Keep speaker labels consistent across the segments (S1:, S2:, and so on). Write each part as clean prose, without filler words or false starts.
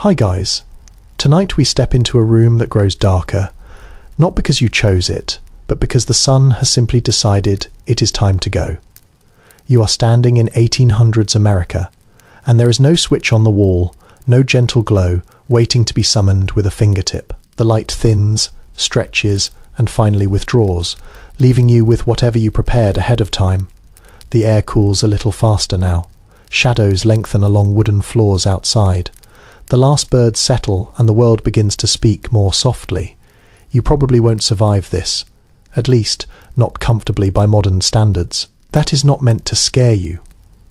S1: Hi guys, tonight we step into a room that grows darker, not because you chose it, but because the sun has simply decided it is time to go. You are standing in 1800s America, and there is no switch on the wall, no gentle glow waiting to be summoned with a fingertip. The light thins, stretches, and finally withdraws, leaving you with whatever you prepared ahead of time. The air cools a little faster now. Shadows lengthen along wooden floors outside. The last birds settle and the world begins to speak more softly. You probably won't survive this, at least not comfortably by modern standards. That is not meant to scare you.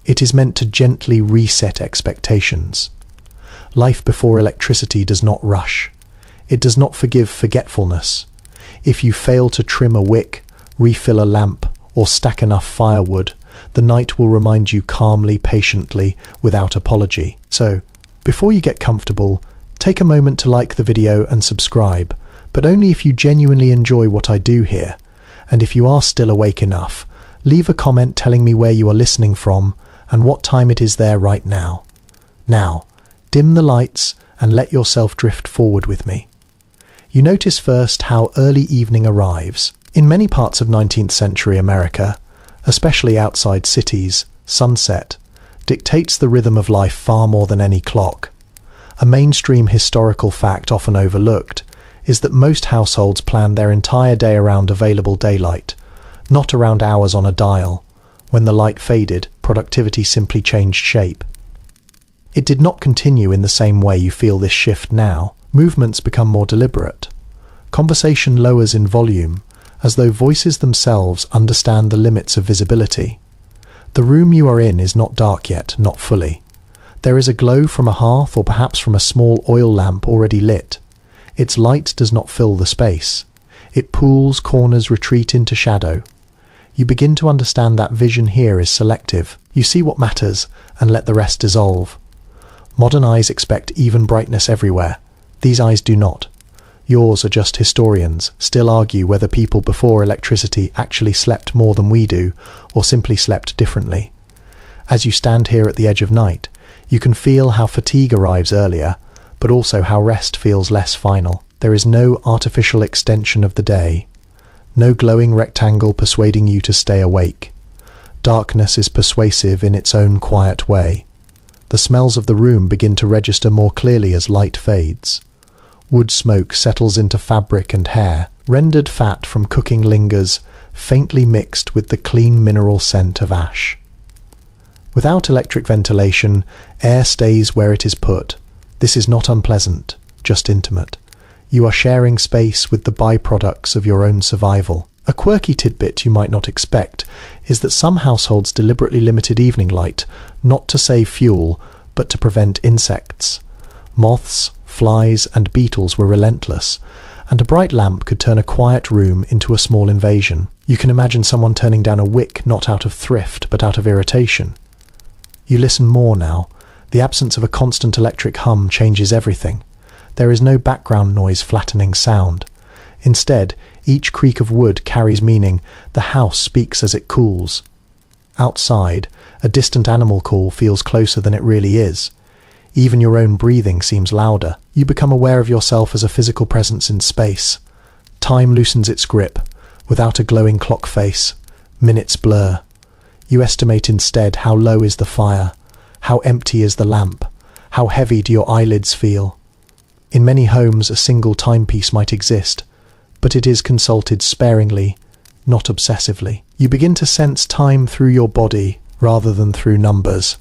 S1: It is meant to gently reset expectations. Life before electricity does not rush. It does not forgive forgetfulness. If you fail to trim a wick, refill a lamp, or stack enough firewood, the night will remind you calmly, patiently, without apology. So, before you get comfortable, take a moment to like the video and subscribe, but only if you genuinely enjoy what I do here. And if you are still awake enough, leave a comment telling me where you are listening from and what time it is there right now. Now, dim the lights and let yourself drift forward with me. You notice first how early evening arrives. In many parts of 19th century America, especially outside cities, sunset dictates the rhythm of life far more than any clock. A mainstream historical fact often overlooked is that most households planned their entire day around available daylight, not around hours on a dial. When the light faded, productivity simply changed shape. It did not continue in the same way you feel this shift now. Movements become more deliberate. Conversation lowers in volume, as though voices themselves understand the limits of visibility. The room you are in is not dark yet, not fully. There is a glow from a hearth or perhaps from a small oil lamp already lit. Its light does not fill the space. It pools, corners, retreat into shadow. You begin to understand that vision here is selective. You see what matters and let the rest dissolve. Modern eyes expect even brightness everywhere. These eyes do not. Yours are just historians, still argue whether people before electricity actually slept more than we do, or simply slept differently. As you stand here at the edge of night, you can feel how fatigue arrives earlier, but also how rest feels less final. There is no artificial extension of the day, no glowing rectangle persuading you to stay awake. Darkness is persuasive in its own quiet way. The smells of the room begin to register more clearly as light fades. Wood smoke settles into fabric and hair. Rendered fat from cooking lingers, faintly mixed with the clean mineral scent of ash. Without electric ventilation, air stays where it is put. This is not unpleasant, just intimate. You are sharing space with the byproducts of your own survival. A quirky tidbit you might not expect is that some households deliberately limited evening light, not to save fuel, but to prevent insects. Moths, flies, and beetles were relentless, and a bright lamp could turn a quiet room into a small invasion. You can imagine someone turning down a wick not out of thrift, but out of irritation. You listen more now. The absence of a constant electric hum changes everything. There is no background noise flattening sound. Instead, each creak of wood carries meaning. The house speaks as it cools. Outside, a distant animal call feels closer than it really is. Even your own breathing seems louder. You become aware of yourself as a physical presence in space. Time loosens its grip. Without a glowing clock face, minutes blur. You estimate instead how low is the fire, how empty is the lamp, how heavy do your eyelids feel. In many homes a single timepiece might exist, but it is consulted sparingly, not obsessively. You begin to sense time through your body rather than through numbers.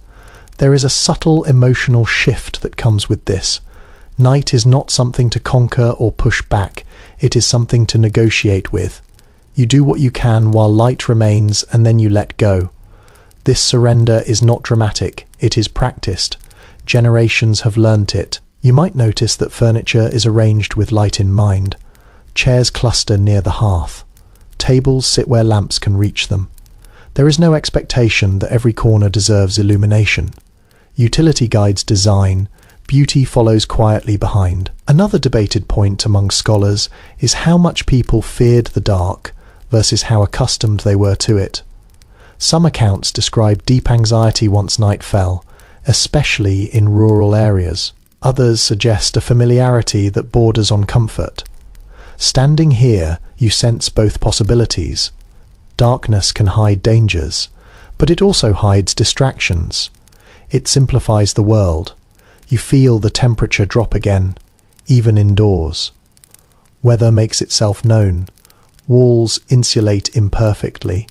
S1: There is a subtle emotional shift that comes with this. Night is not something to conquer or push back, it is something to negotiate with. You do what you can while light remains, and then you let go. This surrender is not dramatic, it is practiced. Generations have learnt it. You might notice that furniture is arranged with light in mind. Chairs cluster near the hearth. Tables sit where lamps can reach them. There is no expectation that every corner deserves illumination. Utility guides design. Beauty follows quietly behind. Another debated point among scholars is how much people feared the dark versus how accustomed they were to it. Some accounts describe deep anxiety once night fell, especially in rural areas. Others suggest a familiarity that borders on comfort. Standing here, you sense both possibilities. Darkness can hide dangers, but it also hides distractions. It simplifies the world. You feel the temperature drop again, even indoors. Weather makes itself known. Walls insulate imperfectly.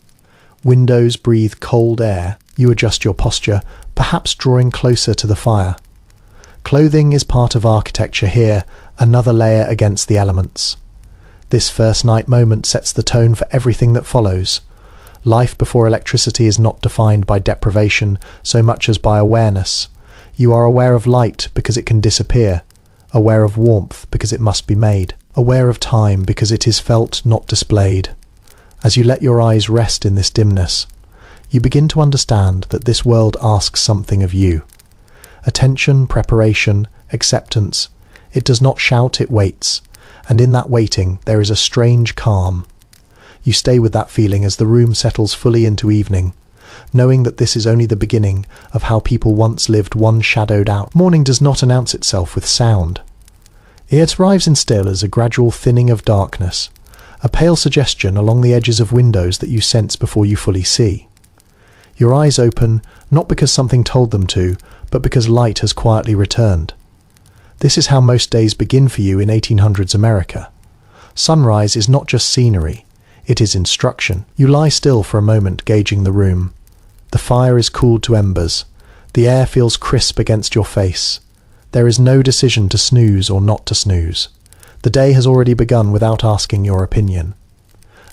S1: Windows breathe cold air. You adjust your posture, perhaps drawing closer to the fire. Clothing is part of architecture here, another layer against the elements. This first night moment sets the tone for everything that follows. Life before electricity is not defined by deprivation so much as by awareness. You are aware of light because it can disappear, aware of warmth because it must be made, aware of time because it is felt, not displayed. As you let your eyes rest in this dimness, you begin to understand that this world asks something of you. Attention, preparation, acceptance. It does not shout, it waits. And in that waiting, there is a strange calm. You stay with that feeling as the room settles fully into evening, knowing that this is only the beginning of how people once lived one shadowed out. Morning does not announce itself with sound. It arrives instead as a gradual thinning of darkness, a pale suggestion along the edges of windows that you sense before you fully see. Your eyes open, not because something told them to, but because light has quietly returned. This is how most days begin for you in 1800s America. Sunrise is not just scenery, it is instruction. You lie still for a moment, gauging the room. The fire is cooled to embers. The air feels crisp against your face. There is no decision to snooze or not to snooze. The day has already begun without asking your opinion.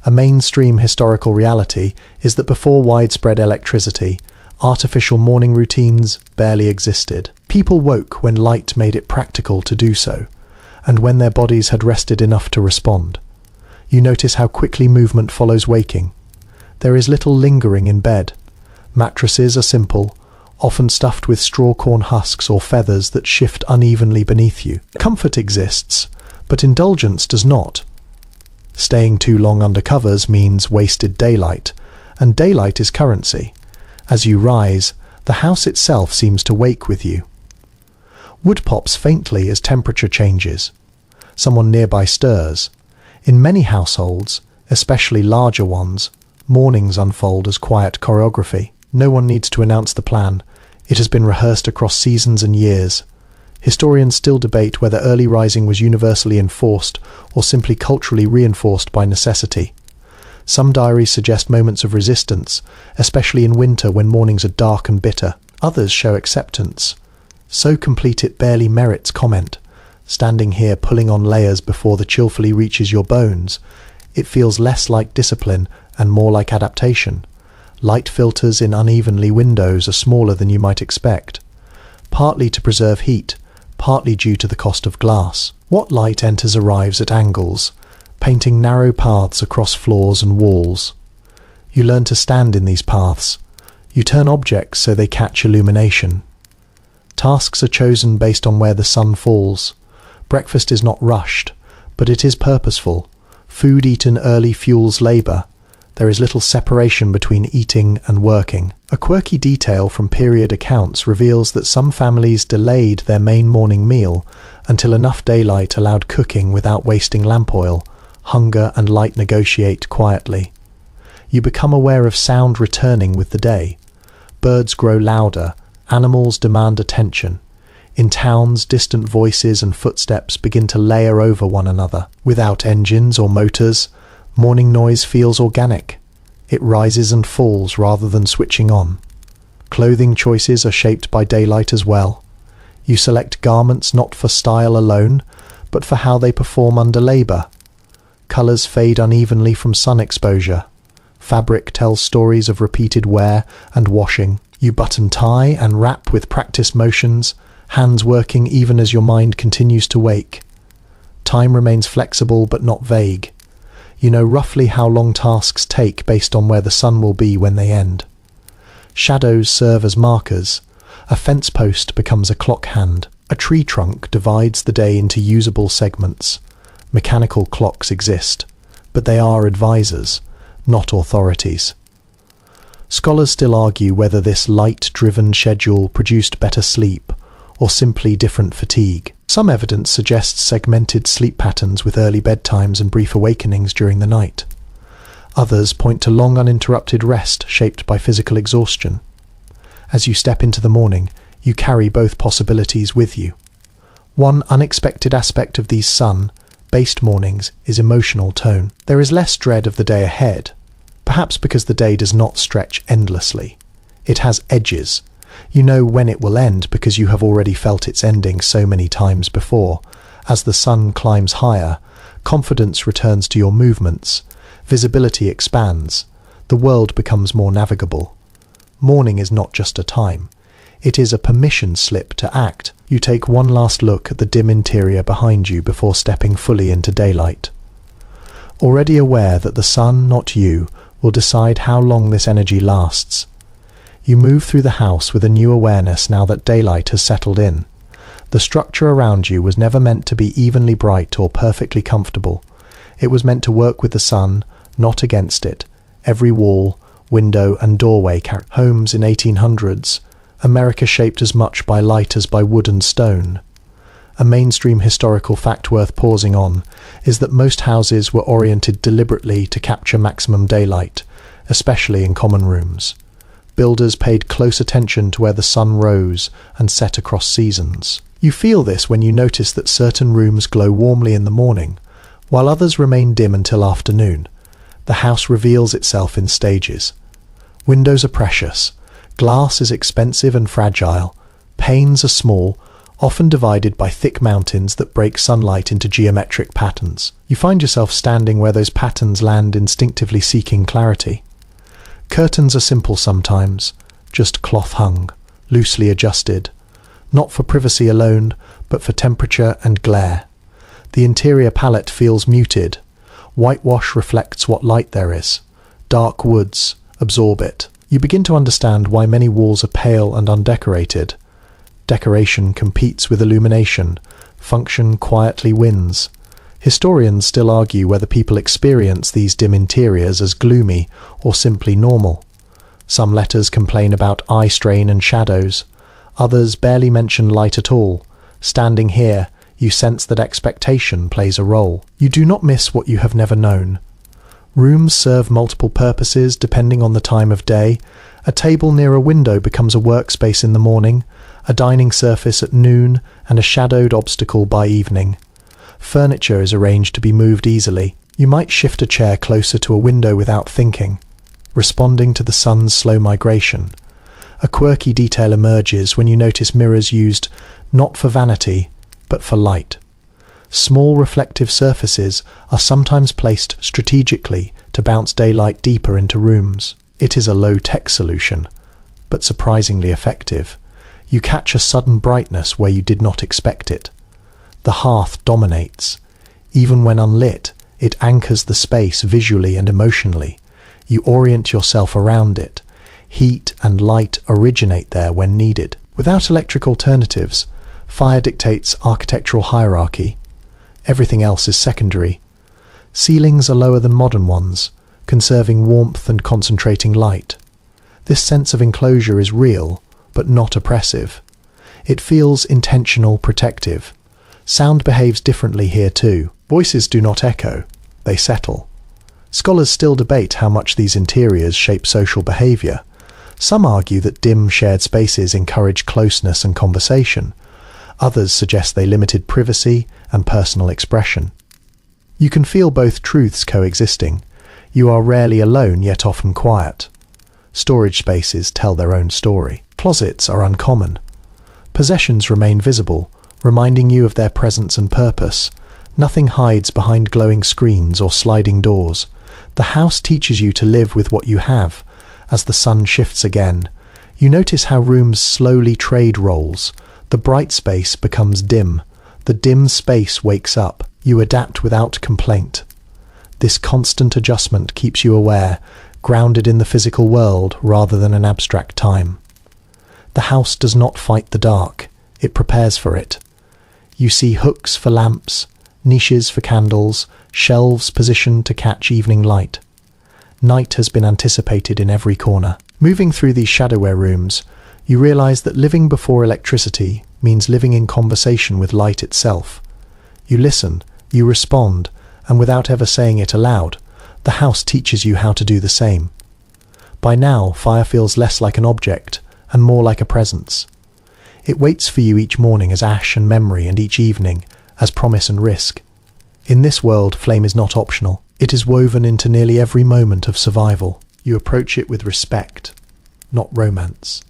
S1: A mainstream historical reality is that before widespread electricity, artificial morning routines barely existed. People woke when light made it practical to do so, and when their bodies had rested enough to respond. You notice how quickly movement follows waking. There is little lingering in bed. Mattresses are simple, often stuffed with straw corn husks or feathers that shift unevenly beneath you. Comfort exists, but indulgence does not. Staying too long under covers means wasted daylight, and daylight is currency. As you rise, the house itself seems to wake with you. Wood pops faintly as temperature changes. Someone nearby stirs. In many households, especially larger ones, mornings unfold as quiet choreography. No one needs to announce the plan. It has been rehearsed across seasons and years. Historians still debate whether early rising was universally enforced or simply culturally reinforced by necessity. Some diaries suggest moments of resistance, especially in winter when mornings are dark and bitter. Others show acceptance. So complete it barely merits comment. Standing here pulling on layers before the chill fully reaches your bones, it feels less like discipline and more like adaptation. Light filters in unevenly windows are smaller than you might expect, partly to preserve heat, partly due to the cost of glass. What light enters arrives at angles, painting narrow paths across floors and walls. You learn to stand in these paths. You turn objects so they catch illumination. Tasks are chosen based on where the sun falls. Breakfast is not rushed, but it is purposeful. Food eaten early fuels labour. There is little separation between eating and working. A quirky detail from period accounts reveals that some families delayed their main morning meal until enough daylight allowed cooking without wasting lamp oil. Hunger and light negotiate quietly. You become aware of sound returning with the day. Birds grow louder, animals demand attention. In towns, distant voices and footsteps begin to layer over one another. Without engines or motors, morning noise feels organic. It rises and falls rather than switching on. Clothing choices are shaped by daylight as well. You select garments not for style alone, but for how they perform under labour. Colours fade unevenly from sun exposure. Fabric tells stories of repeated wear and washing. You button tie and wrap with practiced motions, hands working even as your mind continues to wake. Time remains flexible but not vague. You know roughly how long tasks take based on where the sun will be when they end. Shadows serve as markers. A fence post becomes a clock hand. A tree trunk divides the day into usable segments. Mechanical clocks exist, but they are advisors, not authorities. Scholars still argue whether this light-driven schedule produced better sleep or simply different fatigue. Some evidence suggests segmented sleep patterns with early bedtimes and brief awakenings during the night. Others point to long uninterrupted rest shaped by physical exhaustion. As you step into the morning, you carry both possibilities with you. One unexpected aspect of these sun-based mornings is emotional tone. There is less dread of the day ahead, perhaps because the day does not stretch endlessly. It has edges. You know when it will end because you have already felt its ending so many times before. As the sun climbs higher, confidence returns to your movements. Visibility expands. The world becomes more navigable. Morning is not just a time. It is a permission slip to act. You take one last look at the dim interior behind you before stepping fully into daylight. Already aware that the sun, not you, will decide how long this energy lasts. You move through the house with a new awareness now that daylight has settled in. The structure around you was never meant to be evenly bright or perfectly comfortable. It was meant to work with the sun, not against it. Every wall, window and doorway carried homes in 1800s, America shaped as much by light as by wood and stone. A mainstream historical fact worth pausing on is that most houses were oriented deliberately to capture maximum daylight, especially in common rooms. Builders paid close attention to where the sun rose and set across seasons. You feel this when you notice that certain rooms glow warmly in the morning, while others remain dim until afternoon. The house reveals itself in stages. Windows are precious. Glass is expensive and fragile. Panes are small, often divided by thick mountains that break sunlight into geometric patterns. You find yourself standing where those patterns land, instinctively seeking clarity. Curtains are simple sometimes, just cloth hung, loosely adjusted, not for privacy alone, but for temperature and glare. The interior palette feels muted. Whitewash reflects what light there is. Dark woods absorb it. You begin to understand why many walls are pale and undecorated. Decoration competes with illumination. Function quietly wins. Historians still argue whether people experience these dim interiors as gloomy or simply normal. Some letters complain about eye strain and shadows. Others barely mention light at all. Standing here, you sense that expectation plays a role. You do not miss what you have never known. Rooms serve multiple purposes depending on the time of day. A table near a window becomes a workspace in the morning, a dining surface at noon, and a shadowed obstacle by evening. Furniture is arranged to be moved easily. You might shift a chair closer to a window without thinking, responding to the sun's slow migration. A quirky detail emerges when you notice mirrors used not for vanity, but for light. Small reflective surfaces are sometimes placed strategically to bounce daylight deeper into rooms. It is a low-tech solution, but surprisingly effective. You catch a sudden brightness where you did not expect it. The hearth dominates. Even when unlit, it anchors the space visually and emotionally. You orient yourself around it. Heat and light originate there when needed. Without electric alternatives, fire dictates architectural hierarchy. Everything else is secondary. Ceilings are lower than modern ones, conserving warmth and concentrating light. This sense of enclosure is real, but not oppressive. It feels intentional, protective. Sound behaves differently here too. Voices do not echo, they settle. Scholars still debate how much these interiors shape social behavior. Some argue that dim shared spaces encourage closeness and conversation. Others suggest they limited privacy and personal expression. You can feel both truths coexisting. You are rarely alone, yet often quiet. Storage spaces tell their own story. Closets are uncommon. Possessions remain visible, reminding you of their presence and purpose. Nothing hides behind glowing screens or sliding doors. The house teaches you to live with what you have. As the sun shifts again, you notice how rooms slowly trade roles. The bright space becomes dim. The dim space wakes up. You adapt without complaint. This constant adjustment keeps you aware, grounded in the physical world rather than an abstract time. The house does not fight the dark. It prepares for it. You see hooks for lamps, niches for candles, shelves positioned to catch evening light. Night has been anticipated in every corner. Moving through these shadowware rooms, you realize that living before electricity means living in conversation with light itself. You listen, you respond, and without ever saying it aloud, the house teaches you how to do the same. By now, fire feels less like an object and more like a presence. It waits for you each morning as ash and memory, and each evening as promise and risk. In this world, flame is not optional. It is woven into nearly every moment of survival. You approach it with respect, not romance.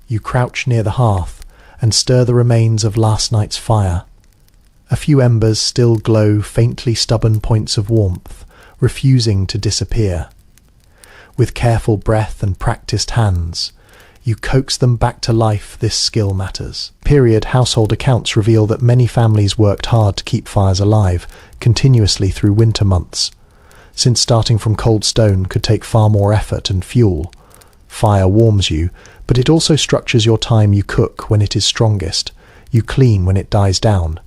S1: You crouch near the hearth and stir the remains of last night's fire. A few embers still glow, faintly stubborn points of warmth, refusing to disappear. With careful breath and practiced hands, you coax them back to life. This skill matters. Household accounts reveal that many families worked hard to keep fires alive, continuously through winter months. Since starting from cold stone could take far more effort and fuel, fire warms you, but it also structures your time. You cook when it is strongest. You clean when it dies down.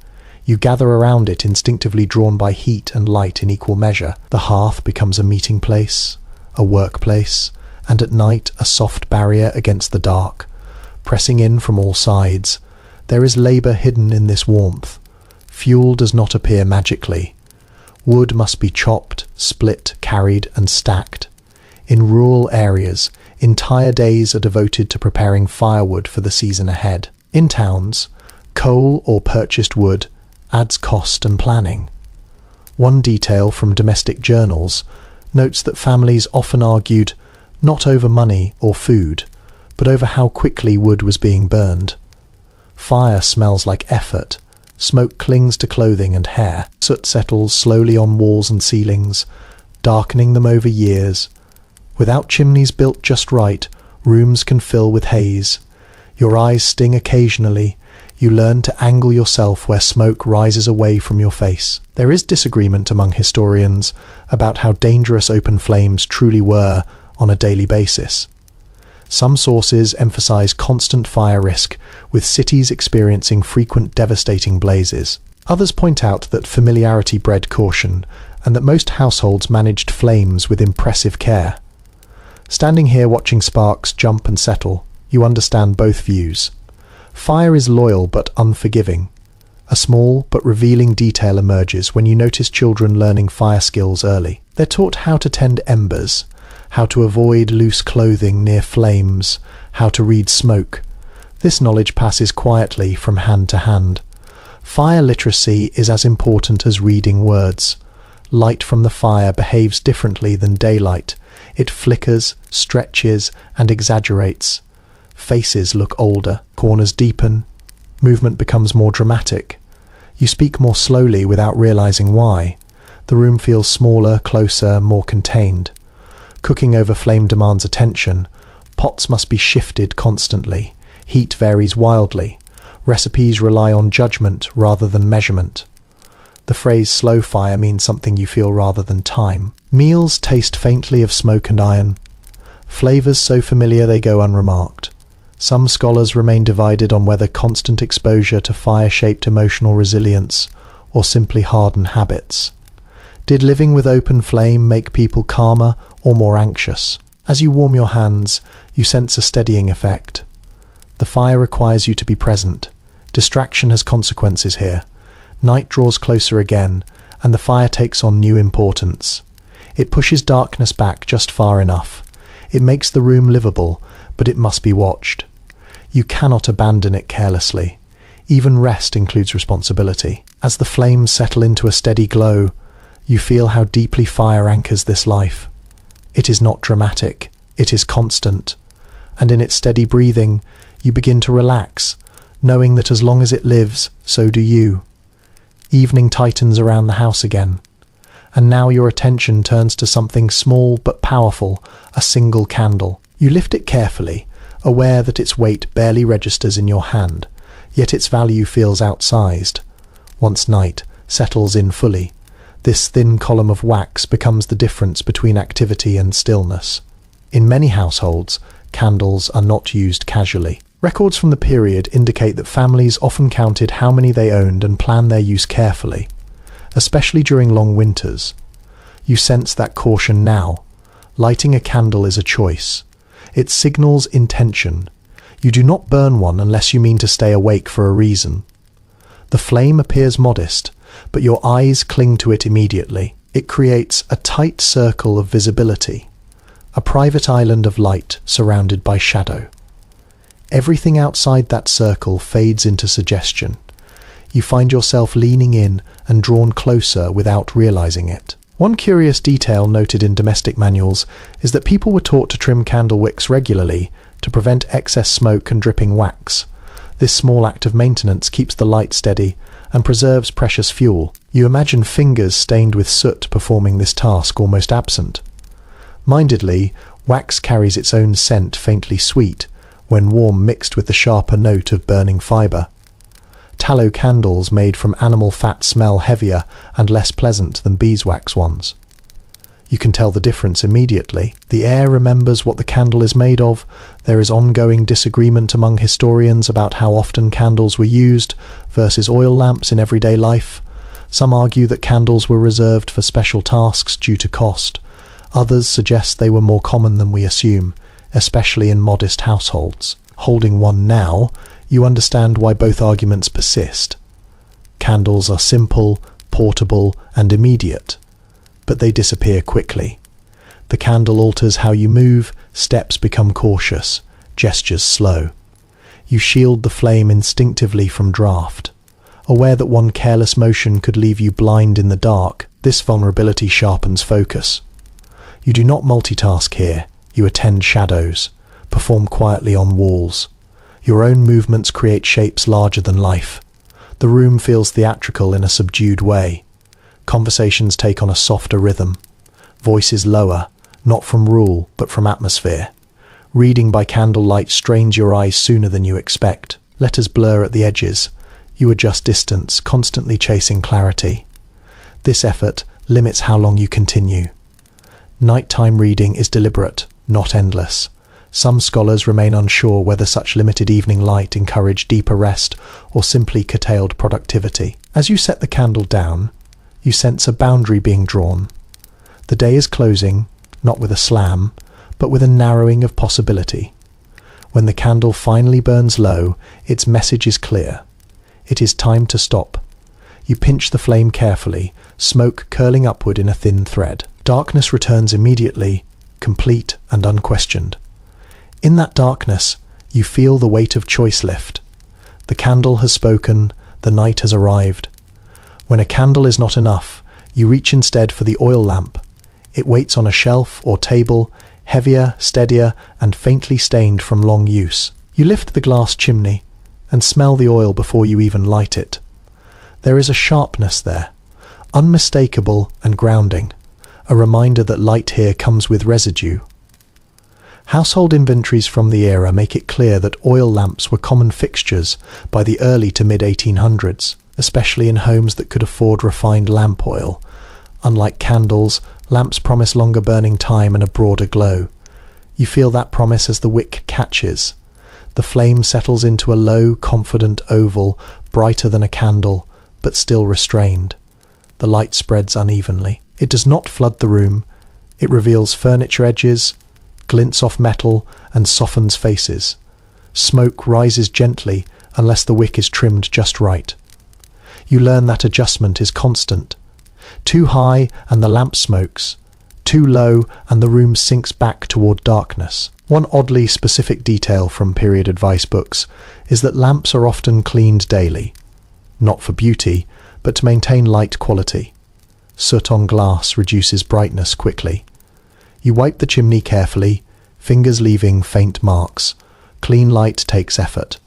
S1: You gather around it, instinctively drawn by heat and light in equal measure. The hearth becomes a meeting place, a workplace, and at night a soft barrier against the dark, pressing in from all sides. There is labour hidden in this warmth. Fuel does not appear magically. Wood must be chopped, split, carried, and stacked. In rural areas, entire days are devoted to preparing firewood for the season ahead. In towns, coal or purchased wood adds cost and planning. One detail from domestic journals notes that families often argued not over money or food, but over how quickly wood was being burned. Fire smells like effort. Smoke clings to clothing and hair. Soot settles slowly on walls and ceilings, darkening them over years. Without chimneys built just right, rooms can fill with haze. Your eyes sting occasionally. You learn to angle yourself where smoke rises away from your face. There is disagreement among historians about how dangerous open flames truly were on a daily basis. Some sources emphasize constant fire risk, with cities experiencing frequent devastating blazes. Others point out that familiarity bred caution, and that most households managed flames with impressive care. Standing here watching sparks jump and settle, you understand both views. Fire is loyal but unforgiving. A small but revealing detail emerges when you notice children learning fire skills early. They're taught how to tend embers, how to avoid loose clothing near flames, how to read smoke. This knowledge passes quietly from hand to hand. Fire literacy is as important as reading words. Light from the fire behaves differently than daylight. It flickers, stretches, and exaggerates. Faces look older, corners deepen, movement becomes more dramatic. You speak more slowly without realizing why. The room feels smaller, closer, more contained. Cooking over flame demands attention. Pots must be shifted constantly. Heat varies wildly. Recipes rely on judgment rather than measurement. The phrase slow fire means something you feel rather than time. Meals taste faintly of smoke and iron. Flavors so familiar they go unremarked. Some scholars remain divided on whether constant exposure to fire shaped emotional resilience or simply hardened habits. Did living with open flame make people calmer or more anxious? As you warm your hands, you sense a steadying effect. The fire requires you to be present. Distraction has consequences here. Night draws closer again, and the fire takes on new importance. It pushes darkness back just far enough. It makes the room livable, but it must be watched. You cannot abandon it carelessly. Even rest includes responsibility. As the flames settle into a steady glow, you feel how deeply fire anchors this life. It is not dramatic, it is constant. And in its steady breathing, you begin to relax, knowing that as long as it lives, so do you. Evening tightens around the house again. And now your attention turns to something small but powerful, a single candle. You lift it carefully, aware that its weight barely registers in your hand, yet its value feels outsized. Once night settles in fully, this thin column of wax becomes the difference between activity and stillness. In many households, candles are not used casually. Records from the period indicate that families often counted how many they owned and planned their use carefully, especially during long winters. You sense that caution now. Lighting a candle is a choice. It signals intention. You do not burn one unless you mean to stay awake for a reason. The flame appears modest, but your eyes cling to it immediately. It creates a tight circle of visibility, a private island of light surrounded by shadow. Everything outside that circle fades into suggestion. You find yourself leaning in and drawn closer without realizing it. One curious detail noted in domestic manuals is that people were taught to trim candle wicks regularly to prevent excess smoke and dripping wax. This small act of maintenance keeps the light steady and preserves precious fuel. You imagine fingers stained with soot performing this task almost absent. Mindedly, wax carries its own scent, faintly sweet, when warm mixed with the sharper note of burning fibre. Tallow candles made from animal fat smell heavier and less pleasant than beeswax ones. You can tell the difference immediately. The air remembers what the candle is made of. There is ongoing disagreement among historians about how often candles were used versus oil lamps in everyday life. Some argue that candles were reserved for special tasks due to cost. Others suggest they were more common than we assume, especially in modest households. Holding one now, you understand why both arguments persist. Candles are simple, portable, and immediate, but they disappear quickly. The candle alters how you move, steps become cautious, gestures slow. You shield the flame instinctively from draft. Aware that one careless motion could leave you blind in the dark, this vulnerability sharpens focus. You do not multitask here. You attend shadows, perform quietly on walls. Your own movements create shapes larger than life. The room feels theatrical in a subdued way. Conversations take on a softer rhythm. Voices lower, not from rule, but from atmosphere. Reading by candlelight strains your eyes sooner than you expect. Letters blur at the edges. You adjust distance, constantly chasing clarity. This effort limits how long you continue. Nighttime reading is deliberate, not endless. Some scholars remain unsure whether such limited evening light encouraged deeper rest or simply curtailed productivity. As you set the candle down, you sense a boundary being drawn. The day is closing, not with a slam, but with a narrowing of possibility. When the candle finally burns low, its message is clear. It is time to stop. You pinch the flame carefully, smoke curling upward in a thin thread. Darkness returns immediately, complete and unquestioned. In that darkness, you feel the weight of choice lift. The candle has spoken, the night has arrived. When a candle is not enough, you reach instead for the oil lamp. It waits on a shelf or table, heavier, steadier, and faintly stained from long use. You lift the glass chimney and smell the oil before you even light it. There is a sharpness there, unmistakable and grounding, a reminder that light here comes with residue. Household inventories from the era make it clear that oil lamps were common fixtures by the early to mid-1800s, especially in homes that could afford refined lamp oil. Unlike candles, lamps promise longer burning time and a broader glow. You feel that promise as the wick catches. The flame settles into a low, confident oval, brighter than a candle, but still restrained. The light spreads unevenly. It does not flood the room. It reveals furniture edges, glints off metal, and softens faces. Smoke rises gently unless the wick is trimmed just right. You learn that adjustment is constant. Too high and the lamp smokes. Too low and the room sinks back toward darkness. One oddly specific detail from period advice books is that lamps are often cleaned daily. Not for beauty, but to maintain light quality. Soot on glass reduces brightness quickly. You wipe the chimney carefully, fingers leaving faint marks. Clean light takes effort.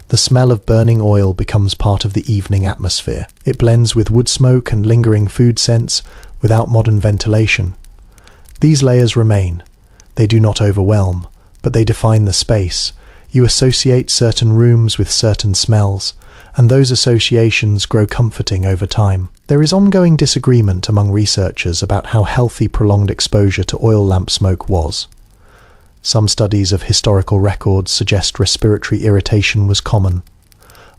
S1: The smell of burning oil becomes part of the evening atmosphere. It blends with wood smoke and lingering food scents without modern ventilation. These layers remain. They do not overwhelm, but they define the space. You associate certain rooms with certain smells, and those associations grow comforting over time. There is ongoing disagreement among researchers about how healthy prolonged exposure to oil lamp smoke was. Some studies of historical records suggest respiratory irritation was common.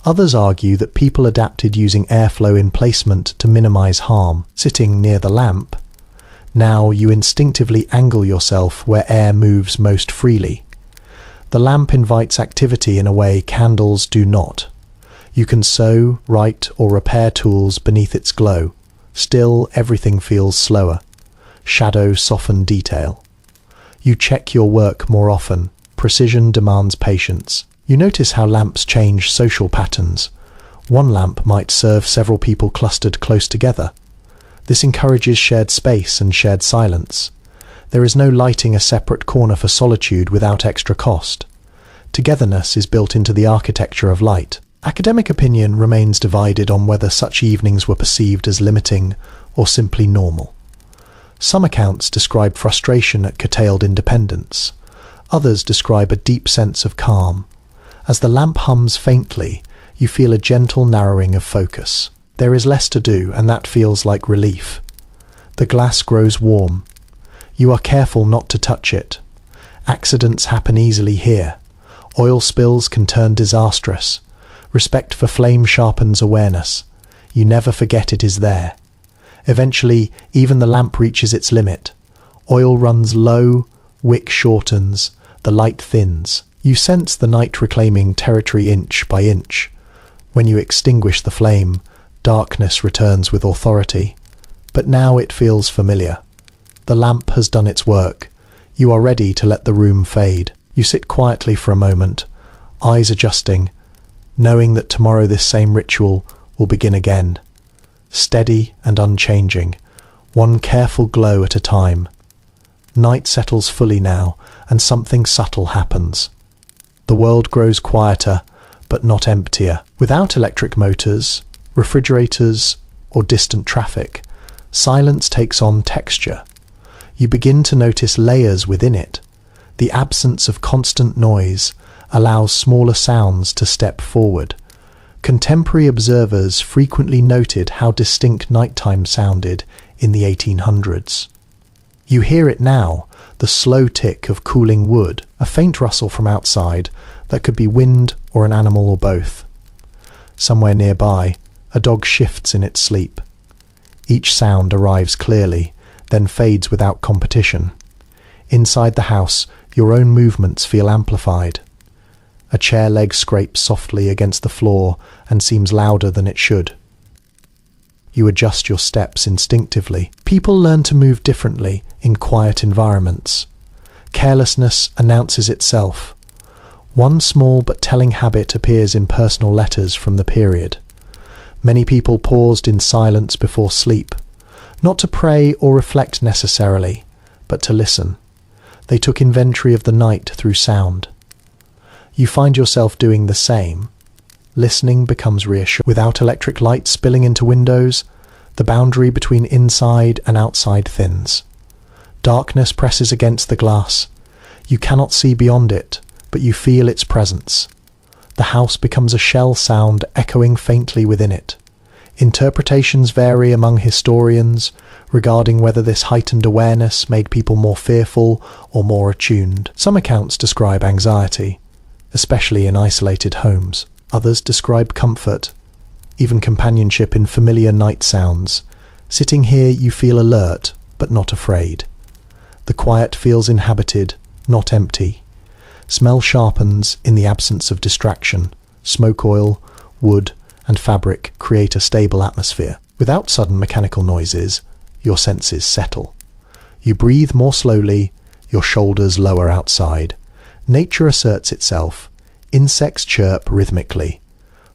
S1: Others argue that people adapted using airflow in placement to minimize harm. Sitting near the lamp, now you instinctively angle yourself where air moves most freely. The lamp invites activity in a way candles do not. You can sew, write, or repair tools beneath its glow. Still, everything feels slower. Shadow soften detail. You check your work more often. Precision demands patience. You notice how lamps change social patterns. One lamp might serve several people clustered close together. This encourages shared space and shared silence. There is no lighting a separate corner for solitude without extra cost. Togetherness is built into the architecture of light. Academic opinion remains divided on whether such evenings were perceived as limiting or simply normal. Some accounts describe frustration at curtailed independence. Others describe a deep sense of calm. As the lamp hums faintly, you feel a gentle narrowing of focus. There is less to do, and that feels like relief. The glass grows warm. You are careful not to touch it. Accidents happen easily here. Oil spills can turn disastrous. Respect for flame sharpens awareness. You never forget it is there. Eventually, even the lamp reaches its limit. Oil runs low, wick shortens, the light thins. You sense the night reclaiming territory inch by inch. When you extinguish the flame, darkness returns with authority. But now it feels familiar. The lamp has done its work. You are ready to let the room fade. You sit quietly for a moment, eyes adjusting, knowing that tomorrow this same ritual will begin again. Steady and unchanging, one careful glow at a time. Night settles fully now, and something subtle happens. The world grows quieter, but not emptier. Without electric motors, refrigerators, or distant traffic, silence takes on texture. You begin to notice layers within it. The absence of constant noise allows smaller sounds to step forward. Contemporary observers frequently noted how distinct nighttime sounded in the 1800s. You hear it now, the slow tick of cooling wood, a faint rustle from outside that could be wind or an animal or both. Somewhere nearby, a dog shifts in its sleep. Each sound arrives clearly, then fades without competition. Inside the house, your own movements feel amplified. A chair leg scrapes softly against the floor and seems louder than it should. You adjust your steps instinctively. People learn to move differently in quiet environments. Carelessness announces itself. One small but telling habit appears in personal letters from the period. Many people paused in silence before sleep, not to pray or reflect necessarily, but to listen. They took inventory of the night through sound. You find yourself doing the same. Listening becomes reassuring. Without electric light spilling into windows, the boundary between inside and outside thins. Darkness presses against the glass. You cannot see beyond it, but you feel its presence. The house becomes a shell sound echoing faintly within it. Interpretations vary among historians regarding whether this heightened awareness made people more fearful or more attuned. Some accounts describe anxiety, especially in isolated homes. Others describe comfort, even companionship in familiar night sounds. Sitting here, you feel alert, but not afraid. The quiet feels inhabited, not empty. Smell sharpens in the absence of distraction. Smoke oil, wood, and fabric create a stable atmosphere. Without sudden mechanical noises, your senses settle. You breathe more slowly, your shoulders lower outside. Nature asserts itself. Insects chirp rhythmically.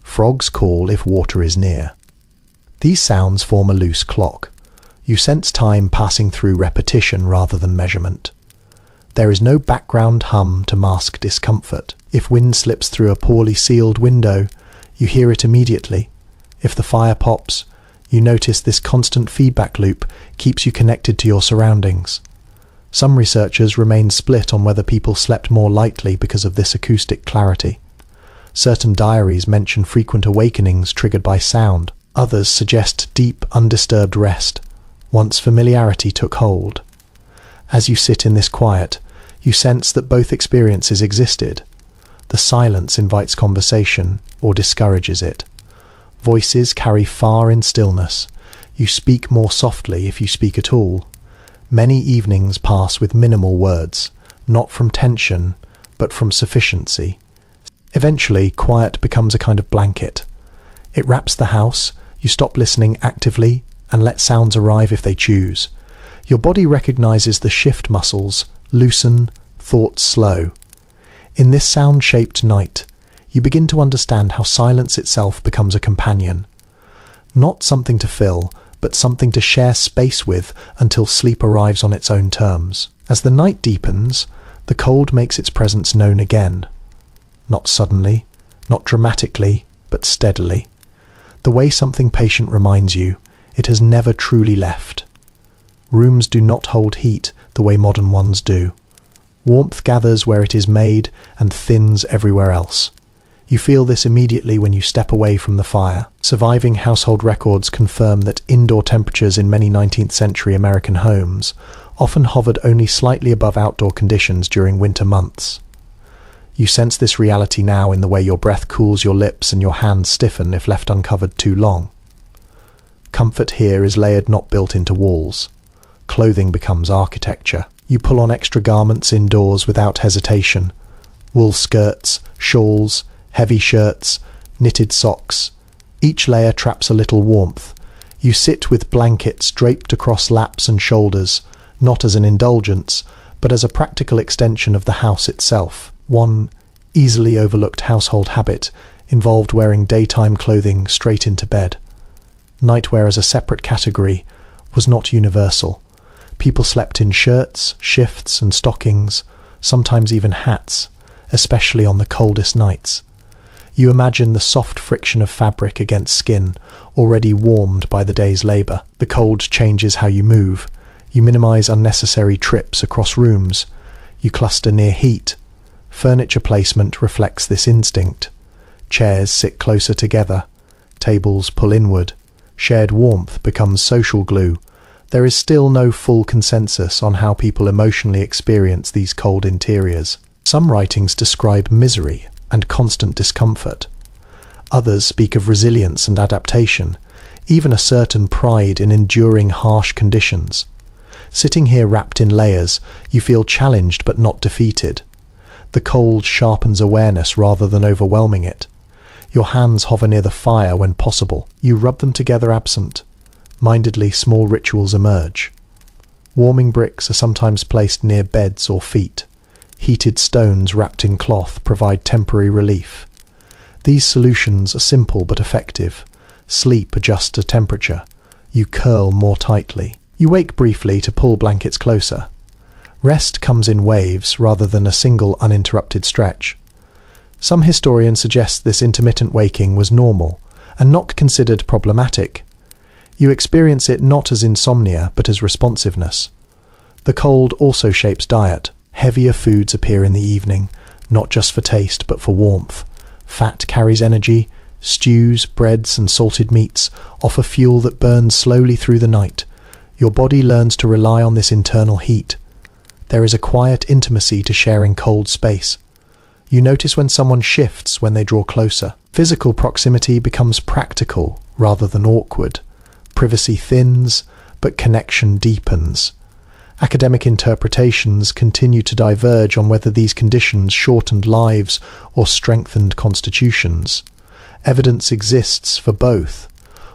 S1: Frogs call if water is near. These sounds form a loose clock. You sense time passing through repetition rather than measurement. There is no background hum to mask discomfort. If wind slips through a poorly sealed window, you hear it immediately. If the fire pops, you notice this constant feedback loop keeps you connected to your surroundings. Some researchers remain split on whether people slept more lightly because of this acoustic clarity. Certain diaries mention frequent awakenings triggered by sound. Others suggest deep, undisturbed rest, once familiarity took hold. As you sit in this quiet, you sense that both experiences existed. The silence invites conversation or discourages it. Voices carry far in stillness. You speak more softly if you speak at all. Many evenings pass with minimal words, not from tension, but from sufficiency. Eventually, quiet becomes a kind of blanket. It wraps the house, you stop listening actively, and let sounds arrive if they choose. Your body recognizes the shift muscles, loosen, thoughts slow. In this sound-shaped night, you begin to understand how silence itself becomes a companion. Not something to fill, but something to share space with until sleep arrives on its own terms. As the night deepens, the cold makes its presence known again. Not suddenly, not dramatically, but steadily. The way something patient reminds you, it has never truly left. Rooms do not hold heat the way modern ones do. Warmth gathers where it is made and thins everywhere else. You feel this immediately when you step away from the fire. Surviving household records confirm that indoor temperatures in many 19th century American homes often hovered only slightly above outdoor conditions during winter months. You sense this reality now in the way your breath cools your lips and your hands stiffen if left uncovered too long. Comfort here is layered, not built into walls. Clothing becomes architecture. You pull on extra garments indoors without hesitation. Wool skirts, shawls, heavy shirts, knitted socks. Each layer traps a little warmth. You sit with blankets draped across laps and shoulders, not as an indulgence, but as a practical extension of the house itself. One easily overlooked household habit involved wearing daytime clothing straight into bed. Nightwear as a separate category was not universal. People slept in shirts, shifts, and stockings, sometimes even hats, especially on the coldest nights. You imagine the soft friction of fabric against skin, already warmed by the day's labour. The cold changes how you move. You minimize unnecessary trips across rooms. You cluster near heat. Furniture placement reflects this instinct. Chairs sit closer together. Tables pull inward. Shared warmth becomes social glue. There is still no full consensus on how people emotionally experience these cold interiors. Some writings describe misery and constant discomfort. Others speak of resilience and adaptation, even a certain pride in enduring harsh conditions. Sitting here wrapped in layers, you feel challenged but not defeated. The cold sharpens awareness rather than overwhelming it. Your hands hover near the fire when possible. You rub them together absent. Mindedly, small rituals emerge. Warming bricks are sometimes placed near beds or feet. Heated stones wrapped in cloth provide temporary relief. These solutions are simple but effective. Sleep adjusts to temperature. You curl more tightly. You wake briefly to pull blankets closer. Rest comes in waves rather than a single uninterrupted stretch. Some historians suggest this intermittent waking was normal and not considered problematic. You experience it not as insomnia but as responsiveness. The cold also shapes diet. Heavier foods appear in the evening, not just for taste but for warmth. Fat carries energy. Stews, breads, and salted meats offer fuel that burns slowly through the night. Your body learns to rely on this internal heat. There is a quiet intimacy to sharing cold space. You notice when someone shifts when they draw closer. Physical proximity becomes practical rather than awkward. Privacy thins, but connection deepens. Academic interpretations continue to diverge on whether these conditions shortened lives or strengthened constitutions. Evidence exists for both.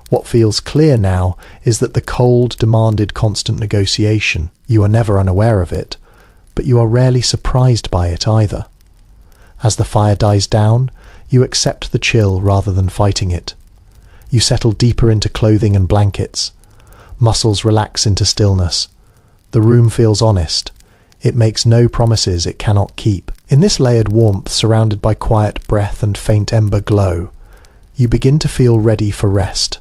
S1: What feels clear now is that the cold demanded constant negotiation. You are never unaware of it, but you are rarely surprised by it either. As the fire dies down, you accept the chill rather than fighting it. You settle deeper into clothing and blankets. Muscles relax into stillness. The room feels honest. It makes no promises it cannot keep. In this layered warmth, surrounded by quiet breath and faint ember glow, you begin to feel ready for rest.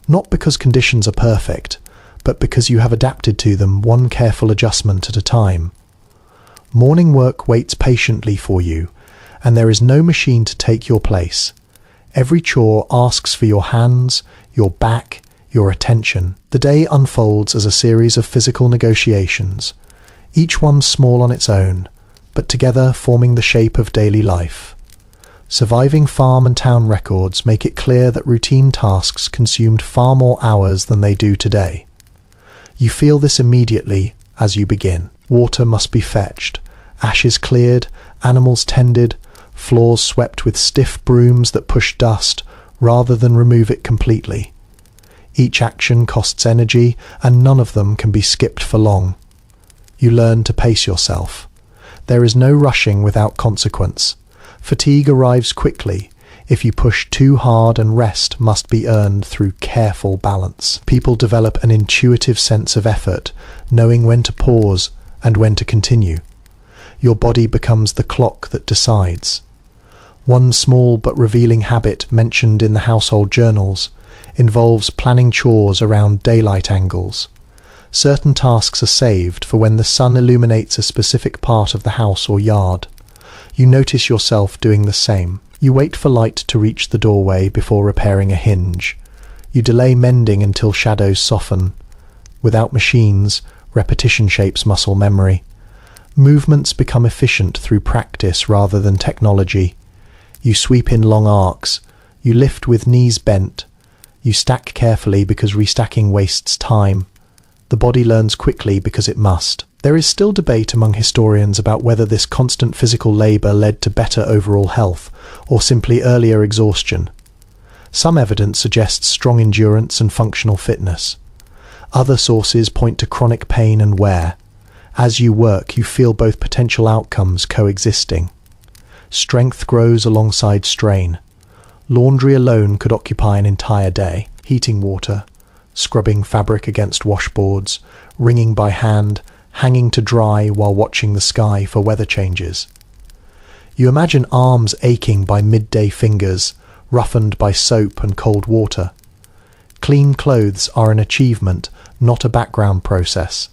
S1: Not because conditions are perfect, but because you have adapted to them one careful adjustment at a time. Morning work waits patiently for you, and there is no machine to take your place. Every chore asks for your hands, your back, your attention. The day unfolds as a series of physical negotiations, each one small on its own, but together forming the shape of daily life. Surviving farm and town records make it clear that routine tasks consumed far more hours than they do today. You feel this immediately as you begin. Water must be fetched, ashes cleared, Animals tended, floors swept with stiff brooms that push dust rather than remove it completely. Each action costs energy, and none of them can be skipped for long. You learn to pace yourself. There is no rushing without consequence. Fatigue arrives quickly if you push too hard, and rest must be earned through careful balance. People develop an intuitive sense of effort, knowing when to pause and when to continue. Your body becomes the clock that decides. One small but revealing habit mentioned in the household journals involves planning chores around daylight angles. Certain tasks are saved for when the sun illuminates a specific part of the house or yard. You notice yourself doing the same. You wait for light to reach the doorway before repairing a hinge. You delay mending until shadows soften. Without machines, repetition shapes muscle memory. Movements become efficient through practice rather than technology. You sweep in long arcs. You lift with knees bent. You stack carefully because restacking wastes time. The body learns quickly because it must. There is still debate among historians about whether this constant physical labour led to better overall health or simply earlier exhaustion. Some evidence suggests strong endurance and functional fitness. Other sources point to chronic pain and wear. As you work, you feel both potential outcomes coexisting. Strength grows alongside strain. Laundry alone could occupy an entire day. Heating water, scrubbing fabric against washboards, wringing by hand, hanging to dry while watching the sky for weather changes. You imagine arms aching by midday fingers, roughened by soap and cold water. Clean clothes are an achievement, not a background process.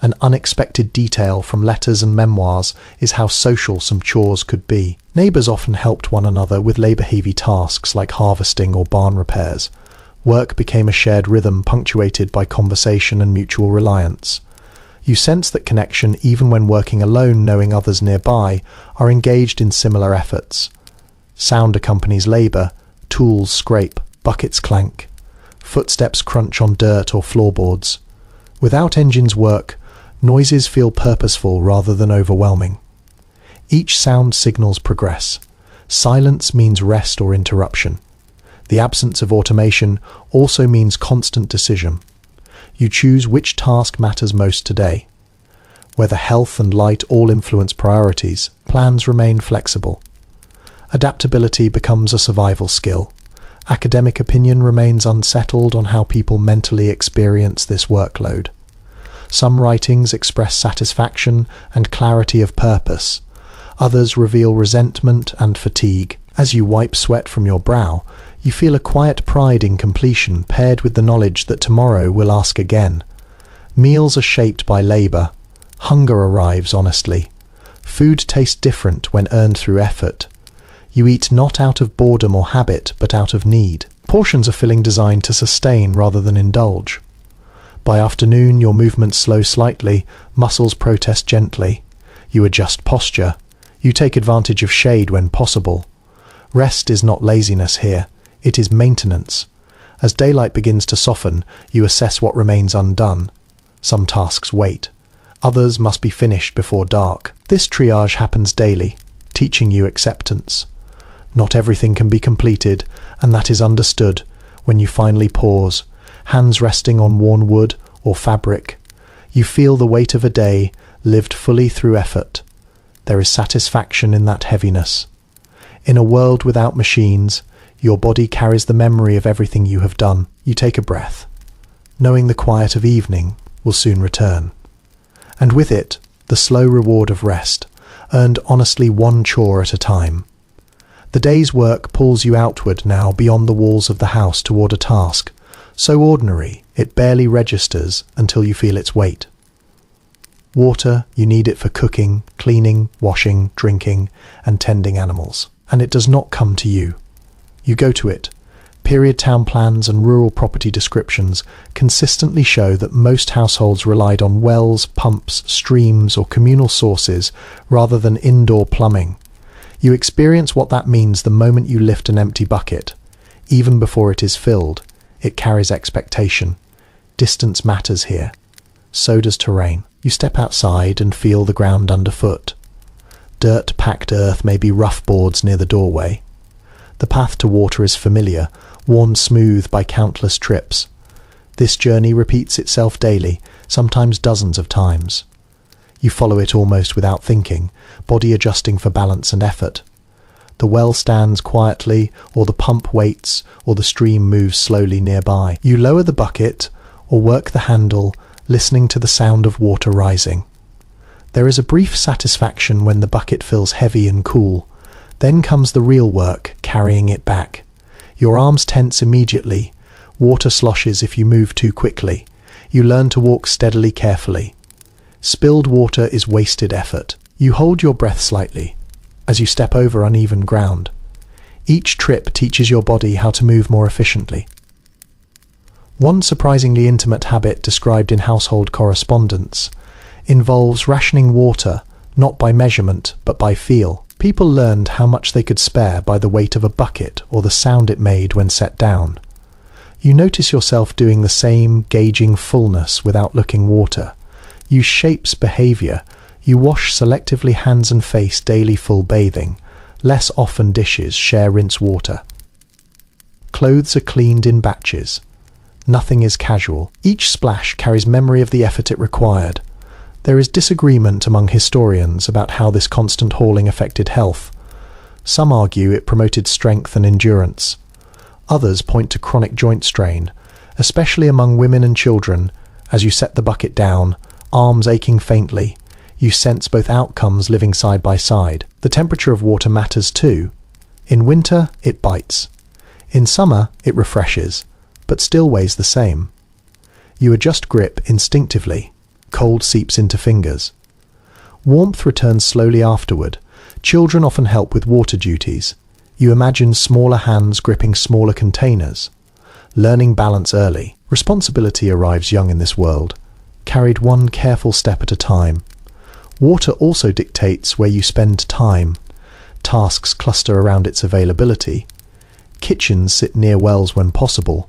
S1: An unexpected detail from letters and memoirs is how social some chores could be. Neighbours often helped one another with labour-heavy tasks like harvesting or barn repairs. Work became a shared rhythm punctuated by conversation and mutual reliance. You sense that connection even when working alone, knowing others nearby are engaged in similar efforts. Sound accompanies labour, tools scrape, buckets clank, footsteps crunch on dirt or floorboards. Without engines work, noises feel purposeful rather than overwhelming. Each sound signals progress. Silence means rest or interruption. The absence of automation also means constant decision. You choose which task matters most today. Whether health and light all influence priorities, plans remain flexible. Adaptability becomes a survival skill. Academic opinion remains unsettled on how people mentally experience this workload. Some writings express satisfaction and clarity of purpose. Others reveal resentment and fatigue. As you wipe sweat from your brow, you feel a quiet pride in completion paired with the knowledge that tomorrow will ask again. Meals are shaped by labour. Hunger arrives honestly. Food tastes different when earned through effort. You eat not out of boredom or habit, but out of need. Portions are filling designed to sustain rather than indulge. By afternoon, your movements slow slightly, muscles protest gently. You adjust posture. You take advantage of shade when possible. Rest is not laziness here. It is maintenance. As daylight begins to soften, you assess what remains undone. Some tasks wait. Others must be finished before dark. This triage happens daily, teaching you acceptance. Not everything can be completed, and that is understood when you finally pause, hands resting on worn wood or fabric. You feel the weight of a day lived fully through effort. There is satisfaction in that heaviness. In a world without machines, your body carries the memory of everything you have done. You take a breath, knowing the quiet of evening will soon return. And with it, the slow reward of rest, earned honestly one chore at a time. The day's work pulls you outward now beyond the walls of the house toward a task, so ordinary it barely registers until you feel its weight. Water, you need it for cooking, cleaning, washing, drinking, and tending animals. And it does not come to you. You go to it. Period town plans and rural property descriptions consistently show that most households relied on wells, pumps, streams, or communal sources rather than indoor plumbing. You experience what that means the moment you lift an empty bucket. Even before it is filled, it carries expectation. Distance matters here. So does terrain. You step outside and feel the ground underfoot. dirt-packed earth, maybe rough boards near the doorway. The path to water is familiar, worn smooth by countless trips. This journey repeats itself daily, sometimes dozens of times. You follow it almost without thinking, body adjusting for balance and effort. The well stands quietly, or the pump waits, or the stream moves slowly nearby. You lower the bucket, or work the handle, listening to the sound of water rising. There is a brief satisfaction when the bucket feels heavy and cool. Then comes the real work, carrying it back. Your arms tense immediately. Water sloshes if you move too quickly. You learn to walk steadily, carefully. Spilled water is wasted effort. You hold your breath slightly as you step over uneven ground. Each trip teaches your body how to move more efficiently. One surprisingly intimate habit described in household correspondence involves rationing water, not by measurement, but by feel. People learned how much they could spare by the weight of a bucket or the sound it made when set down. You notice yourself doing the same, gauging fullness without looking water. You shapes behavior. You wash selectively hands and face daily, full bathing. Less often dishes, share rinse water. Clothes are cleaned in batches. Nothing is casual. Each splash carries memory of the effort it required. There is disagreement among historians about how this constant hauling affected health. Some argue it promoted strength and endurance. Others point to chronic joint strain, especially among women and children. As you set the bucket down, arms aching faintly, you sense both outcomes living side by side. The temperature of water matters too. In winter, it bites. In summer, it refreshes, but still weighs the same. You adjust grip instinctively. Cold seeps into fingers. Warmth returns slowly afterward. Children often help with water duties. You imagine smaller hands gripping smaller containers. Learning balance early. Responsibility arrives young in this world, carried one careful step at a time. Water also dictates where you spend time. Tasks cluster around its availability. Kitchens sit near wells when possible.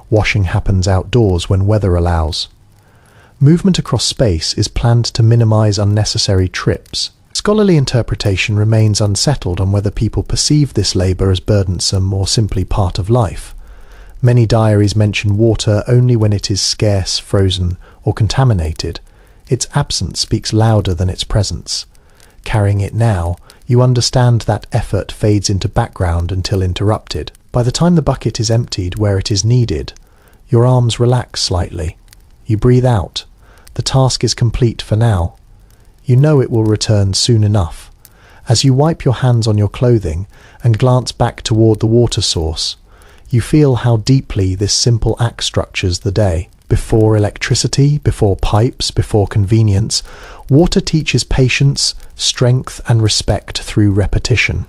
S1: Washing happens outdoors when weather allows. Movement across space is planned to minimize unnecessary trips. Scholarly interpretation remains unsettled on whether people perceive this labor as burdensome or simply part of life. Many diaries mention water only when it is scarce, frozen, or contaminated. Its absence speaks louder than its presence. Carrying it now, you understand that effort fades into background until interrupted. By the time the bucket is emptied where it is needed, your arms relax slightly. You breathe out. The task is complete for now. You know it will return soon enough. As you wipe your hands on your clothing and glance back toward the water source, you feel how deeply this simple act structures the day. Before electricity, before pipes, before convenience, water teaches patience, strength, and respect through repetition.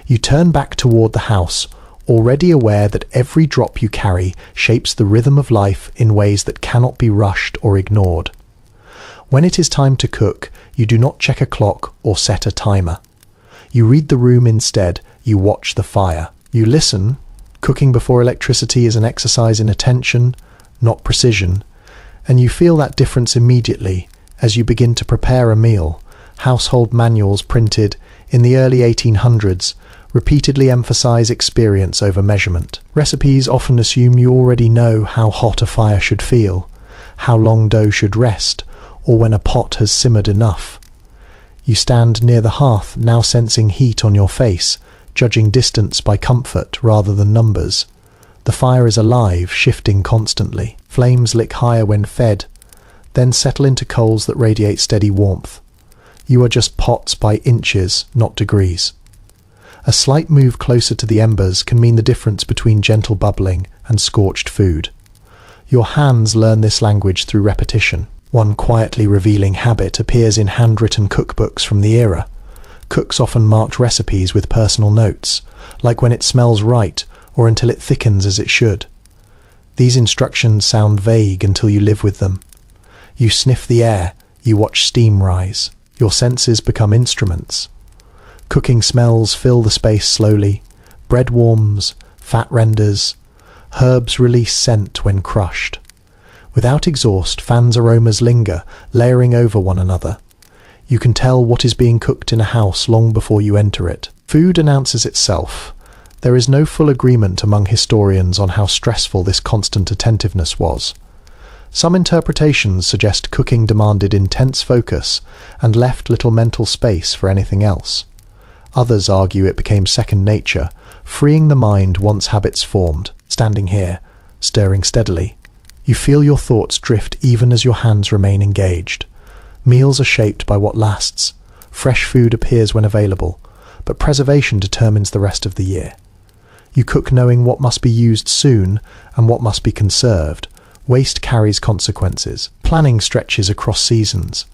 S1: You turn back toward the house, already aware that every drop you carry shapes the rhythm of life in ways that cannot be rushed or ignored. When it is time to cook, you do not check a clock or set a timer. You read the room instead. You watch the fire. You listen. Cooking before electricity is an exercise in attention, not precision, and you feel that difference immediately as you begin to prepare a meal. Household manuals printed in the early 1800s repeatedly emphasize experience over measurement. Recipes often assume you already know how hot a fire should feel, how long dough should rest, or when a pot has simmered enough. You stand near the hearth, now sensing heat on your face, judging distance by comfort rather than numbers. The fire is alive, shifting constantly. Flames lick higher when fed, then settle into coals that radiate steady warmth. You are just pots by inches, not degrees. A slight move closer to the embers can mean the difference between gentle bubbling and scorched food. Your hands learn this language through repetition. One quietly revealing habit appears in handwritten cookbooks from the era. Cooks often marked recipes with personal notes, like when it smells right or until it thickens as it should. These instructions sound vague until you live with them. You sniff the air, you watch steam rise. Your senses become instruments. Cooking smells fill the space slowly. Bread warms, fat renders, herbs release scent when crushed. Without exhaust, fans' aromas linger, layering over one another. You can tell what is being cooked in a house long before you enter it. Food announces itself. There is no full agreement among historians on how stressful this constant attentiveness was. Some interpretations suggest cooking demanded intense focus and left little mental space for anything else. Others argue it became second nature, freeing the mind once habits formed. Standing here, stirring steadily, you feel your thoughts drift even as your hands remain engaged. Meals are shaped by what lasts. Fresh food appears when available, but preservation determines the rest of the year. You cook knowing what must be used soon and what must be conserved. Waste carries consequences. Planning stretches across seasons.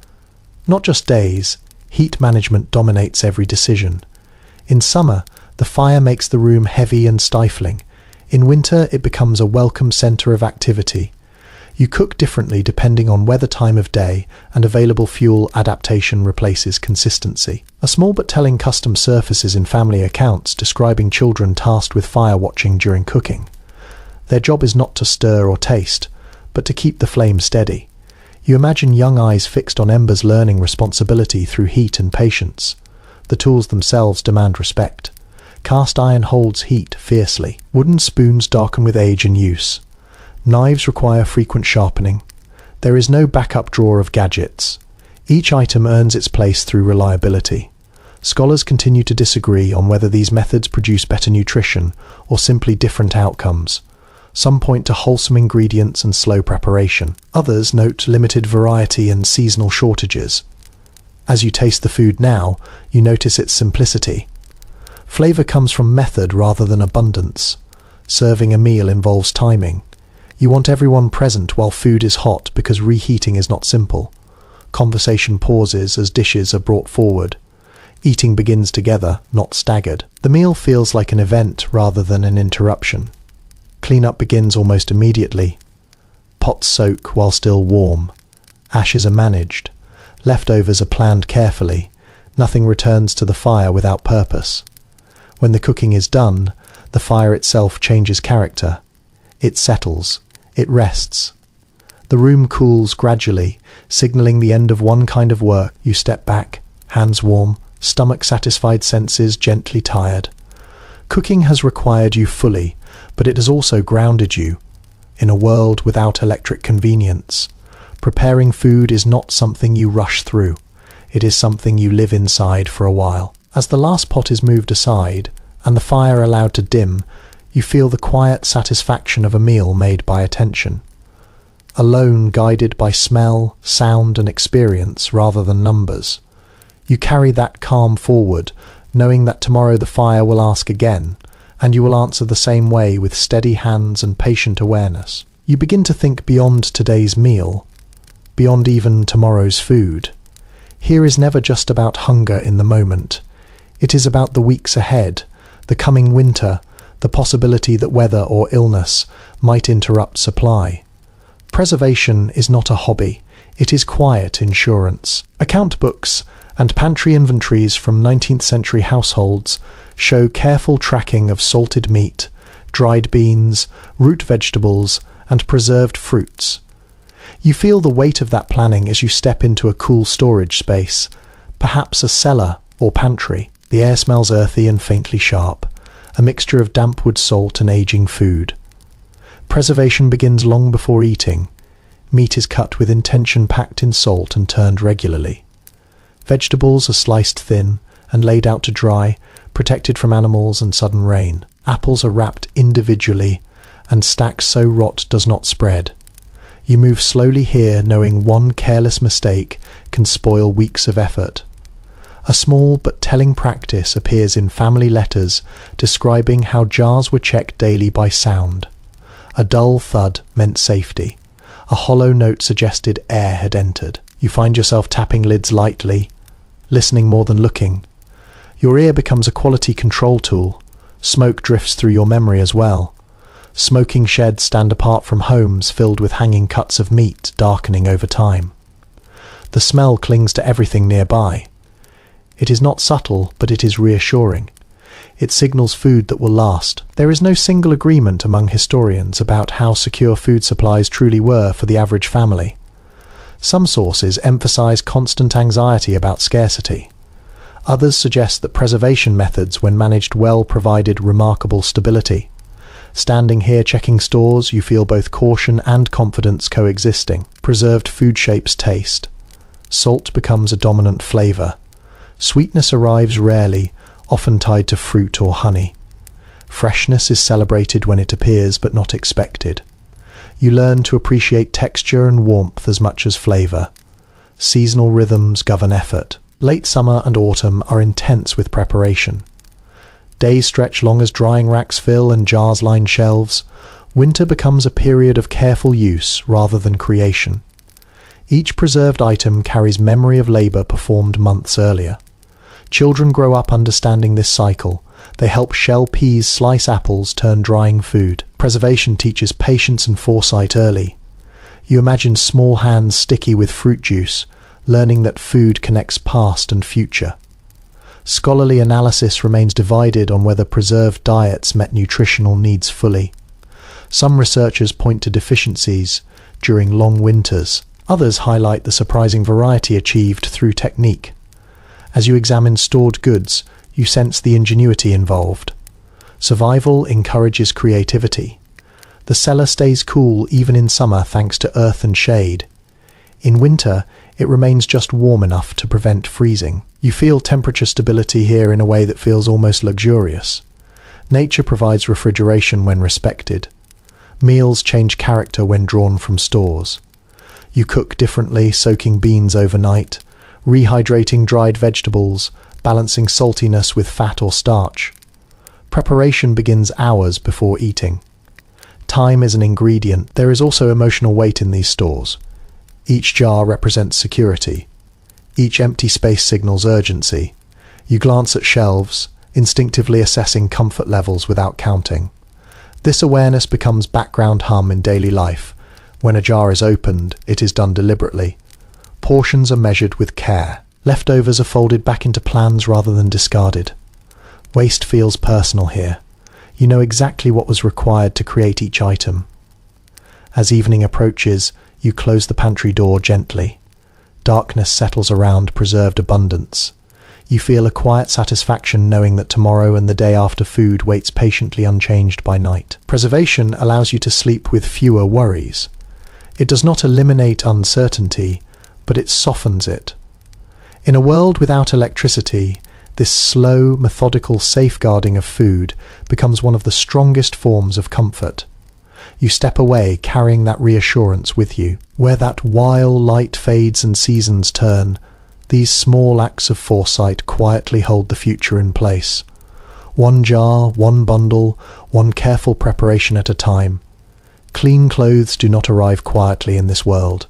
S1: Not just days, heat management dominates every decision. In summer, the fire makes the room heavy and stifling. In winter, it becomes a welcome center of activity. You cook differently depending on weather, time of day, and available fuel. Adaptation replaces consistency. A small but telling custom surfaces in family accounts describing children tasked with fire watching during cooking. Their job is not to stir or taste, but to keep the flame steady. You imagine young eyes fixed on embers learning responsibility through heat and patience. The tools themselves demand respect. Cast iron holds heat fiercely. Wooden spoons darken with age and use. Knives require frequent sharpening. There is no backup drawer of gadgets. Each item earns its place through reliability. Scholars continue to disagree on whether these methods produce better nutrition or simply different outcomes. Some point to wholesome ingredients and slow preparation. Others note limited variety and seasonal shortages. As you taste the food now, you notice its simplicity. Flavor comes from method rather than abundance. Serving a meal involves timing. You want everyone present while food is hot because reheating is not simple. Conversation pauses as dishes are brought forward. Eating begins together, not staggered. The meal feels like an event rather than an interruption. Cleanup begins almost immediately. Pots soak while still warm. Ashes are managed. Leftovers are planned carefully. Nothing returns to the fire without purpose. When the cooking is done, the fire itself changes character. It settles. It rests. The room cools gradually, signaling the end of one kind of work. You step back, hands warm, stomach satisfied, senses gently tired. Cooking has required you fully, but it has also grounded you. In a world without electric convenience, preparing food is not something you rush through. It is something you live inside for a while. As the last pot is moved aside, and the fire allowed to dim, you feel the quiet satisfaction of a meal made by attention. Alone, guided by smell, sound, and experience rather than numbers. You carry that calm forward, knowing that tomorrow the fire will ask again, and you will answer the same way with steady hands and patient awareness. You begin to think beyond today's meal, beyond even tomorrow's food. Here is never just about hunger in the moment. It is about the weeks ahead, the coming winter, the possibility that weather or illness might interrupt supply. Preservation is not a hobby, it is quiet insurance. Account books and pantry inventories from 19th century households show careful tracking of salted meat, dried beans, root vegetables, and preserved fruits. You feel the weight of that planning as you step into a cool storage space, perhaps a cellar or pantry. The air smells earthy and faintly sharp, a mixture of damp wood salt and aging food. Preservation begins long before eating. Meat is cut with intention, packed in salt and turned regularly. Vegetables are sliced thin and laid out to dry, protected from animals and sudden rain. Apples are wrapped individually and stacked so rot does not spread. You move slowly here, knowing one careless mistake can spoil weeks of effort. A small but telling practice appears in family letters describing how jars were checked daily by sound. A dull thud meant safety. A hollow note suggested air had entered. You find yourself tapping lids lightly, listening more than looking. Your ear becomes a quality control tool. Smoke drifts through your memory as well. Smoking sheds stand apart from homes filled with hanging cuts of meat, darkening over time. The smell clings to everything nearby. It is not subtle, but it is reassuring. It signals food that will last. There is no single agreement among historians about how secure food supplies truly were for the average family. Some sources emphasize constant anxiety about scarcity. Others suggest that preservation methods, when managed well, provided remarkable stability. Standing here checking stores, you feel both caution and confidence coexisting. Preserved food shapes taste. Salt becomes a dominant flavor. Sweetness arrives rarely, often tied to fruit or honey. Freshness is celebrated when it appears, but not expected. You learn to appreciate texture and warmth as much as flavor. Seasonal rhythms govern effort. Late summer and autumn are intense with preparation. Days stretch long as drying racks fill and jars line shelves. Winter becomes a period of careful use rather than creation. Each preserved item carries memory of labor performed months earlier. Children grow up understanding this cycle. They help shell peas, slice apples, turn drying food. Preservation teaches patience and foresight early. You imagine small hands sticky with fruit juice, learning that food connects past and future. Scholarly analysis remains divided on whether preserved diets met nutritional needs fully. Some researchers point to deficiencies during long winters. Others highlight the surprising variety achieved through technique. As you examine stored goods, you sense the ingenuity involved. Survival encourages creativity. The cellar stays cool even in summer thanks to earth and shade. In winter, it remains just warm enough to prevent freezing. You feel temperature stability here in a way that feels almost luxurious. Nature provides refrigeration when respected. Meals change character when drawn from stores. You cook differently, soaking beans overnight, rehydrating dried vegetables, balancing saltiness with fat or starch. Preparation begins hours before eating. Time is an ingredient. There is also emotional weight in these stores. Each jar represents security. Each empty space signals urgency. You glance at shelves, instinctively assessing comfort levels without counting. This awareness becomes background hum in daily life. When a jar is opened, it is done deliberately. Portions are measured with care. Leftovers are folded back into plans rather than discarded. Waste feels personal here. You know exactly what was required to create each item. As evening approaches, you close the pantry door gently. Darkness settles around preserved abundance. You feel a quiet satisfaction knowing that tomorrow and the day after food waits patiently unchanged by night. Preservation allows you to sleep with fewer worries. It does not eliminate uncertainty, but it softens it. In a world without electricity, this slow, methodical safeguarding of food becomes one of the strongest forms of comfort. You step away carrying that reassurance with you. Where that while light fades and seasons turn, these small acts of foresight quietly hold the future in place. One jar, one bundle, one careful preparation at a time. Clean clothes do not arrive quietly in this world.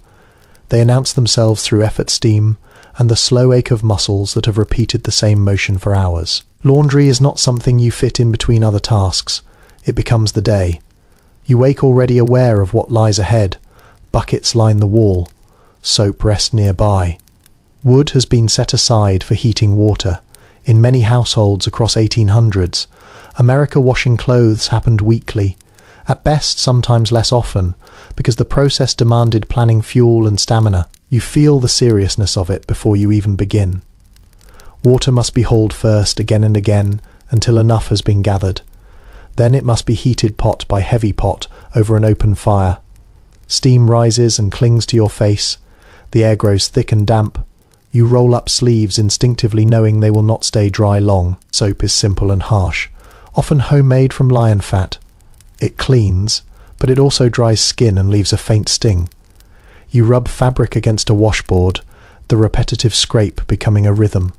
S1: They announce themselves through effort, steam, and the slow ache of muscles that have repeated the same motion for hours. Laundry is not something you fit in between other tasks. It becomes the day. You wake already aware of what lies ahead. Buckets line the wall. Soap rests nearby. Wood has been set aside for heating water. In many households across 1800s, America washing clothes happened weekly. At best, sometimes less often, because the process demanded planning fuel and stamina. You feel the seriousness of it before you even begin. Water must be hauled first, again and again, until enough has been gathered. Then it must be heated pot by heavy pot over an open fire. Steam rises and clings to your face. The air grows thick and damp. You roll up sleeves instinctively knowing they will not stay dry long. Soap is simple and harsh, often homemade from lion fat. It cleans, but it also dries skin and leaves a faint sting. You rub fabric against a washboard, the repetitive scrape becoming a rhythm.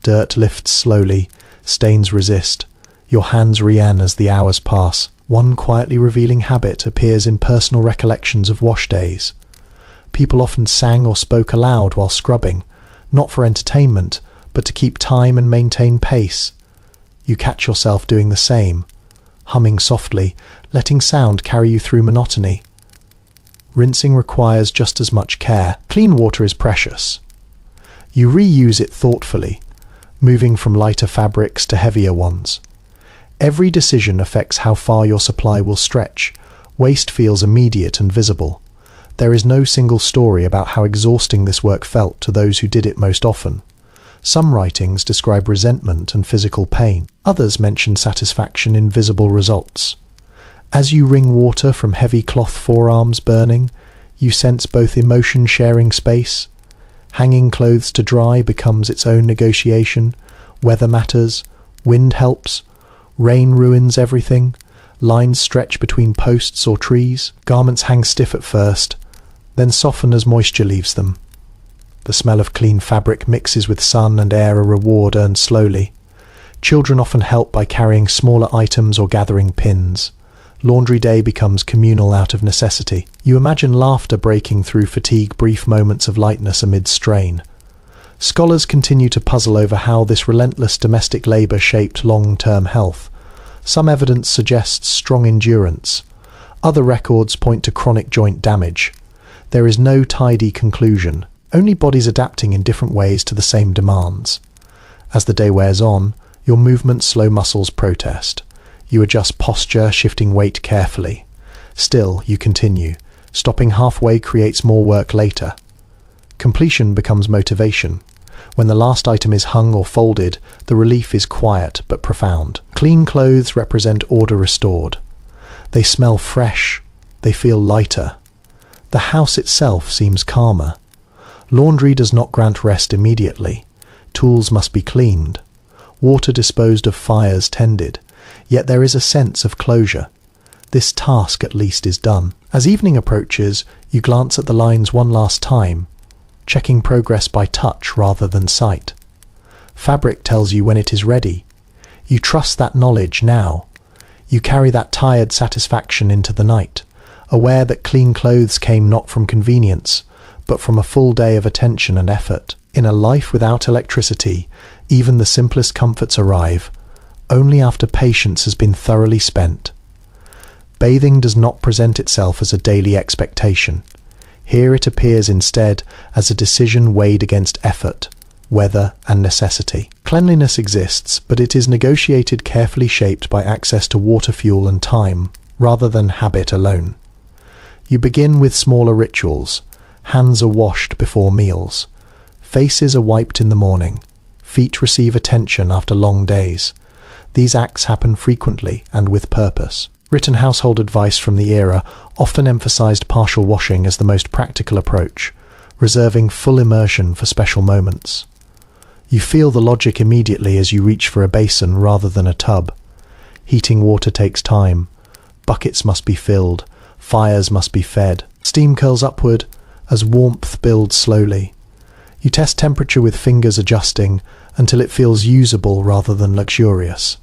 S1: Dirt lifts slowly, stains resist. Your hands re-an as the hours pass. One quietly revealing habit appears in personal recollections of wash days. People often sang or spoke aloud while scrubbing, not for entertainment, but to keep time and maintain pace. You catch yourself doing the same, humming softly, letting sound carry you through monotony. Rinsing requires just as much care. Clean water is precious. You reuse it thoughtfully, moving from lighter fabrics to heavier ones. Every decision affects how far your supply will stretch. Waste feels immediate and visible. There is no single story about how exhausting this work felt to those who did it most often. Some writings describe resentment and physical pain. Others mention satisfaction in visible results. As you wring water from heavy cloth forearms burning, you sense both emotion sharing space. Hanging clothes to dry becomes its own negotiation. Weather matters. Wind helps. Rain ruins everything. Lines stretch between posts or trees. Garments hang stiff at first, then soften as moisture leaves them. The smell of clean fabric mixes with sun and air, a reward earned slowly. Children often help by carrying smaller items or gathering pins. Laundry day becomes communal out of necessity. You imagine laughter breaking through fatigue, brief moments of lightness amid strain. Scholars continue to puzzle over how this relentless domestic labour shaped long-term health. Some evidence suggests strong endurance. Other records point to chronic joint damage. There is no tidy conclusion, only bodies adapting in different ways to the same demands. As the day wears on, your movements slow, muscles protest. You adjust posture, shifting weight carefully. Still, you continue. Stopping halfway creates more work later. Completion becomes motivation. When the last item is hung or folded, the relief is quiet but profound. Clean clothes represent order restored. They smell fresh. They feel lighter. The house itself seems calmer. Laundry does not grant rest immediately. Tools must be cleaned. Water disposed of, fires tended. Yet there is a sense of closure. This task at least is done. As evening approaches, you glance at the lines one last time, checking progress by touch rather than sight. Fabric tells you when it is ready. You trust that knowledge now. You carry that tired satisfaction into the night, aware that clean clothes came not from convenience, but from a full day of attention and effort. In a life without electricity, even the simplest comforts arrive, only after patience has been thoroughly spent. Bathing does not present itself as a daily expectation. Here it appears instead as a decision weighed against effort, weather, and necessity. Cleanliness exists, but it is negotiated, carefully shaped by access to water, fuel, and time, rather than habit alone. You begin with smaller rituals. Hands are washed before meals. Faces are wiped in the morning. Feet receive attention after long days. These acts happen frequently and with purpose. Written household advice from the era often emphasized partial washing as the most practical approach, reserving full immersion for special moments. You feel the logic immediately as you reach for a basin rather than a tub. Heating water takes time. Buckets must be filled. Fires must be fed. Steam curls upward as warmth builds slowly. You test temperature with fingers adjusting until it feels usable rather than luxurious.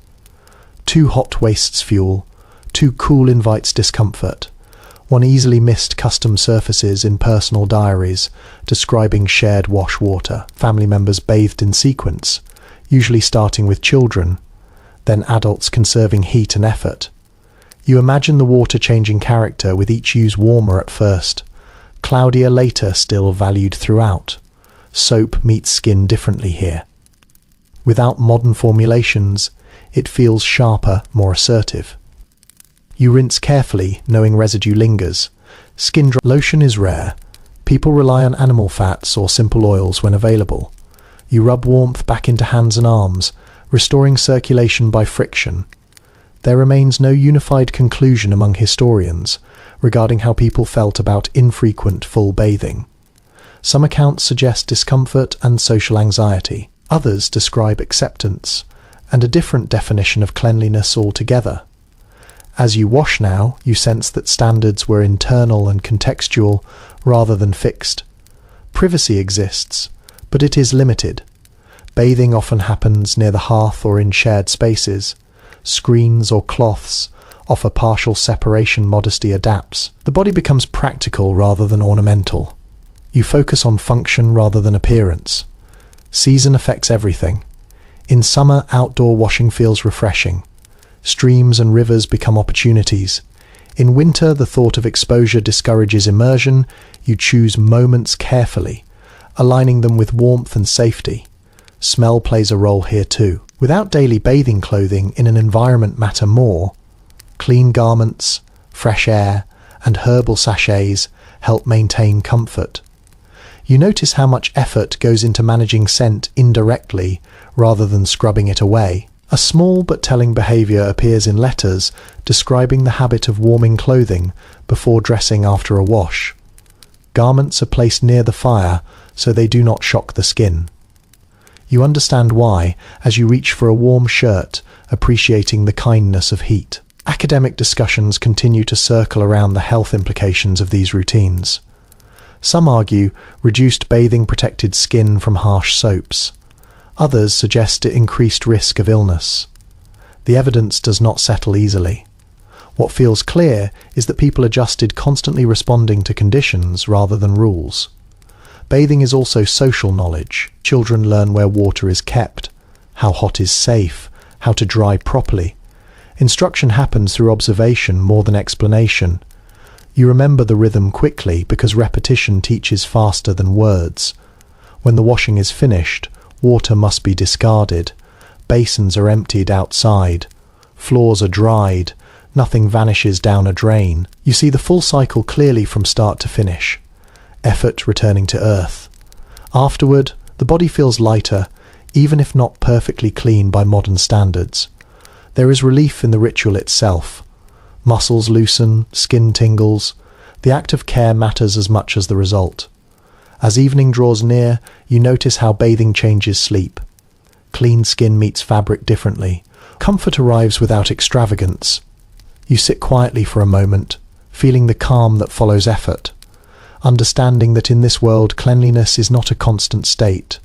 S1: Too hot wastes fuel. Too cool invites discomfort. One easily missed custom surfaces in personal diaries describing shared wash water. Family members bathed in sequence, usually starting with children, then adults conserving heat and effort. You imagine the water changing character with each use, warmer at first, cloudier later, still valued throughout. Soap meets skin differently here. Without modern formulations, it feels sharper, more assertive. You rinse carefully, knowing residue lingers. Lotion is rare. People rely on animal fats or simple oils when available. You rub warmth back into hands and arms, restoring circulation by friction. There remains no unified conclusion among historians regarding how people felt about infrequent full bathing. Some accounts suggest discomfort and social anxiety. Others describe acceptance and a different definition of cleanliness altogether. As you wash now, you sense that standards were internal and contextual rather than fixed. Privacy exists, but it is limited. Bathing often happens near the hearth or in shared spaces. Screens or cloths offer partial separation. Modesty adapts. The body becomes practical rather than ornamental. You focus on function rather than appearance. Season affects everything. In summer, outdoor washing feels refreshing. Streams and rivers become opportunities. In winter, the thought of exposure discourages immersion. You choose moments carefully, aligning them with warmth and safety. Smell plays a role here too. Without daily bathing clothing in an environment matter more. Clean garments, fresh air, and herbal sachets help maintain comfort. You notice how much effort goes into managing scent indirectly rather than scrubbing it away. A small but telling behavior appears in letters describing the habit of warming clothing before dressing after a wash. Garments are placed near the fire so they do not shock the skin. You understand why as you reach for a warm shirt, appreciating the kindness of heat. Academic discussions continue to circle around the health implications of these routines. Some argue reduced bathing protected skin from harsh soaps. Others suggest increased risk of illness. The evidence does not settle easily. What feels clear is that people adjusted constantly responding to conditions rather than rules. Bathing is also social knowledge. Children learn where water is kept, how hot is safe, how to dry properly. Instruction happens through observation more than explanation. You remember the rhythm quickly because repetition teaches faster than words. When the washing is finished, water must be discarded. Basins are emptied outside. Floors are dried. Nothing vanishes down a drain. You see the full cycle clearly from start to finish. Effort returning to earth. Afterward, the body feels lighter, even if not perfectly clean by modern standards. There is relief in the ritual itself. Muscles loosen, skin tingles. The act of care matters as much as the result. As evening draws near, you notice how bathing changes sleep. Clean skin meets fabric differently. Comfort arrives without extravagance. You sit quietly for a moment, feeling the calm that follows effort, understanding that in this world cleanliness is not a constant state,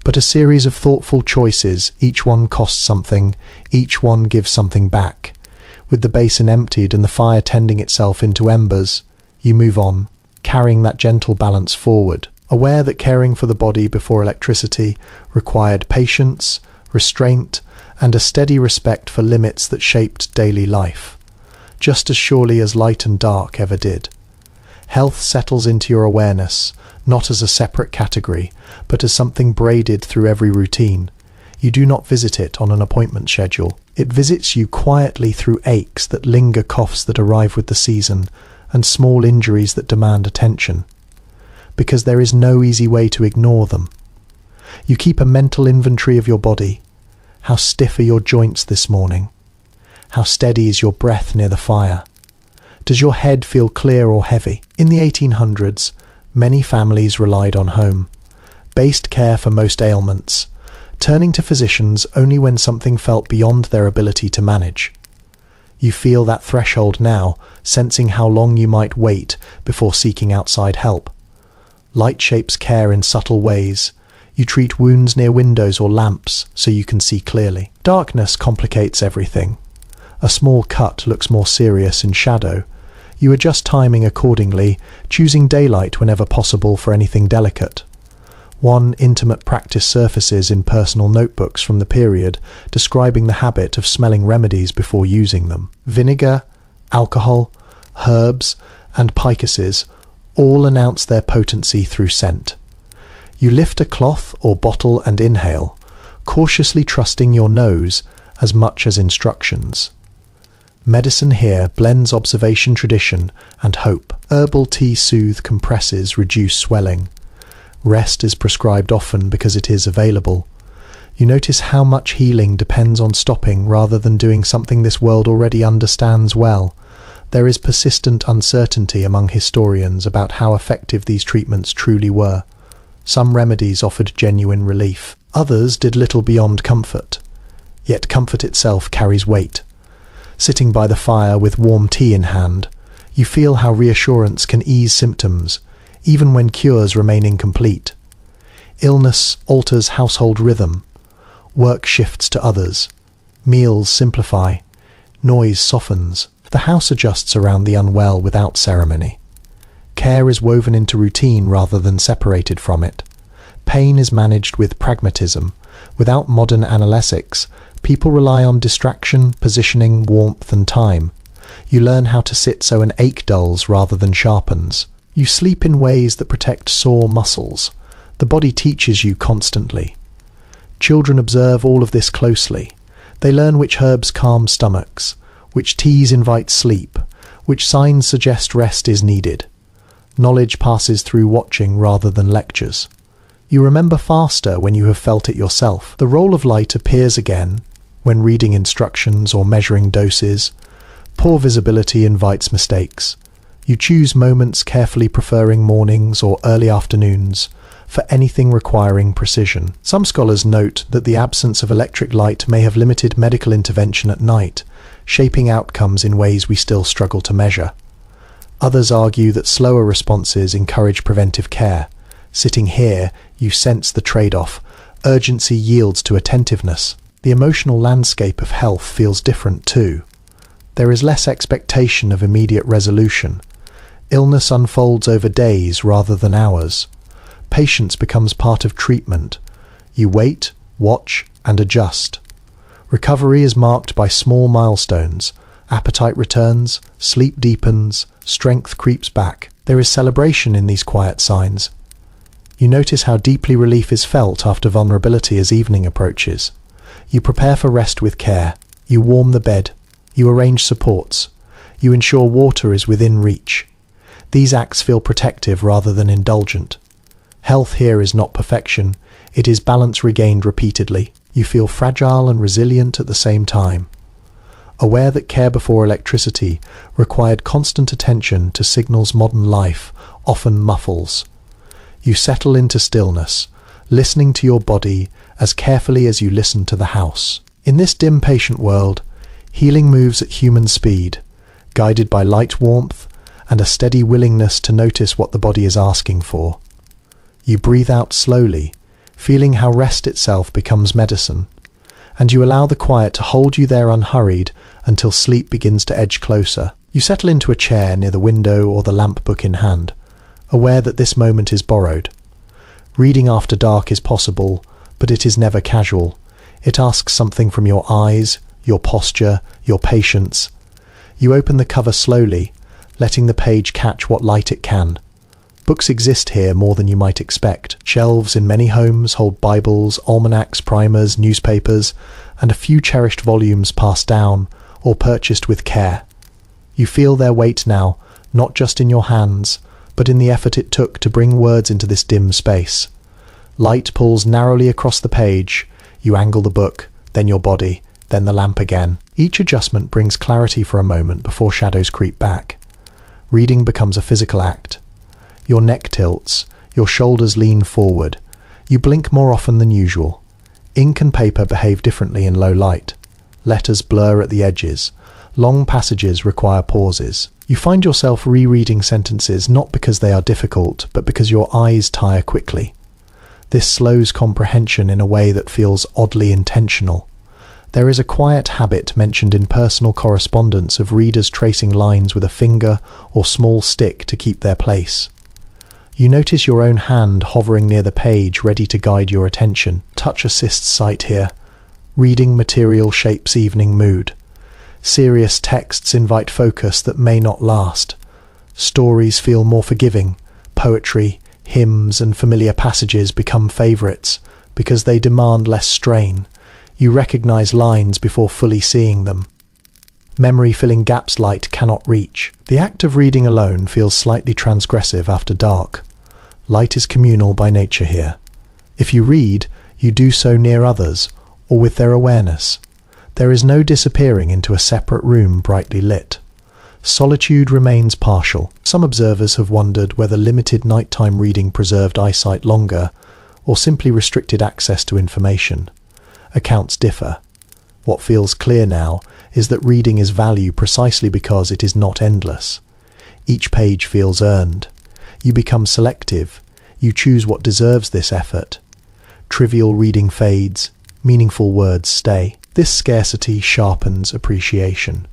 S1: but a series of thoughtful choices. Each one costs something, each one gives something back. With the basin emptied and the fire tending itself into embers, you move on, carrying that gentle balance forward, aware that caring for the body before electricity required patience, restraint, and a steady respect for limits that shaped daily life, just as surely as light and dark ever did. Health settles into your awareness, not as a separate category, but as something braided through every routine. You do not visit it on an appointment schedule. It visits you quietly through aches that linger, coughs that arrive with the season, and small injuries that demand attention. Because there is no easy way to ignore them. You keep a mental inventory of your body. How stiff are your joints this morning? How steady is your breath near the fire? Does your head feel clear or heavy? In the 1800s, many families relied on home-based care for most ailments, turning to physicians only when something felt beyond their ability to manage. You feel that threshold now, sensing how long you might wait before seeking outside help. Light shapes care in subtle ways. You treat wounds near windows or lamps so you can see clearly. Darkness complicates everything. A small cut looks more serious in shadow. You adjust timing accordingly, choosing daylight whenever possible for anything delicate. One intimate practice surfaces in personal notebooks from the period, describing the habit of smelling remedies before using them. Vinegar, alcohol, herbs, and picases all announce their potency through scent. You lift a cloth or bottle and inhale, cautiously trusting your nose as much as instructions. Medicine here blends observation, tradition, and hope. Herbal tea soothe, compresses, reduce swelling. Rest is prescribed often because it is available. You notice how much healing depends on stopping rather than doing something this world already understands well. There is persistent uncertainty among historians about how effective these treatments truly were. Some remedies offered genuine relief. Others did little beyond comfort. Yet comfort itself carries weight. Sitting by the fire with warm tea in hand, you feel how reassurance can ease symptoms, even when cures remain incomplete. Illness alters household rhythm. Work shifts to others. Meals simplify. Noise softens. The house adjusts around the unwell without ceremony. Care is woven into routine rather than separated from it. Pain is managed with pragmatism. Without modern analytics, people rely on distraction, positioning, warmth, and time. You learn how to sit so an ache dulls rather than sharpens. You sleep in ways that protect sore muscles. The body teaches you constantly. Children observe all of this closely. They learn which herbs calm stomachs, which teas invite sleep, which signs suggest rest is needed. Knowledge passes through watching rather than lectures. You remember faster when you have felt it yourself. The role of light appears again when reading instructions or measuring doses. Poor visibility invites mistakes. You choose moments carefully, preferring mornings or early afternoons for anything requiring precision. Some scholars note that the absence of electric light may have limited medical intervention at night, shaping outcomes in ways we still struggle to measure. Others argue that slower responses encourage preventive care. Sitting here, you sense the trade-off. Urgency yields to attentiveness. The emotional landscape of health feels different too. There is less expectation of immediate resolution. Illness unfolds over days rather than hours. Patience becomes part of treatment. You wait, watch, and adjust. Recovery is marked by small milestones. Appetite returns, sleep deepens, strength creeps back. There is celebration in these quiet signs. You notice how deeply relief is felt after vulnerability as evening approaches. You prepare for rest with care. You warm the bed. You arrange supports. You ensure water is within reach. These acts feel protective rather than indulgent. Health here is not perfection. It is balance regained repeatedly. You feel fragile and resilient at the same time. Aware that care before electricity required constant attention to signals modern life often muffles. You settle into stillness, listening to your body as carefully as you listen to the house. In this dim, patient world, healing moves at human speed, guided by light warmth and a steady willingness to notice what the body is asking for. You breathe out slowly, feeling how rest itself becomes medicine, and you allow the quiet to hold you there unhurried until sleep begins to edge closer. You settle into a chair near the window or the lamp book in hand, aware that this moment is borrowed. Reading after dark is possible, but it is never casual. It asks something from your eyes, your posture, your patience. You open the cover slowly, letting the page catch what light it can. Books exist here more than you might expect. Shelves in many homes hold Bibles, almanacs, primers, newspapers, and a few cherished volumes passed down or purchased with care. You feel their weight now, not just in your hands, but in the effort it took to bring words into this dim space. Light pulls narrowly across the page. You angle the book, then your body, then the lamp again. Each adjustment brings clarity for a moment before shadows creep back. Reading becomes a physical act. Your neck tilts, your shoulders lean forward. You blink more often than usual. Ink and paper behave differently in low light. Letters blur at the edges. Long passages require pauses. You find yourself rereading sentences not because they are difficult, but because your eyes tire quickly. This slows comprehension in a way that feels oddly intentional. There is a quiet habit mentioned in personal correspondence of readers tracing lines with a finger or small stick to keep their place. You notice your own hand hovering near the page, ready to guide your attention. Touch assists sight here. Reading material shapes evening mood. Serious texts invite focus that may not last. Stories feel more forgiving. Poetry, hymns, and familiar passages become favourites because they demand less strain. You recognise lines before fully seeing them. Memory filling gaps light cannot reach. The act of reading alone feels slightly transgressive after dark. Light is communal by nature here. If you read, you do so near others, or with their awareness. There is no disappearing into a separate room brightly lit. Solitude remains partial. Some observers have wondered whether limited nighttime reading preserved eyesight longer, or simply restricted access to information. Accounts differ. What feels clear now is that reading is value precisely because it is not endless. Each page feels earned. You become selective. You choose what deserves this effort. Trivial reading fades. Meaningful words stay. This scarcity sharpens appreciation.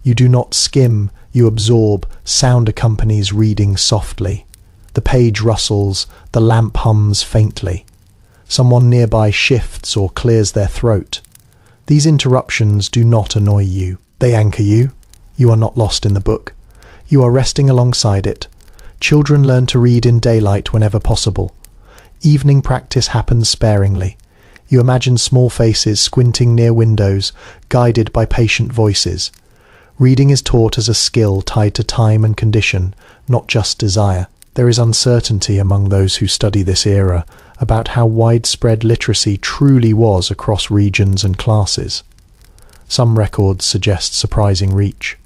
S1: You do not skim, you absorb. Sound accompanies reading softly. The page rustles, the lamp hums faintly. Someone nearby shifts or clears their throat. These interruptions do not annoy you. They anchor you. You are not lost in the book. You are resting alongside it. Children learn to read in daylight whenever possible. Evening practice happens sparingly. You imagine small faces squinting near windows, guided by patient voices. Reading is taught as a skill tied to time and condition, not just desire. There is uncertainty among those who study this era about how widespread literacy truly was across regions and classes. Some records suggest surprising reach.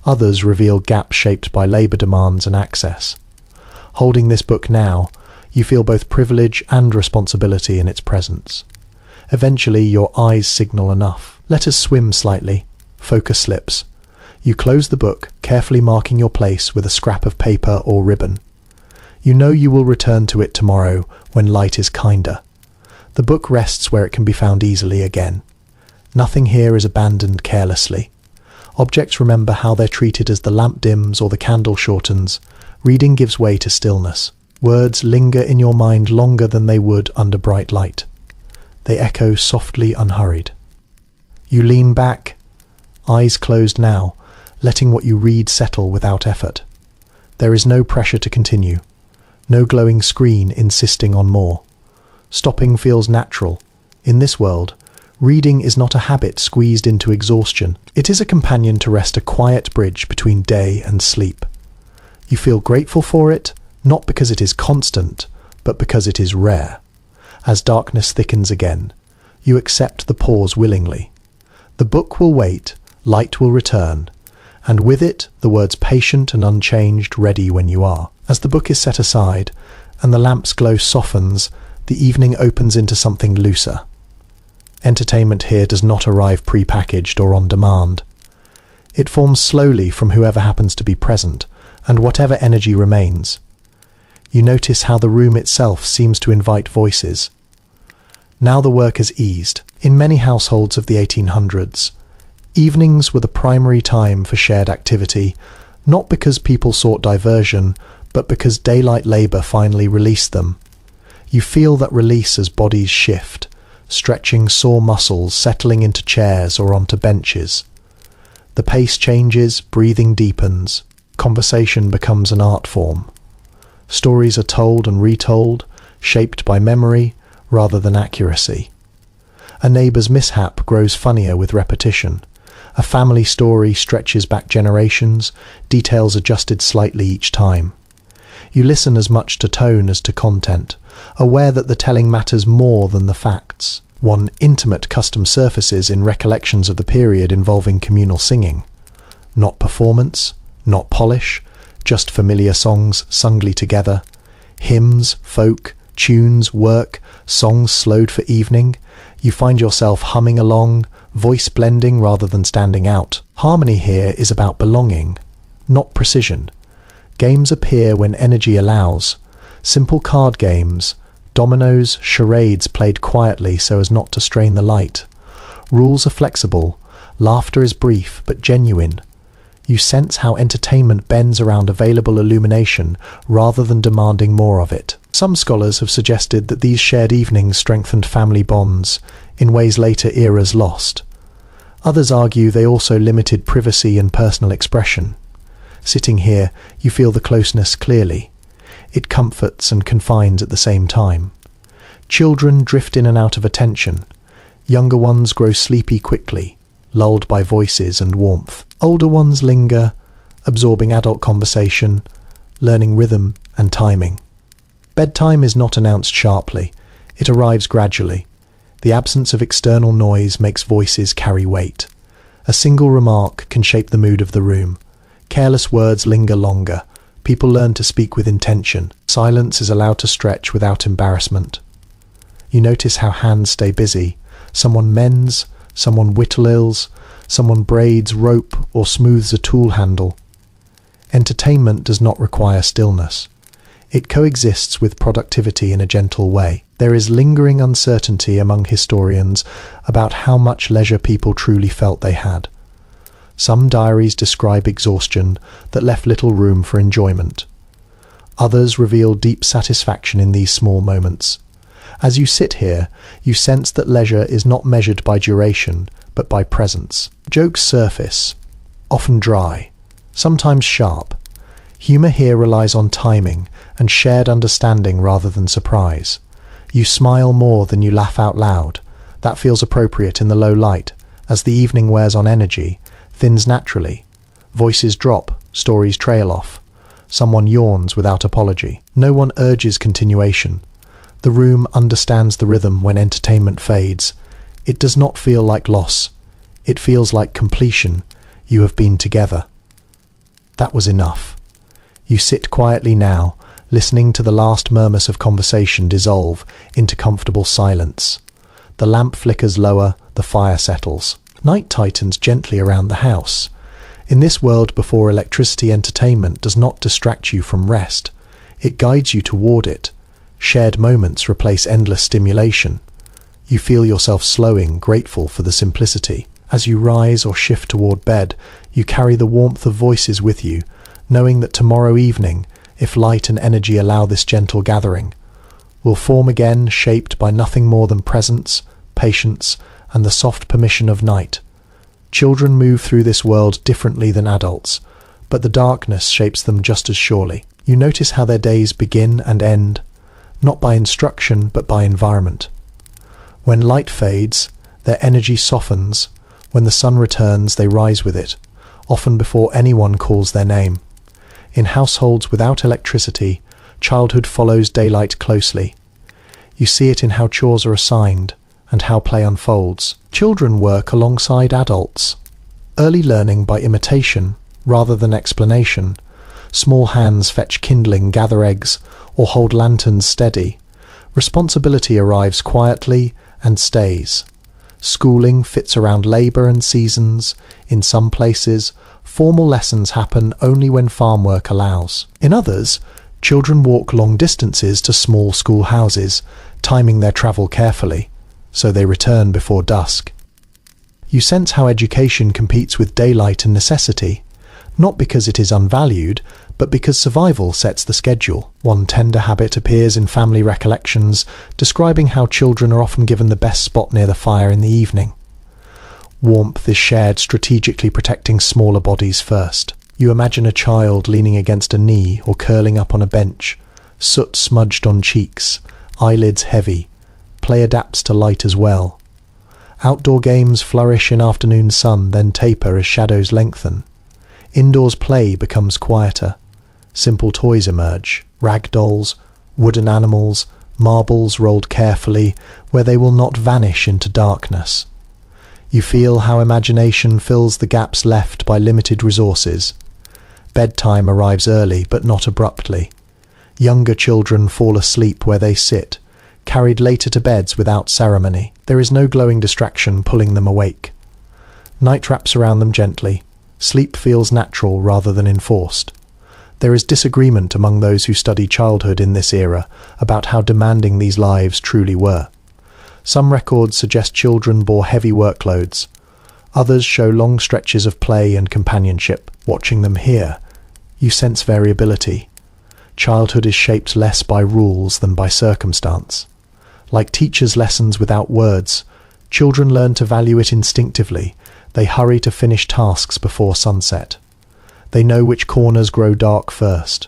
S1: Others reveal gaps shaped by labour demands and access. Holding this book now, you feel both privilege and responsibility in its presence. Eventually, your eyes signal enough. Let us swim slightly. Focus slips. You close the book, carefully marking your place with a scrap of paper or ribbon. You know you will return to it tomorrow when light is kinder. The book rests where it can be found easily again. Nothing here is abandoned carelessly. Objects remember how they're treated as the lamp dims or the candle shortens. Reading gives way to stillness. Words linger in your mind longer than they would under bright light. They echo softly, unhurried. You lean back, eyes closed now, letting what you read settle without effort. There is no pressure to continue. No glowing screen insisting on more. Stopping feels natural. In this world, reading is not a habit squeezed into exhaustion. It is a companion to rest, a quiet bridge between day and sleep. You feel grateful for it, not because it is constant, but because it is rare. As darkness thickens again, you accept the pause willingly. The book will wait, light will return, and with it the words patient and unchanged, ready when you are. As the book is set aside and the lamp's glow softens, the evening opens into something looser. Entertainment here does not arrive pre-packaged or on demand. It forms slowly from whoever happens to be present and whatever energy remains. You notice how the room itself seems to invite voices. Now the work has eased. In many households of the 1800s, evenings were the primary time for shared activity, not because people sought diversion, but because daylight labour finally released them. You feel that release as bodies shift, stretching sore muscles, settling into chairs or onto benches. The pace changes, breathing deepens, conversation becomes an art form. Stories are told and retold, shaped by memory rather than accuracy. A neighbour's mishap grows funnier with repetition. A family story stretches back generations, details adjusted slightly each time. You listen as much to tone as to content, aware that the telling matters more than the facts. One intimate custom surfaces in recollections of the period involving communal singing. Not performance, not polish, just familiar songs sungly together. Hymns, folk, tunes, work, songs slowed for evening. You find yourself humming along, voice blending rather than standing out. Harmony here is about belonging, not precision. Games appear when energy allows. Simple card games, dominoes, charades played quietly so as not to strain the light. Rules are flexible. Laughter is brief but genuine. You sense how entertainment bends around available illumination rather than demanding more of it. Some scholars have suggested that these shared evenings strengthened family bonds in ways later eras lost. Others argue they also limited privacy and personal expression. Sitting here, you feel the closeness clearly. It comforts and confines at the same time. Children drift in and out of attention. Younger ones grow sleepy quickly, lulled by voices and warmth. Older ones linger, absorbing adult conversation, learning rhythm and timing. Bedtime is not announced sharply. It arrives gradually. The absence of external noise makes voices carry weight. A single remark can shape the mood of the room. Careless words linger longer. People learn to speak with intention. Silence is allowed to stretch without embarrassment. You notice how hands stay busy. Someone mends, someone whittles, someone braids rope or smooths a tool handle. Entertainment does not require stillness. It coexists with productivity in a gentle way. There is lingering uncertainty among historians about how much leisure people truly felt they had. Some diaries describe exhaustion that left little room for enjoyment. Others reveal deep satisfaction in these small moments. As you sit here, you sense that leisure is not measured by duration, but by presence. Jokes surface, often dry, sometimes sharp. Humour here relies on timing and shared understanding rather than surprise. You smile more than you laugh out loud. That feels appropriate in the low light. As the evening wears on energy, thins naturally. Voices drop, stories trail off. Someone yawns without apology. No one urges continuation. The room understands the rhythm when entertainment fades. It does not feel like loss. It feels like completion. You have been together. That was enough. You sit quietly now, listening to the last murmurs of conversation dissolve into comfortable silence. The lamp flickers lower, the fire settles. Night tightens gently around the house. In this world before electricity, entertainment does not distract you from rest. It guides you toward it. Shared moments replace endless stimulation. You feel yourself slowing, grateful for the simplicity. As you rise or shift toward bed, you carry the warmth of voices with you, knowing that tomorrow evening, if light and energy allow this gentle gathering, will form again, shaped by nothing more than presence, patience, and the soft permission of night. Children move through this world differently than adults, but the darkness shapes them just as surely. You notice how their days begin and end, not by instruction but by environment. When light fades, their energy softens. When the sun returns, they rise with it, often before anyone calls their name. In households without electricity, childhood follows daylight closely. You see it in how chores are assigned and how play unfolds. Children work alongside adults. Early learning by imitation rather than explanation. Small hands fetch kindling, gather eggs, or hold lanterns steady. Responsibility arrives quietly and stays. Schooling fits around labour and seasons. In some places, formal lessons happen only when farm work allows. In others, children walk long distances to small schoolhouses, timing their travel carefully, so they return before dusk. You sense how education competes with daylight and necessity, not because it is unvalued, but because survival sets the schedule. One tender habit appears in family recollections, describing how children are often given the best spot near the fire in the evening. Warmth is shared, strategically protecting smaller bodies first. You imagine a child leaning against a knee or curling up on a bench, soot smudged on cheeks, eyelids heavy. Play adapts to light as well. Outdoor games flourish in afternoon sun, then taper as shadows lengthen. Indoors play becomes quieter. Simple toys emerge, rag dolls, wooden animals, marbles rolled carefully where they will not vanish into darkness. You feel how imagination fills the gaps left by limited resources. Bedtime arrives early but not abruptly. Younger children fall asleep where they sit, carried later to beds without ceremony. There is no glowing distraction pulling them awake. Night wraps around them gently. Sleep feels natural rather than enforced. There is disagreement among those who study childhood in this era about how demanding these lives truly were. Some records suggest children bore heavy workloads. Others show long stretches of play and companionship. Watching them here, you sense variability. Childhood is shaped less by rules than by circumstance. Like teachers' lessons without words, children learn to value it instinctively. They hurry to finish tasks before sunset. They know which corners grow dark first.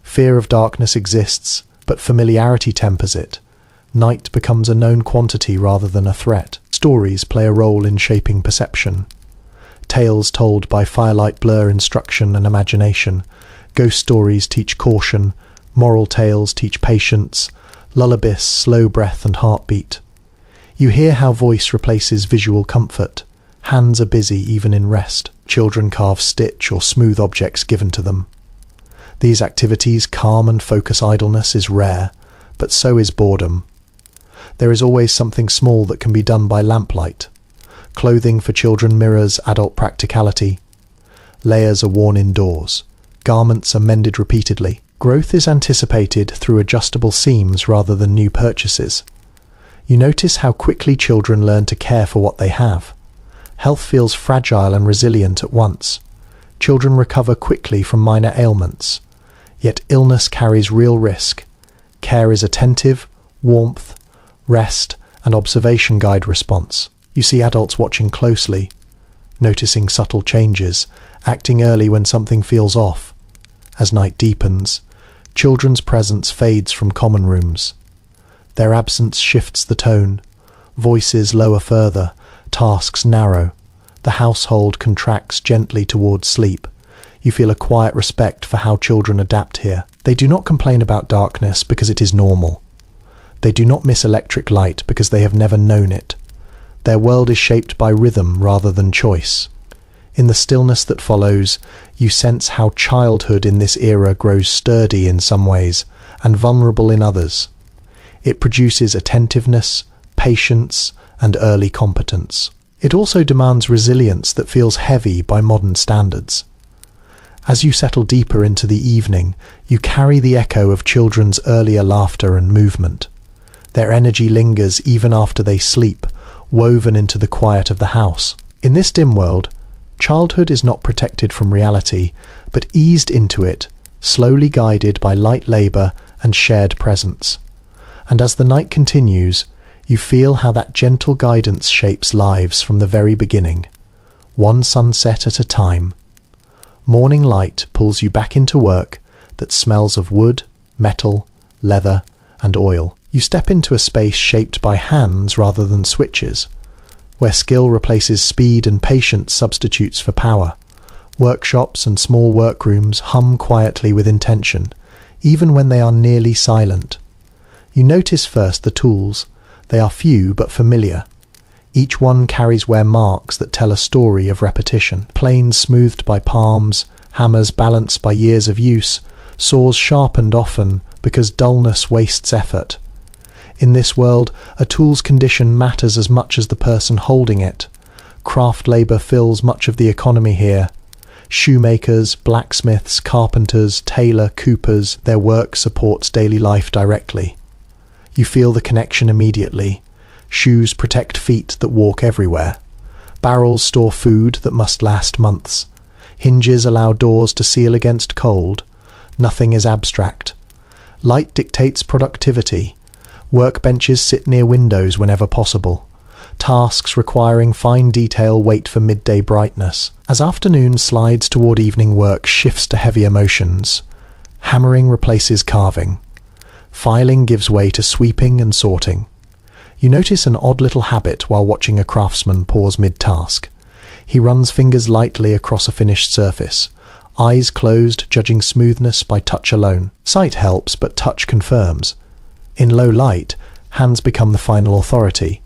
S1: Fear of darkness exists, but familiarity tempers it. Night becomes a known quantity rather than a threat. Stories play a role in shaping perception. Tales told by firelight blur instruction and imagination. Ghost stories teach caution. Moral tales teach patience. Lullabies, slow breath and heartbeat. You hear how voice replaces visual comfort. Hands are busy even in rest. Children carve stitch or smooth objects given to them. These activities calm and focus idleness is rare, but so is boredom. There is always something small that can be done by lamplight. Clothing for children mirrors adult practicality. Layers are worn indoors. Garments are mended repeatedly. Growth is anticipated through adjustable seams rather than new purchases. You notice how quickly children learn to care for what they have. Health feels fragile and resilient at once. Children recover quickly from minor ailments. Yet illness carries real risk. Care is attentive, warmth, rest, and observation guide response. You see adults watching closely, noticing subtle changes, acting early when something feels off. As night deepens, children's presence fades from common rooms. Their absence shifts the tone. Voices lower further, tasks narrow. The household contracts gently towards sleep. You feel a quiet respect for how children adapt here. They do not complain about darkness because it is normal. They do not miss electric light because they have never known it. Their world is shaped by rhythm rather than choice. In the stillness that follows, you sense how childhood in this era grows sturdy in some ways and vulnerable in others. It produces attentiveness, patience, and early competence. It also demands resilience that feels heavy by modern standards. As you settle deeper into the evening, you carry the echo of children's earlier laughter and movement. Their energy lingers even after they sleep, woven into the quiet of the house. In this dim world, childhood is not protected from reality, but eased into it, slowly guided by light labor and shared presence. And as the night continues, you feel how that gentle guidance shapes lives from the very beginning, one sunset at a time. Morning light pulls you back into work that smells of wood, metal, leather, and oil. You step into a space shaped by hands rather than switches, where skill replaces speed and patience substitutes for power. Workshops and small workrooms hum quietly with intention, even when they are nearly silent. You notice first the tools. They are few but familiar. Each one carries wear marks that tell a story of repetition. Planes smoothed by palms, hammers balanced by years of use, saws sharpened often because dullness wastes effort. In this world, a tool's condition matters as much as the person holding it. Craft labour fills much of the economy here. Shoemakers, blacksmiths, carpenters, tailor, coopers, their work supports daily life directly. You feel the connection immediately. Shoes protect feet that walk everywhere. Barrels store food that must last months. Hinges allow doors to seal against cold. Nothing is abstract. Light dictates productivity. Workbenches sit near windows whenever possible. Tasks requiring fine detail wait for midday brightness. As afternoon slides toward evening, work shifts to heavier motions. Hammering replaces carving. Filing gives way to sweeping and sorting. You notice an odd little habit while watching a craftsman pause mid-task. He runs fingers lightly across a finished surface, eyes closed, judging smoothness by touch alone. Sight helps, but touch confirms. In low light, hands become the final authority.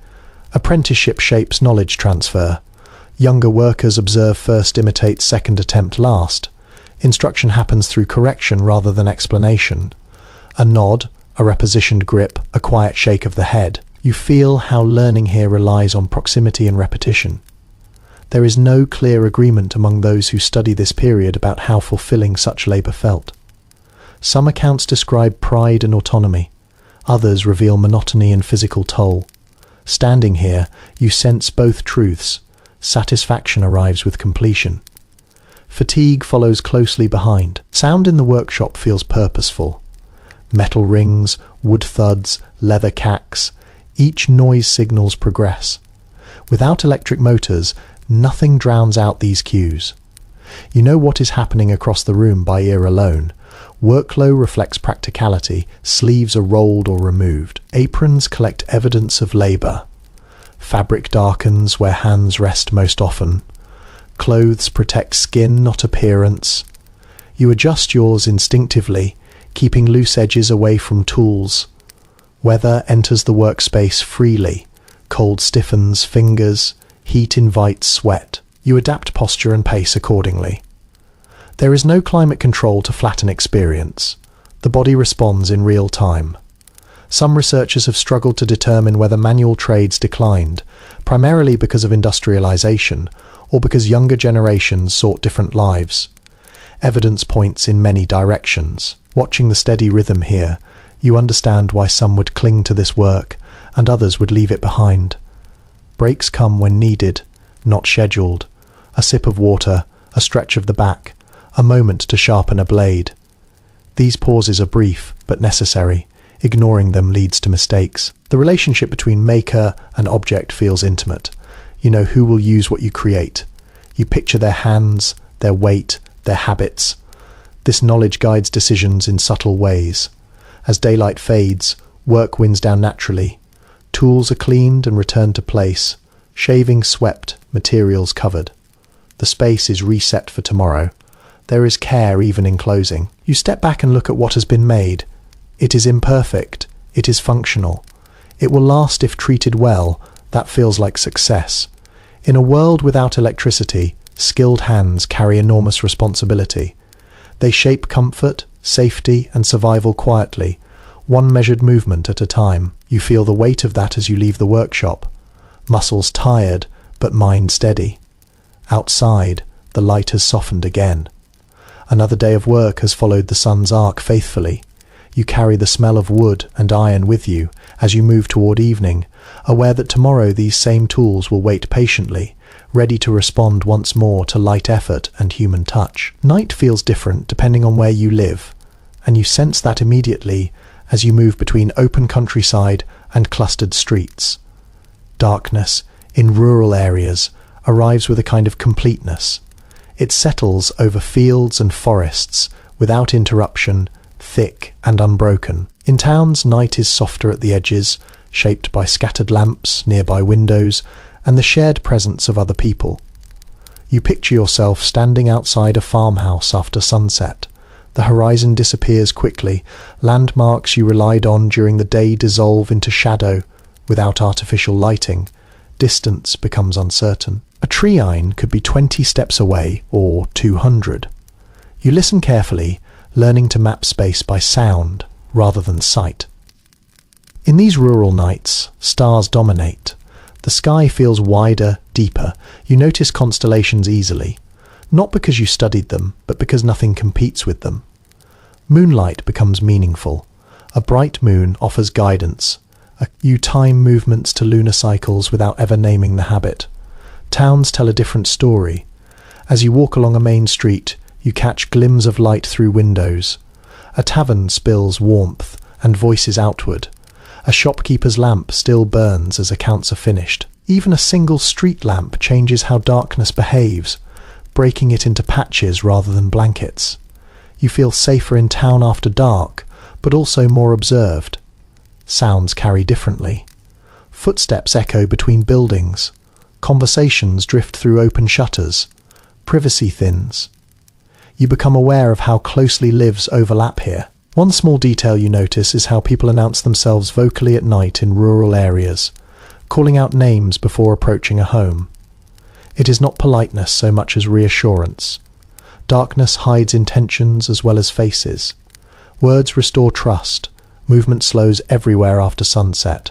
S1: Apprenticeship shapes knowledge transfer. Younger workers observe first, imitate second, attempt last. Instruction happens through correction rather than explanation. A nod, a repositioned grip, a quiet shake of the head. You feel how learning here relies on proximity and repetition. There is no clear agreement among those who study this period about how fulfilling such labour felt. Some accounts describe pride and autonomy. Others reveal monotony and physical toll. Standing here, you sense both truths. Satisfaction arrives with completion. Fatigue follows closely behind. Sound in the workshop feels purposeful. Metal rings, wood thuds, leather cacks. Each noise signals progress. Without electric motors, nothing drowns out these cues. You know what is happening across the room by ear alone. Workflow reflects practicality, sleeves are rolled or removed. Aprons collect evidence of labour. Fabric darkens where hands rest most often. Clothes protect skin, not appearance. You adjust yours instinctively, keeping loose edges away from tools. Weather enters the workspace freely. Cold stiffens fingers, heat invites sweat. You adapt posture and pace accordingly. There is no climate control to flatten experience. The body responds in real time. Some researchers have struggled to determine whether manual trades declined, primarily because of industrialization, or because younger generations sought different lives. Evidence points in many directions. Watching the steady rhythm here, you understand why some would cling to this work and others would leave it behind. Breaks come when needed, not scheduled. A sip of water, a stretch of the back, a moment to sharpen a blade. These pauses are brief but necessary. Ignoring them leads to mistakes. The relationship between maker and object feels intimate. You know who will use what you create. You picture their hands, their weight, their habits. This knowledge guides decisions in subtle ways. As daylight fades, work winds down naturally. Tools are cleaned and returned to place. Shavings swept, materials covered. The space is reset for tomorrow. There is care even in closing. You step back and look at what has been made. It is imperfect. It is functional. It will last if treated well. That feels like success. In a world without electricity, skilled hands carry enormous responsibility. They shape comfort, safety, and survival quietly, one measured movement at a time. You feel the weight of that as you leave the workshop. Muscles tired, but mind steady. Outside, the light has softened again. Another day of work has followed the sun's arc faithfully. You carry the smell of wood and iron with you as you move toward evening, aware that tomorrow these same tools will wait patiently, ready to respond once more to light effort and human touch. Night feels different depending on where you live, and you sense that immediately as you move between open countryside and clustered streets. Darkness, in rural areas, arrives with a kind of completeness. It settles over fields and forests without interruption, thick and unbroken. In towns, night is softer at the edges, shaped by scattered lamps, nearby windows, and the shared presence of other people. You picture yourself standing outside a farmhouse after sunset. The horizon disappears quickly. Landmarks you relied on during the day dissolve into shadow without artificial lighting. Distance becomes uncertain. A tree-line could be 20 steps away or 200. You listen carefully, learning to map space by sound rather than sight. In these rural nights, stars dominate. The sky feels wider, deeper. You notice constellations easily, not because you studied them, but because nothing competes with them. Moonlight becomes meaningful. A bright moon offers guidance. You time movements to lunar cycles without ever naming the habit. Towns tell a different story. As you walk along a main street, you catch glimmers of light through windows. A tavern spills warmth and voices outward. A shopkeeper's lamp still burns as accounts are finished. Even a single street lamp changes how darkness behaves, breaking it into patches rather than blankets. You feel safer in town after dark, but also more observed. Sounds carry differently. Footsteps echo between buildings. Conversations drift through open shutters. Privacy thins. You become aware of how closely lives overlap here. One small detail you notice is how people announce themselves vocally at night in rural areas, calling out names before approaching a home. It is not politeness so much as reassurance. Darkness hides intentions as well as faces. Words restore trust. Movement slows everywhere after sunset.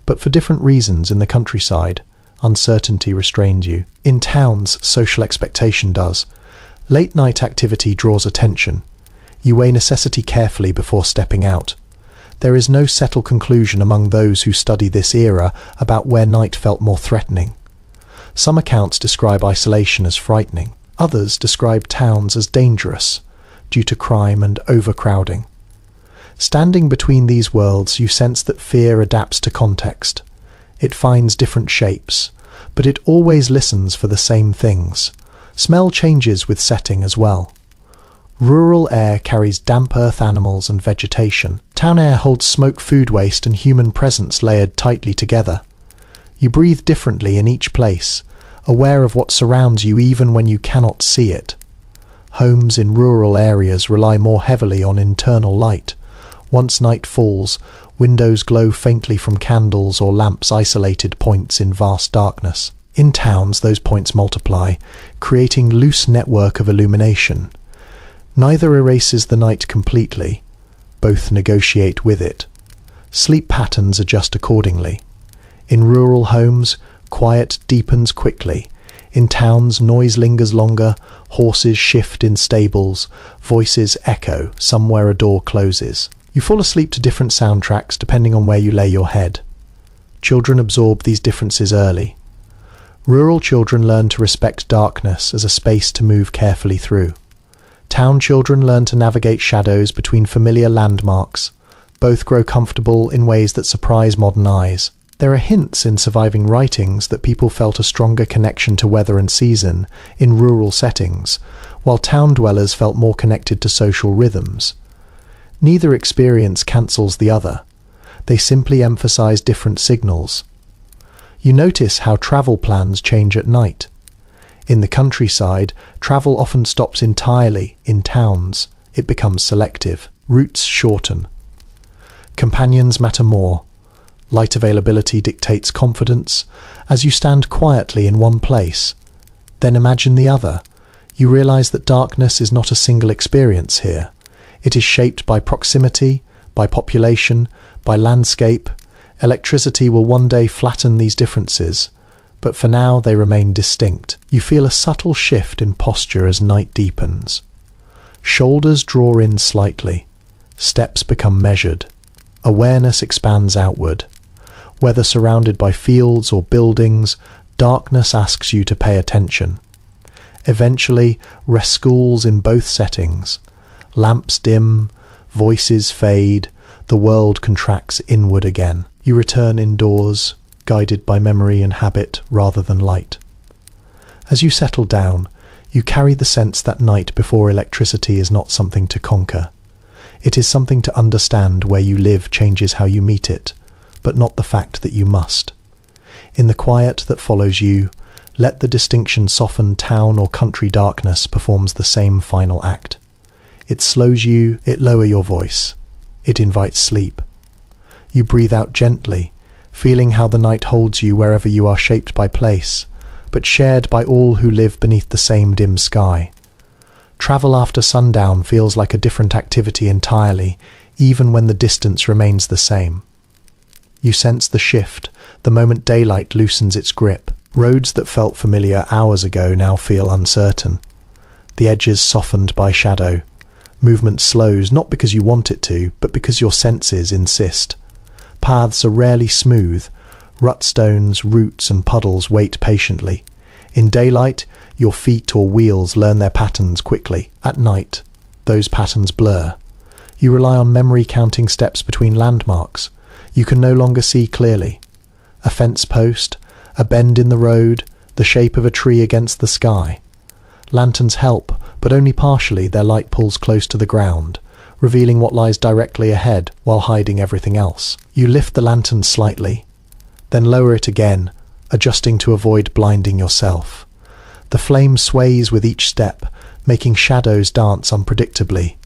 S1: But for different reasons in the countryside, uncertainty restrains you. In towns, social expectation does. Late night activity draws attention. You weigh necessity carefully before stepping out. There is no settled conclusion among those who study this era about where night felt more threatening. Some accounts describe isolation as frightening. Others describe towns as dangerous due to crime and overcrowding. Standing between these worlds, you sense that fear adapts to context. It finds different shapes, but it always listens for the same things. Smell changes with setting as well. Rural air carries damp earth animals and vegetation. Town air holds smoke, food waste, and human presence layered tightly together. You breathe differently in each place, aware of what surrounds you even when you cannot see it. Homes in rural areas rely more heavily on internal light. Once night falls, windows glow faintly from candles or lamps, isolated points in vast darkness. In towns, those points multiply, creating a loose network of illumination. Neither erases the night completely. Both negotiate with it. Sleep patterns adjust accordingly. In rural homes, quiet deepens quickly. In towns, noise lingers longer, horses shift in stables, voices echo somewhere a door closes. You fall asleep to different soundtracks depending on where you lay your head. Children absorb these differences early. Rural children learn to respect darkness as a space to move carefully through. Town children learn to navigate shadows between familiar landmarks. Both grow comfortable in ways that surprise modern eyes. There are hints in surviving writings that people felt a stronger connection to weather and season in rural settings, while town dwellers felt more connected to social rhythms. Neither experience cancels the other. They simply emphasize different signals. You notice how travel plans change at night. In the countryside, travel often stops entirely. In towns, it becomes selective. Routes shorten. Companions matter more. Light availability dictates confidence. As you stand quietly in one place, then imagine the other, you realize that darkness is not a single experience here. It is shaped by proximity, by population, by landscape. Electricity will one day flatten these differences, but for now they remain distinct. You feel a subtle shift in posture as night deepens. Shoulders draw in slightly. Steps become measured. Awareness expands outward. Whether surrounded by fields or buildings, darkness asks you to pay attention. Eventually, rest schools in both settings. Lamps dim, voices fade, the world contracts inward again. You return indoors, guided by memory and habit rather than light. As you settle down, you carry the sense that night before electricity is not something to conquer. It is something to understand. Where you live changes how you meet it, but not the fact that you must. In the quiet that follows you, let the distinction soften. Town or country darkness performs the same final act. It slows you, it lowers your voice. It invites sleep. You breathe out gently, feeling how the night holds you wherever you are, shaped by place, but shared by all who live beneath the same dim sky. Travel after sundown feels like a different activity entirely, even when the distance remains the same. You sense the shift, the moment daylight loosens its grip. Roads that felt familiar hours ago now feel uncertain. The edges softened by shadow. Movement slows, not because you want it to, but because your senses insist. Paths are rarely smooth. Rut stones, roots and puddles wait patiently. In daylight, your feet or wheels learn their patterns quickly. At night, those patterns blur. You rely on memory, counting steps between landmarks. You can no longer see clearly. A fence post, a bend in the road, the shape of a tree against the sky. Lanterns help, but only partially. Their light pulls close to the ground, revealing what lies directly ahead while hiding everything else. You lift the lantern slightly, then lower it again, adjusting to avoid blinding yourself. The flame sways with each step, making shadows dance unpredictably.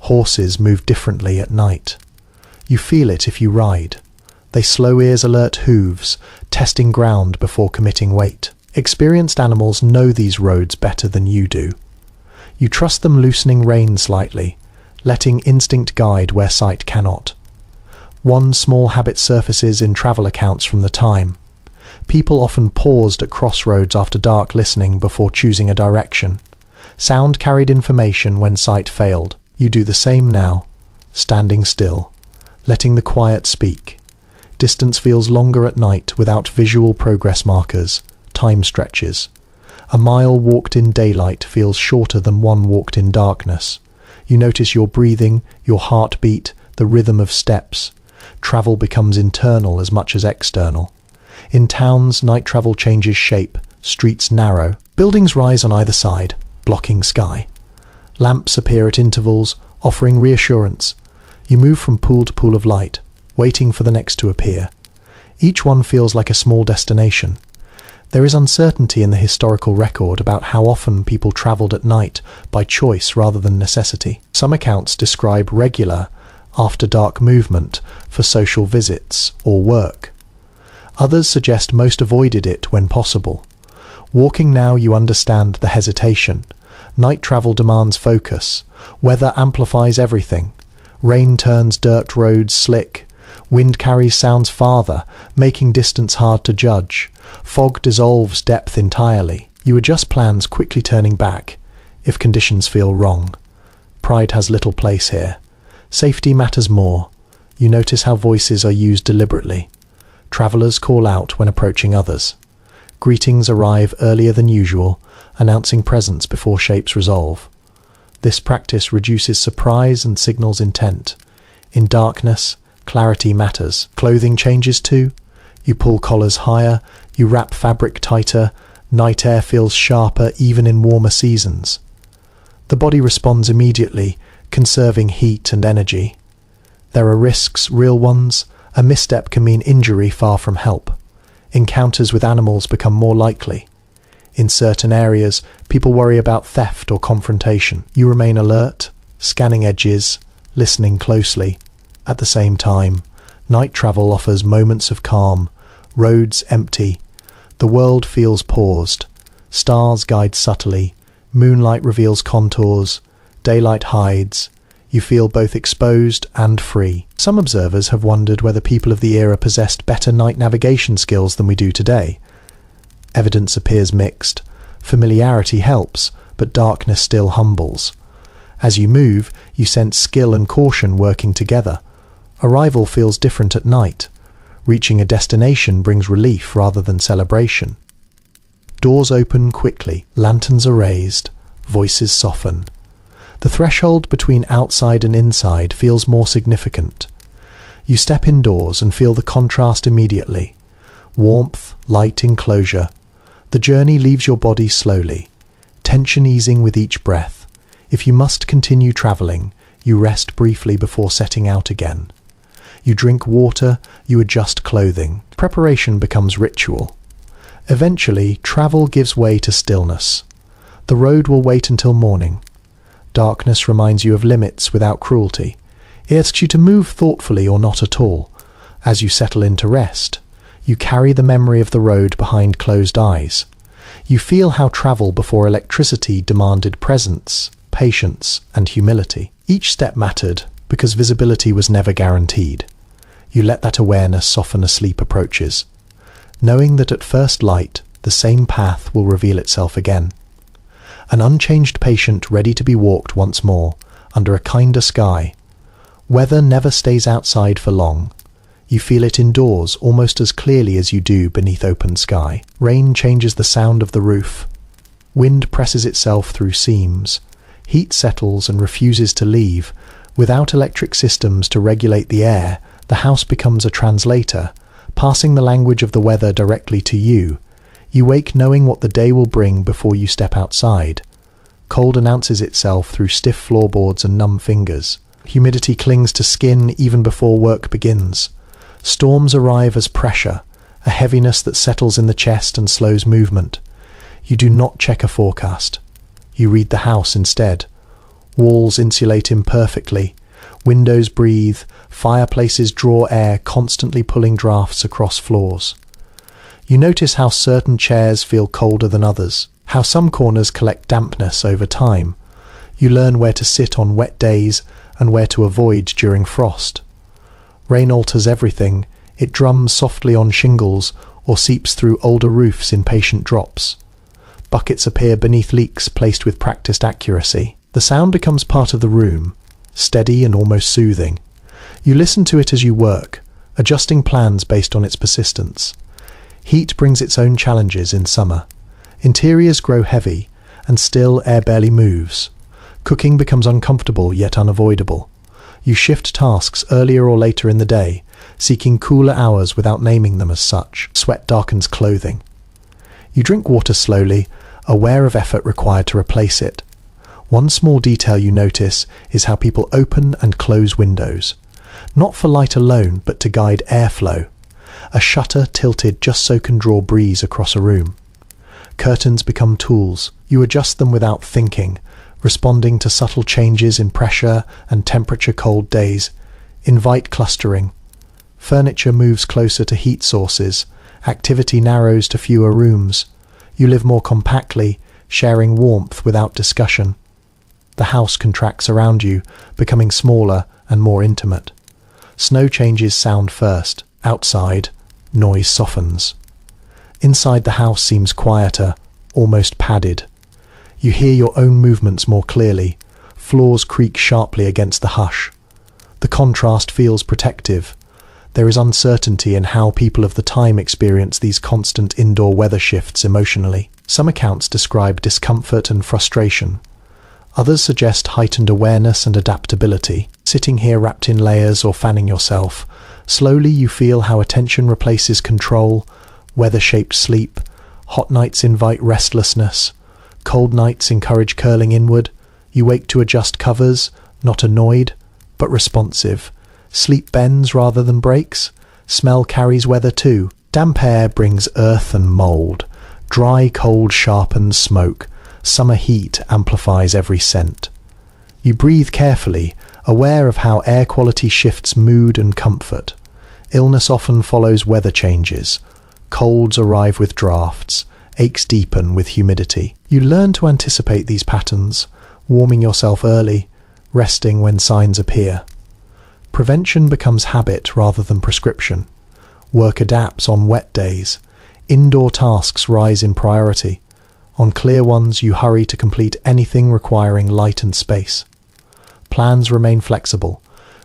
S1: Horses move differently at night. You feel it if you ride. They slow ears, alert hooves, testing ground before committing weight. Experienced animals know these roads better than you do. You trust them, loosening rein slightly, letting instinct guide where sight cannot. One small habit surfaces in travel accounts from the time. People often paused at crossroads after dark, listening before choosing a direction. Sound carried information when sight failed. You do the same now, standing still, letting the quiet speak. Distance feels longer at night without visual progress markers. Time stretches. A mile walked in daylight feels shorter than one walked in darkness. You notice your breathing, your heartbeat, the rhythm of steps. Travel becomes internal as much as external. In towns, night travel changes shape. Streets narrow. Buildings rise on either side, blocking sky. Lamps appear at intervals, offering reassurance. You move from pool to pool of light, waiting for the next to appear. Each one feels like a small destination. There is uncertainty in the historical record about how often people travelled at night by choice rather than necessity. Some accounts describe regular, after-dark movement for social visits or work. Others suggest most avoided it when possible. Walking now, you understand the hesitation. Night travel demands focus. Weather amplifies everything. Rain turns dirt roads slick. Wind carries sounds farther, making distance hard to judge. Fog dissolves depth entirely. You adjust plans, quickly turning back if conditions feel wrong. Pride has little place here. Safety matters more. You notice how voices are used deliberately. Travellers call out when approaching others. Greetings arrive earlier than usual, announcing presence before shapes resolve. This practice reduces surprise and signals intent. In darkness, clarity matters. Clothing changes too. You pull collars higher, you wrap fabric tighter, night air feels sharper even in warmer seasons. The body responds immediately, conserving heat and energy. There are risks, real ones. A misstep can mean injury far from help. Encounters with animals become more likely. In certain areas, people worry about theft or confrontation. You remain alert, scanning edges, listening closely. At the same time, night travel offers moments of calm, roads empty. The world feels paused. Stars guide subtly, moonlight reveals contours, daylight hides. You feel both exposed and free. Some observers have wondered whether people of the era possessed better night navigation skills than we do today. Evidence appears mixed. Familiarity helps, but darkness still humbles. As you move, you sense skill and caution working together. Arrival feels different at night. Reaching a destination brings relief rather than celebration. Doors open quickly, lanterns are raised, voices soften. The threshold between outside and inside feels more significant. You step indoors and feel the contrast immediately. Warmth, light, enclosure. The journey leaves your body slowly, tension easing with each breath. If you must continue traveling, you rest briefly before setting out again. You drink water, you adjust clothing. Preparation becomes ritual. Eventually, travel gives way to stillness. The road will wait until morning. Darkness reminds you of limits without cruelty. It asks you to move thoughtfully or not at all. As you settle into rest, you carry the memory of the road behind closed eyes. You feel how travel before electricity demanded presence, patience, and humility. Each step mattered because visibility was never guaranteed. You let that awareness soften as sleep approaches, knowing that at first light, the same path will reveal itself again. An unchanged patient ready to be walked once more, under a kinder sky. Weather never stays outside for long. You feel it indoors almost as clearly as you do beneath open sky. Rain changes the sound of the roof. Wind presses itself through seams. Heat settles and refuses to leave. Without electric systems to regulate the air, the house becomes a translator, passing the language of the weather directly to you. You wake knowing what the day will bring before you step outside. Cold announces itself through stiff floorboards and numb fingers. Humidity clings to skin even before work begins. Storms arrive as pressure, a heaviness that settles in the chest and slows movement. You do not check a forecast. You read the house instead. Walls insulate imperfectly. Windows breathe. Fireplaces draw air, constantly pulling drafts across floors. You notice how certain chairs feel colder than others, how some corners collect dampness over time. You learn where to sit on wet days and where to avoid during frost. Rain alters everything. It drums softly on shingles or seeps through older roofs in patient drops. Buckets appear beneath leaks placed with practiced accuracy. The sound becomes part of the room, steady and almost soothing. You listen to it as you work, adjusting plans based on its persistence. Heat brings its own challenges in summer. Interiors grow heavy, and still air barely moves. Cooking becomes uncomfortable yet unavoidable. You shift tasks earlier or later in the day, seeking cooler hours without naming them as such. Sweat darkens clothing. You drink water slowly, aware of effort required to replace it. One small detail you notice is how people open and close windows. Not for light alone, but to guide airflow. A shutter tilted just so can draw breeze across a room. Curtains become tools. You adjust them without thinking, responding to subtle changes in pressure and temperature. Cold days invite clustering. Furniture moves closer to heat sources. Activity narrows to fewer rooms. You live more compactly, sharing warmth without discussion. The house contracts around you, becoming smaller and more intimate. Snow changes sound first. Outside, noise softens. Inside the house seems quieter, almost padded. You hear your own movements more clearly. Floors creak sharply against the hush. The contrast feels protective. There is uncertainty in how people of the time experience these constant indoor weather shifts emotionally. Some accounts describe discomfort and frustration. Others suggest heightened awareness and adaptability. Sitting here wrapped in layers or fanning yourself, slowly you feel how attention replaces control. Weather-shaped sleep. Hot nights invite restlessness. Cold nights encourage curling inward. You wake to adjust covers, not annoyed, but responsive. Sleep bends rather than breaks. Smell carries weather too. Damp air brings earth and mold. Dry cold sharpens smoke. Summer heat amplifies every scent. You breathe carefully, aware of how air quality shifts mood and comfort. Illness often follows weather changes. Colds arrive with drafts. Aches deepen with humidity. You learn to anticipate these patterns, warming yourself early, resting when signs appear. Prevention becomes habit rather than prescription. Work adapts on wet days. Indoor tasks rise in priority. On clear ones, you hurry to complete anything requiring light and space. Plans remain flexible.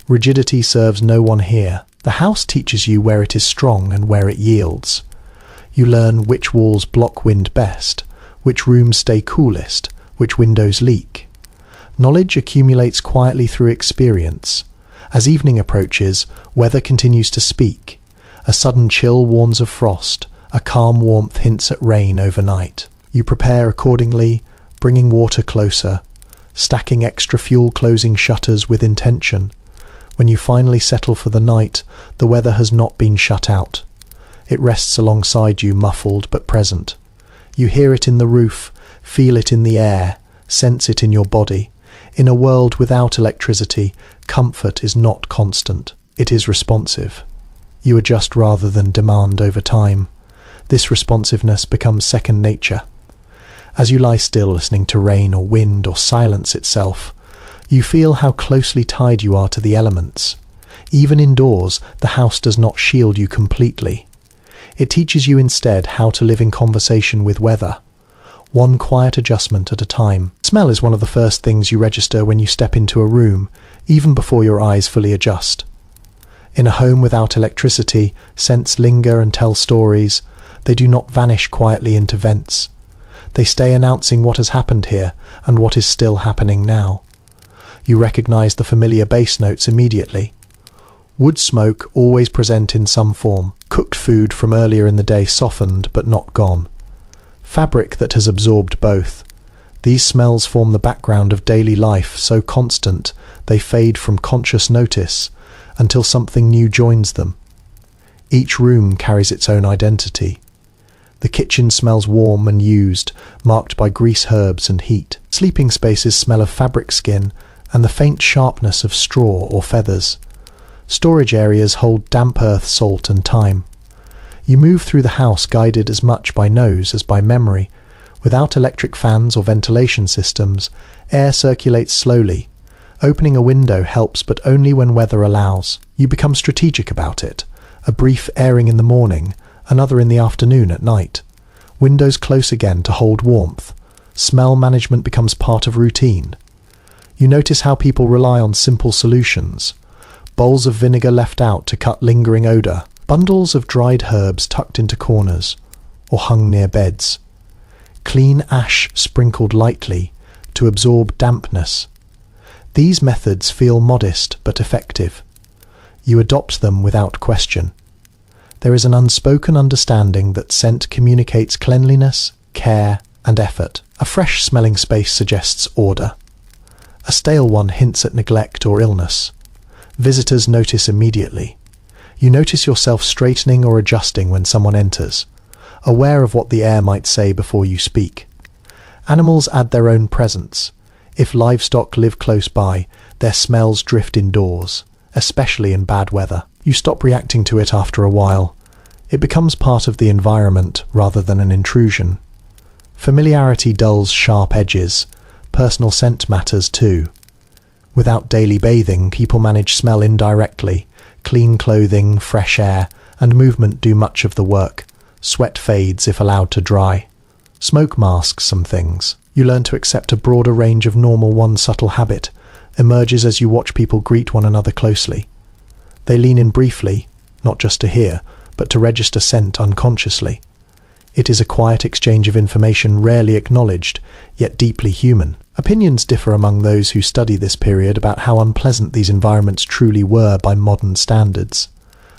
S1: Rigidity serves no one here. The house teaches you where it is strong and where it yields. You learn which walls block wind best, which rooms stay coolest, which windows leak. Knowledge accumulates quietly through experience. As evening approaches, weather continues to speak. A sudden chill warns of frost. A calm warmth hints at rain overnight. You prepare accordingly, bringing water closer, stacking extra fuel, closing shutters with intention. When you finally settle for the night, the weather has not been shut out. It rests alongside you, muffled but present. You hear it in the roof, feel it in the air, sense it in your body. In a world without electricity, comfort is not constant. It is responsive. You adjust rather than demand over time. This responsiveness becomes second nature. As you lie still listening to rain or wind or silence itself, you feel how closely tied you are to the elements. Even indoors, the house does not shield you completely. It teaches you instead how to live in conversation with weather, one quiet adjustment at a time. Smell is one of the first things you register when you step into a room, even before your eyes fully adjust. In a home without electricity, scents linger and tell stories. They do not vanish quietly into vents. They stay announcing what has happened here and what is still happening now. You recognize the familiar bass notes immediately. Wood smoke always present in some form. Cooked food from earlier in the day softened but not gone. Fabric that has absorbed both. These smells form the background of daily life, so constant they fade from conscious notice until something new joins them. Each room carries its own identity. The kitchen smells warm and used, marked by grease, herbs and heat. Sleeping spaces smell of fabric skin and the faint sharpness of straw or feathers. Storage areas hold damp earth, salt and thyme. You move through the house guided as much by nose as by memory. Without electric fans or ventilation systems, air circulates slowly. Opening a window helps, but only when weather allows. You become strategic about it. A brief airing in the morning, another in the afternoon at night. Windows close again to hold warmth. Smell management becomes part of routine. You notice how people rely on simple solutions. Bowls of vinegar left out to cut lingering odour. Bundles of dried herbs tucked into corners or hung near beds. Clean ash sprinkled lightly to absorb dampness. These methods feel modest but effective. You adopt them without question. There is an unspoken understanding that scent communicates cleanliness, care, and effort. A fresh-smelling space suggests order. A stale one hints at neglect or illness. Visitors notice immediately. You notice yourself straightening or adjusting when someone enters, aware of what the air might say before you speak. Animals add their own presence. If livestock live close by, their smells drift indoors, especially in bad weather. You stop reacting to it after a while. It becomes part of the environment rather than an intrusion. Familiarity dulls sharp edges. Personal scent matters too. Without daily bathing, people manage smell indirectly. Clean clothing, fresh air, and movement do much of the work. Sweat fades if allowed to dry. Smoke masks some things. You learn to accept a broader range of normal. One subtle habit emerges as you watch people greet one another closely. They lean in briefly, not just to hear, but to register scent unconsciously. It is a quiet exchange of information rarely acknowledged, yet deeply human. Opinions differ among those who study this period about how unpleasant these environments truly were by modern standards.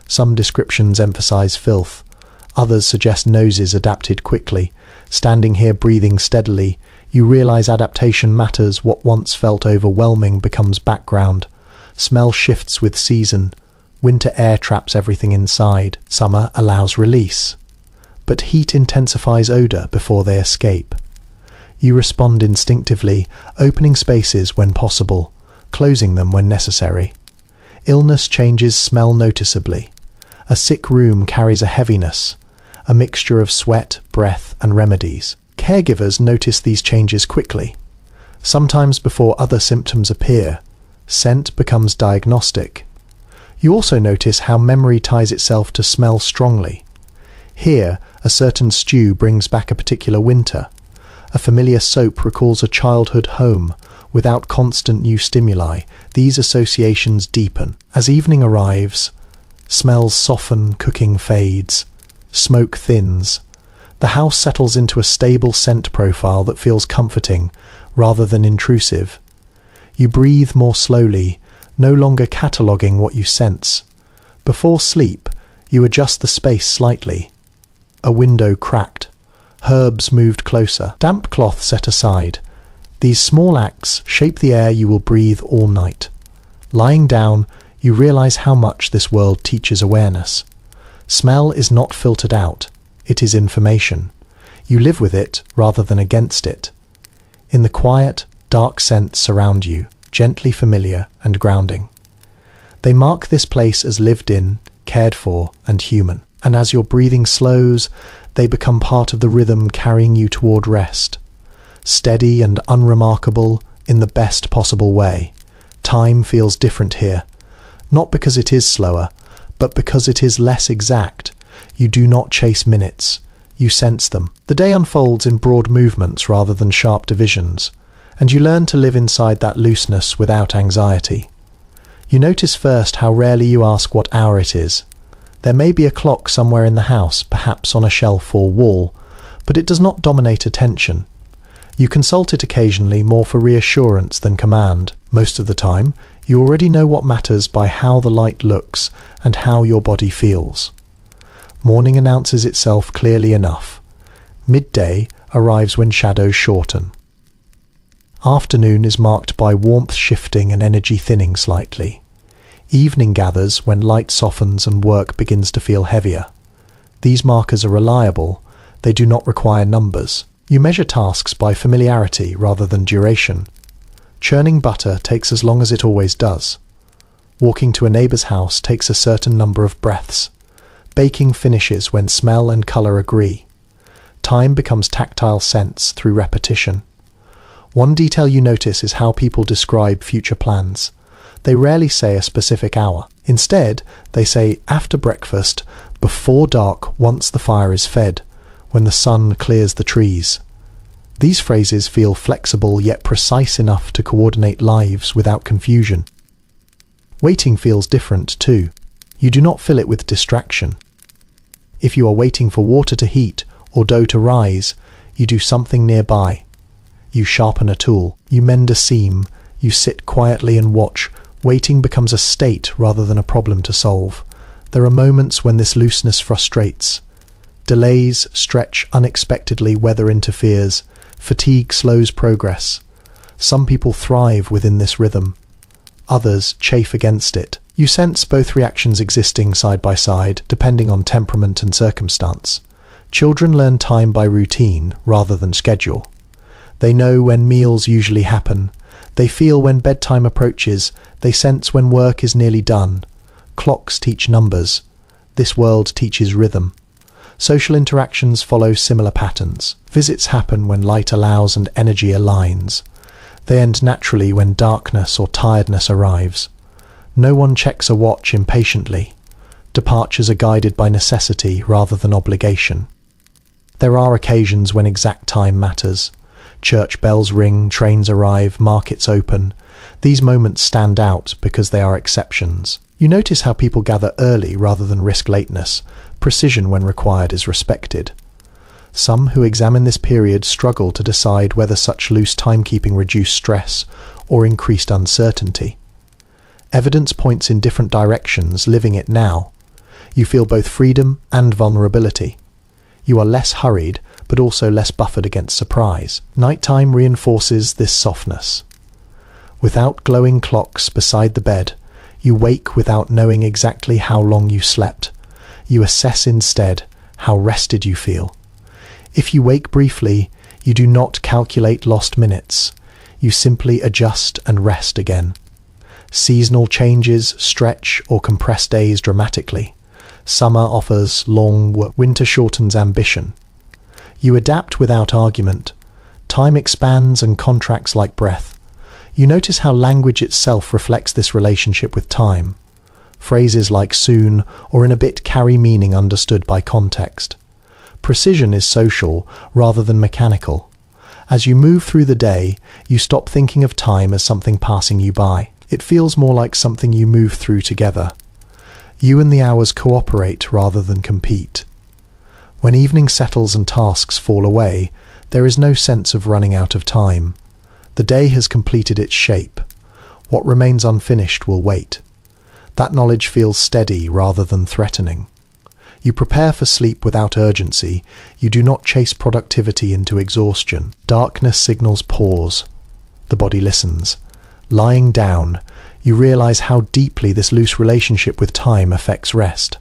S1: Some descriptions emphasize filth. Others suggest noses adapted quickly. Standing here breathing steadily, you realize adaptation matters. What once felt overwhelming becomes background. Smell shifts with season. Winter air traps everything inside. Summer allows release. but heat intensifies odor before they escape. You respond instinctively, opening spaces when possible, closing them when necessary. Illness changes smell noticeably. A sick room carries a heaviness, a mixture of sweat, breath, and remedies. Caregivers notice these changes quickly. Sometimes before other symptoms appear, scent becomes diagnostic. You also notice how memory ties itself to smell strongly. Here, a certain stew brings back a particular winter. A familiar soap recalls a childhood home. Without constant new stimuli, these associations deepen. As evening arrives, smells soften, cooking fades, smoke thins. The house settles into a stable scent profile that feels comforting rather than intrusive. You breathe more slowly, no longer cataloguing what you sense. Before sleep, you adjust the space slightly. A window cracked. Herbs moved closer. Damp cloth set aside. These small acts shape the air you will breathe all night. Lying down, you realize how much this world teaches awareness. Smell is not filtered out. It is information. You live with it rather than against it. In the quiet, dark scents surround you, gently familiar and grounding. They mark this place as lived in, cared for, and human. And as your breathing slows, they become part of the rhythm carrying you toward rest. Steady and unremarkable in the best possible way. Time feels different here. Not because it is slower, but because it is less exact. You do not chase minutes. You sense them. The day unfolds in broad movements rather than sharp divisions, and you learn to live inside that looseness without anxiety. You notice first how rarely you ask what hour it is. There may be a clock somewhere in the house, perhaps on a shelf or wall, but it does not dominate attention. You consult it occasionally more for reassurance than command. Most of the time, you already know what matters by how the light looks and how your body feels. Morning announces itself clearly enough. Midday arrives when shadows shorten. Afternoon is marked by warmth shifting and energy thinning slightly. Evening gathers when light softens and work begins to feel heavier. These markers are reliable. They do not require numbers. You measure tasks by familiarity rather than duration. Churning butter takes as long as it always does. Walking to a neighbor's house takes a certain number of breaths. Baking finishes when smell and color agree. Time becomes tactile sense through repetition. One detail you notice is how people describe future plans. They rarely say a specific hour. Instead, they say after breakfast, before dark, once the fire is fed, when the sun clears the trees. These phrases feel flexible yet precise enough to coordinate lives without confusion. Waiting feels different too. You do not fill it with distraction. If you are waiting for water to heat or dough to rise, you do something nearby. You sharpen a tool, you mend a seam, you sit quietly and watch. Waiting becomes a state rather than a problem to solve. There are moments when this looseness frustrates. Delays stretch unexpectedly, weather interferes, fatigue slows progress. Some people thrive within this rhythm. Others chafe against it. You sense both reactions existing side by side, depending on temperament and circumstance. Children learn time by routine rather than schedule. They know when meals usually happen. They feel when bedtime approaches. They sense when work is nearly done. Clocks teach numbers. This world teaches rhythm. Social interactions follow similar patterns. Visits happen when light allows and energy aligns. They end naturally when darkness or tiredness arrives. No one checks a watch impatiently. Departures are guided by necessity rather than obligation. There are occasions when exact time matters. Church bells ring, trains arrive, markets open. These moments stand out because they are exceptions. You notice how people gather early rather than risk lateness. Precision when required is respected. Some who examine this period struggle to decide whether such loose timekeeping reduced stress or increased uncertainty. Evidence points in different directions, living it now. You feel both freedom and vulnerability. You are less hurried, but also less buffered against surprise. Nighttime reinforces this softness. Without glowing clocks beside the bed, you wake without knowing exactly how long you slept. You assess instead how rested you feel. If you wake briefly, you do not calculate lost minutes. You simply adjust and rest again. Seasonal changes stretch or compress days dramatically. Summer offers long work, winter shortens ambition. You adapt without argument. Time expands and contracts like breath. You notice how language itself reflects this relationship with time. Phrases like soon or in a bit carry meaning understood by context. Precision is social rather than mechanical. As you move through the day, you stop thinking of time as something passing you by. It feels more like something you move through together. You and the hours cooperate rather than compete. When evening settles and tasks fall away, there is no sense of running out of time. The day has completed its shape. What remains unfinished will wait. That knowledge feels steady rather than threatening. You prepare for sleep without urgency. You do not chase productivity into exhaustion. Darkness signals pause. The body listens. Lying down, you realize how deeply this loose relationship with time affects rest.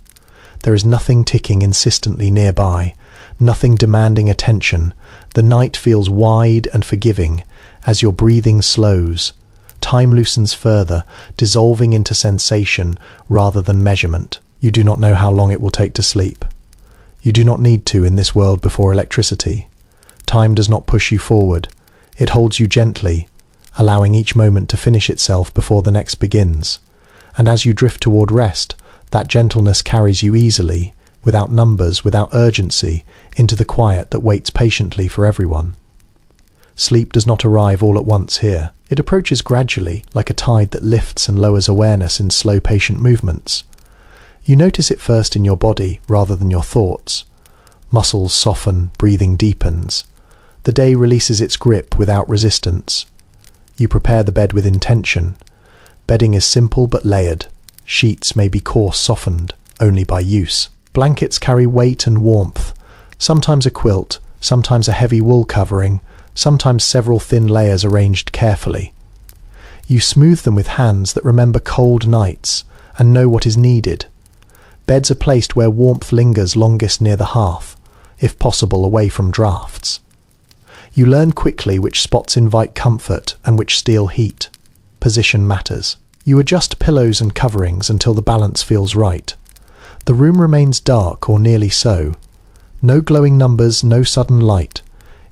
S1: There is nothing ticking insistently nearby, nothing demanding attention. The night feels wide and forgiving as your breathing slows. Time loosens further, dissolving into sensation rather than measurement. You do not know how long it will take to sleep. You do not need to in this world before electricity. Time does not push you forward. It holds you gently, allowing each moment to finish itself before the next begins. And as you drift toward rest, that gentleness carries you easily, without numbers, without urgency, into the quiet that waits patiently for everyone. Sleep does not arrive all at once here. It approaches gradually, like a tide that lifts and lowers awareness in slow, patient movements. You notice it first in your body rather than your thoughts. Muscles soften, breathing deepens. The day releases its grip without resistance. You prepare the bed with intention. Bedding is simple but layered. Sheets may be coarse, softened only by use. Blankets carry weight and warmth. Sometimes a quilt, sometimes a heavy wool covering, sometimes several thin layers arranged carefully. You smooth them with hands that remember cold nights and know what is needed. Beds are placed where warmth lingers longest near the hearth, if possible away from drafts. You learn quickly which spots invite comfort and which steal heat. Position matters. You adjust pillows and coverings until the balance feels right. The room remains dark or nearly so. No glowing numbers, no sudden light.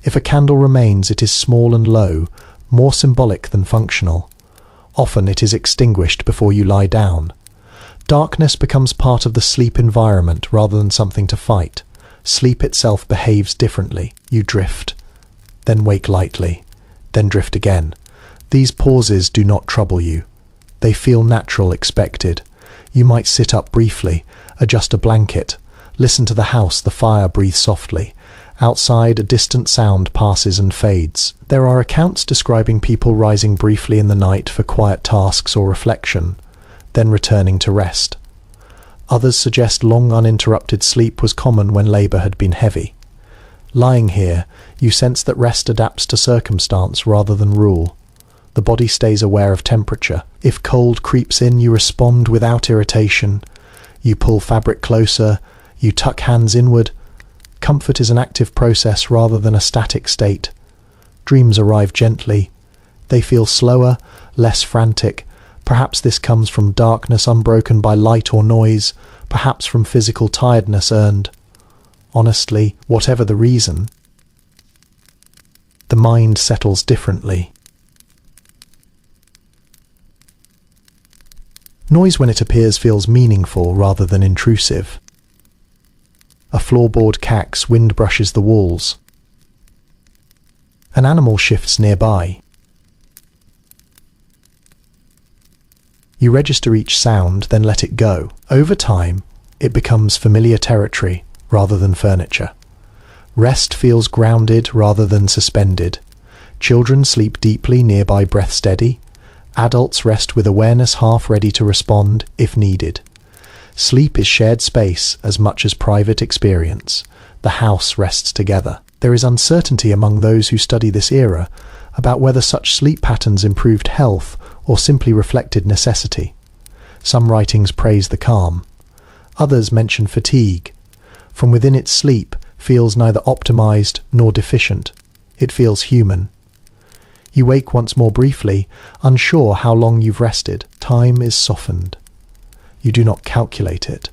S1: If a candle remains, it is small and low, more symbolic than functional. Often it is extinguished before you lie down. Darkness becomes part of the sleep environment rather than something to fight. Sleep itself behaves differently. You drift, then wake lightly, then drift again. These pauses do not trouble you. They feel natural, expected. You might sit up briefly, adjust a blanket, listen to the house, the fire breathe softly. Outside, a distant sound passes and fades. There are accounts describing people rising briefly in the night for quiet tasks or reflection, then returning to rest. Others suggest long uninterrupted sleep was common when labour had been heavy. Lying here, you sense that rest adapts to circumstance rather than rule. The body stays aware of temperature. If cold creeps in, you respond without irritation. You pull fabric closer, you tuck hands inward. Comfort is an active process rather than a static state. Dreams arrive gently. They feel slower, less frantic. Perhaps this comes from darkness unbroken by light or noise, perhaps from physical tiredness earned. Honestly, whatever the reason, the mind settles differently. Noise when it appears feels meaningful rather than intrusive. A floorboard cacks, wind brushes the walls. An animal shifts nearby. You register each sound, then let it go. Over time, it becomes familiar territory rather than furniture. Rest feels grounded rather than suspended. Children sleep deeply, nearby breath steady. Adults rest with awareness half ready to respond if needed. Sleep is shared space as much as private experience. The house rests together. There is uncertainty among those who study this era about whether such sleep patterns improved health or simply reflected necessity. Some writings praise the calm. Others mention fatigue. from within its sleep, feels neither optimized nor deficient. It feels human. You wake once more briefly, unsure how long you've rested. Time is softened. You do not calculate it.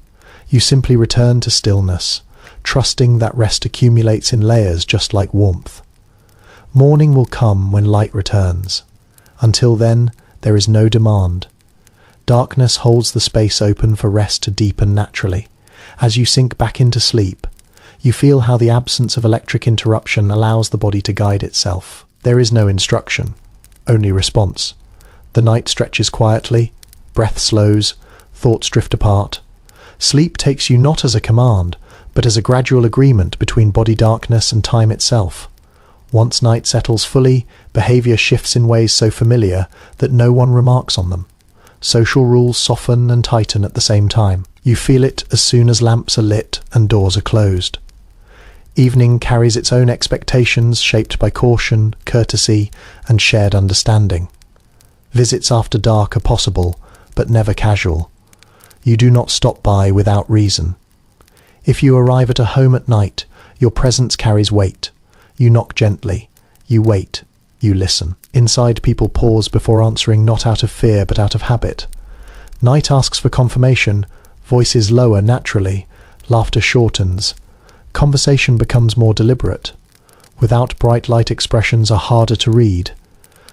S1: You simply return to stillness, trusting that rest accumulates in layers just like warmth. Morning will come when light returns. Until then, there is no demand. Darkness holds the space open for rest to deepen naturally. As you sink back into sleep, you feel how the absence of electric interruption allows the body to guide itself. There is no instruction, only response. The night stretches quietly, breath slows, thoughts drift apart. Sleep takes you not as a command, but as a gradual agreement between body darkness and time itself. Once night settles fully, behavior shifts in ways so familiar that no one remarks on them. Social rules soften and tighten at the same time. You feel it as soon as lamps are lit and doors are closed. Evening carries its own expectations shaped by caution, courtesy, and shared understanding. Visits after dark are possible, but never casual. You do not stop by without reason. If you arrive at a home at night, your presence carries weight. You knock gently. You wait. You listen. Inside, people pause before answering, not out of fear but out of habit. Night asks for confirmation. Voices lower naturally. Laughter shortens. Conversation becomes more deliberate. Without bright light, expressions are harder to read.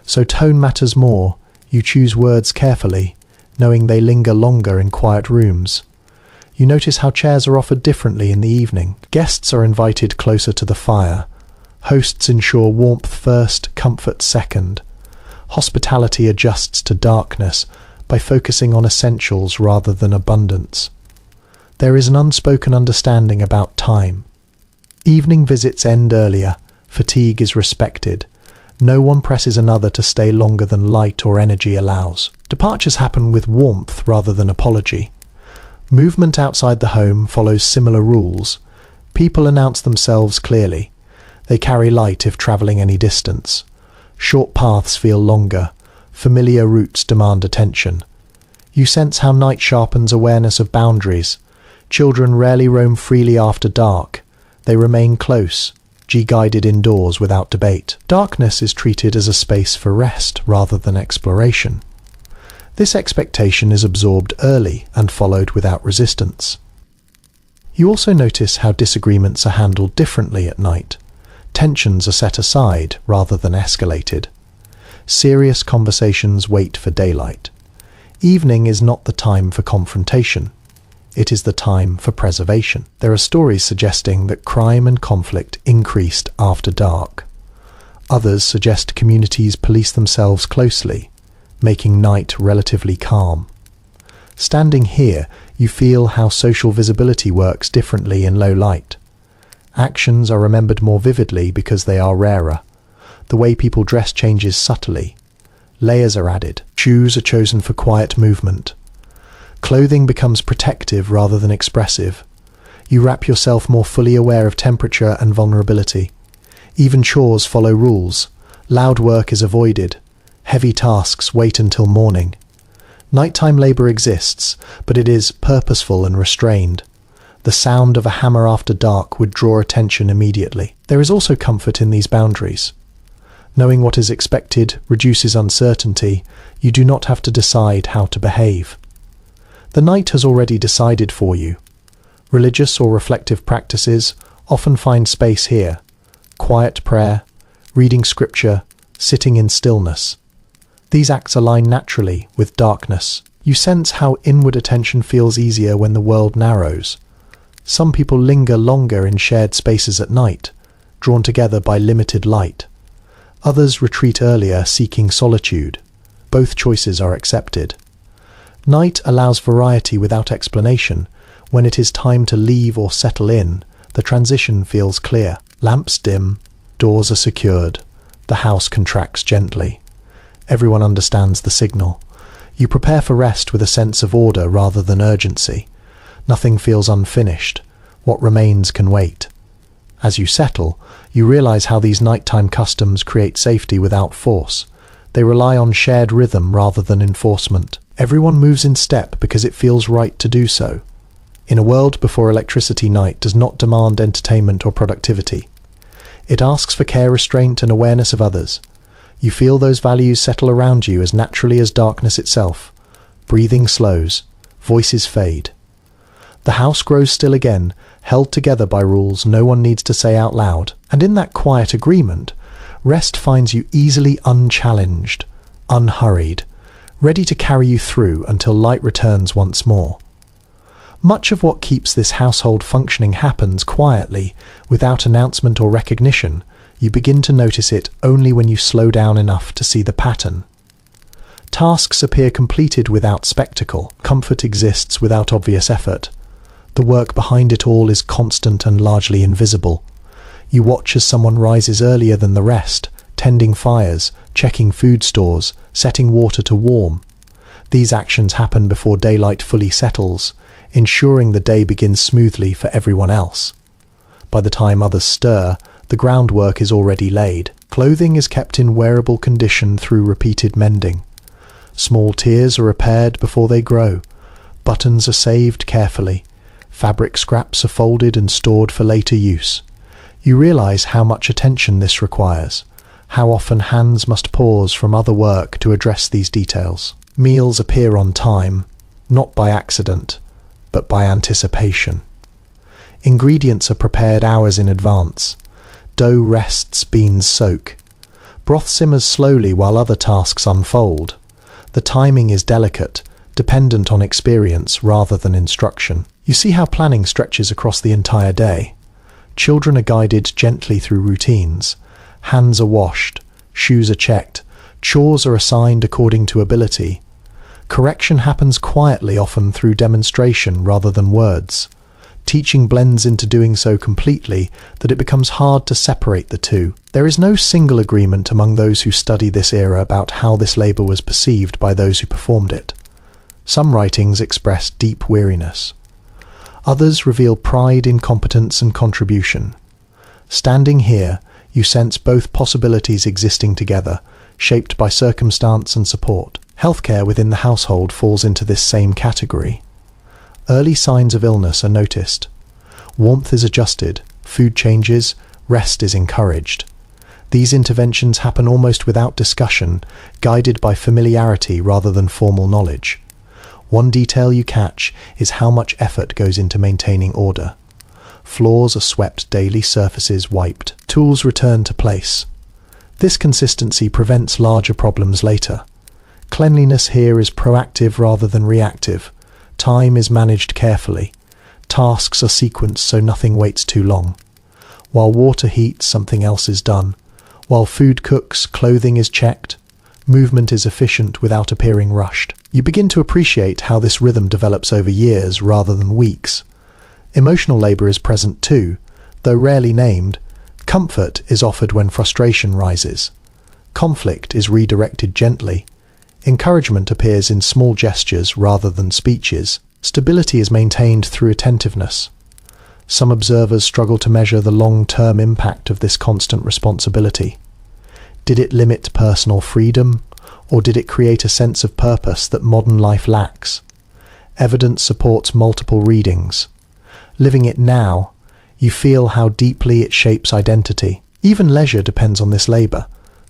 S1: So tone matters more. You choose words carefully, knowing they linger longer in quiet rooms. You notice how chairs are offered differently in the evening. Guests are invited closer to the fire. Hosts ensure warmth first, comfort second. Hospitality adjusts to darkness by focusing on essentials rather than abundance. There is an unspoken understanding about time. Evening visits end earlier. Fatigue is respected. No one presses another to stay longer than light or energy allows. Departures happen with warmth rather than apology. Movement outside the home follows similar rules. People announce themselves clearly. They carry light if travelling any distance. Short paths feel longer. Familiar routes demand attention. You sense how night sharpens awareness of boundaries. Children rarely roam freely after dark. They remain close, guided indoors without debate. Darkness is treated as a space for rest rather than exploration. This expectation is absorbed early and followed without resistance. You also notice how disagreements are handled differently at night. Tensions are set aside rather than escalated. Serious conversations wait for daylight. Evening is not the time for confrontation. It is the time for preservation. There are stories suggesting that crime and conflict increased after dark. Others suggest communities police themselves closely, making night relatively calm. Standing here, you feel how social visibility works differently in low light. Actions are remembered more vividly because they are rarer. The way people dress changes subtly. Layers are added. Shoes are chosen for quiet movement. Clothing becomes protective rather than expressive. You wrap yourself more fully aware of temperature and vulnerability. Even chores follow rules. Loud work is avoided. Heavy tasks wait until morning. Nighttime labour exists, but it is purposeful and restrained. The sound of a hammer after dark would draw attention immediately. There is also comfort in these boundaries. Knowing what is expected reduces uncertainty. You do not have to decide how to behave. The night has already decided for you. Religious or reflective practices often find space here. Quiet prayer, reading scripture, sitting in stillness. These acts align naturally with darkness. You sense how inward attention feels easier when the world narrows. Some people linger longer in shared spaces at night, drawn together by limited light. Others retreat earlier, seeking solitude. Both choices are accepted. Night allows variety without explanation. When it is time to leave or settle in, the transition feels clear. Lamps dim, doors are secured. The house contracts gently. Everyone understands the signal. You prepare for rest with a sense of order rather than urgency. Nothing feels unfinished. What remains can wait. As you settle, you realize how these nighttime customs create safety without force. They rely on shared rhythm rather than enforcement. Everyone moves in step because it feels right to do so. In a world before electricity, night does not demand entertainment or productivity. It asks for care, restraint, and awareness of others. You feel those values settle around you as naturally as darkness itself. Breathing slows, voices fade. The house grows still again, held together by rules no one needs to say out loud. And in that quiet agreement, rest finds you easily unchallenged, unhurried, ready to carry you through until light returns once more. Much of what keeps this household functioning happens quietly, without announcement or recognition. You begin to notice it only when you slow down enough to see the pattern. Tasks appear completed without spectacle. Comfort exists without obvious effort. The work behind it all is constant and largely invisible. You watch as someone rises earlier than the rest, tending fires, checking food stores, setting water to warm. These actions happen before daylight fully settles, ensuring the day begins smoothly for everyone else. By the time others stir, the groundwork is already laid. Clothing is kept in wearable condition through repeated mending. Small tears are repaired before they grow. Buttons are saved carefully. Fabric scraps are folded and stored for later use. You realize how much attention this requires, how often hands must pause from other work to address these details. Meals appear on time, not by accident, but by anticipation. Ingredients are prepared hours in advance. Dough rests, beans soak. Broth simmers slowly while other tasks unfold. The timing is delicate, dependent on experience rather than instruction. You see how planning stretches across the entire day. Children are guided gently through routines. Hands are washed, shoes are checked, chores are assigned according to ability. Correction happens quietly, often through demonstration rather than words. Teaching blends into doing so completely that it becomes hard to separate the two. There is no single agreement among those who study this era about how this labor was perceived by those who performed it. Some writings express deep weariness. Others reveal pride in competence and contribution. Standing here, you sense both possibilities existing together, shaped by circumstance and support. Healthcare within the household falls into this same category. Early signs of illness are noticed. Warmth is adjusted, food changes, rest is encouraged. These interventions happen almost without discussion, guided by familiarity rather than formal knowledge. One detail you catch is how much effort goes into maintaining order. Floors are swept daily, surfaces wiped, tools return to place. This consistency prevents larger problems later. Cleanliness here is proactive rather than reactive. Time is managed carefully. Tasks are sequenced so nothing waits too long. While water heats, something else is done. While food cooks, clothing is checked. Movement is efficient without appearing rushed. You begin to appreciate how this rhythm develops over years rather than weeks. Emotional labor is present too, though rarely named. Comfort is offered when frustration rises. Conflict is redirected gently. Encouragement appears in small gestures rather than speeches. Stability is maintained through attentiveness. Some observers struggle to measure the long-term impact of this constant responsibility. Did it limit personal freedom, or did it create a sense of purpose that modern life lacks? Evidence supports multiple readings. Living it now, you feel how deeply it shapes identity. Even leisure depends on this labor.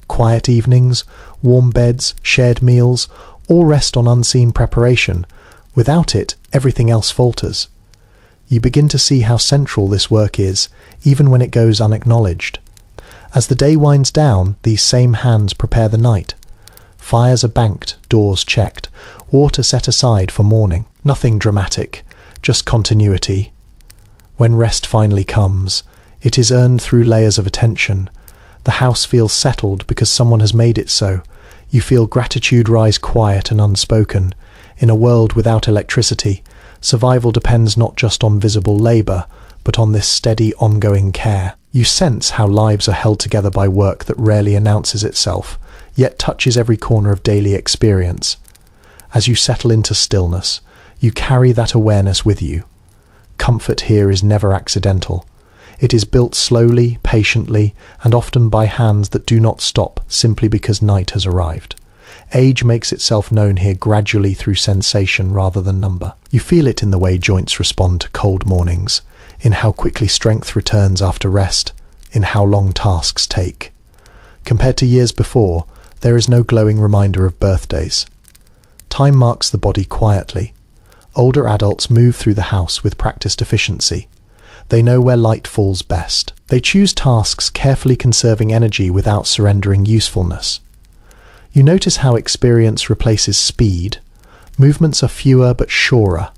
S1: Quiet evenings, warm beds, shared meals, all rest on unseen preparation. Without it, everything else falters. You begin to see how central this work is, even when it goes unacknowledged. As the day winds down, these same hands prepare the night. Fires are banked, doors checked, water set aside for morning. Nothing dramatic, just continuity. When rest finally comes, it is earned through layers of attention. The house feels settled because someone has made it so. You feel gratitude rise quiet and unspoken. In a world without electricity, survival depends not just on visible labor, but on this steady, ongoing care. You sense how lives are held together by work that rarely announces itself, yet touches every corner of daily experience. As you settle into stillness, you carry that awareness with you. Comfort here is never accidental. It is built slowly, patiently, and often by hands that do not stop simply because night has arrived. Age makes itself known here gradually through sensation rather than number. You feel it in the way joints respond to cold mornings, in how quickly strength returns after rest, in how long tasks take. Compared to years before, there is no glowing reminder of birthdays. Time marks the body quietly. Older adults move through the house with practiced efficiency. They know where light falls best. They choose tasks carefully conserving energy without surrendering usefulness. You notice how experience replaces speed. Movements are fewer but surer.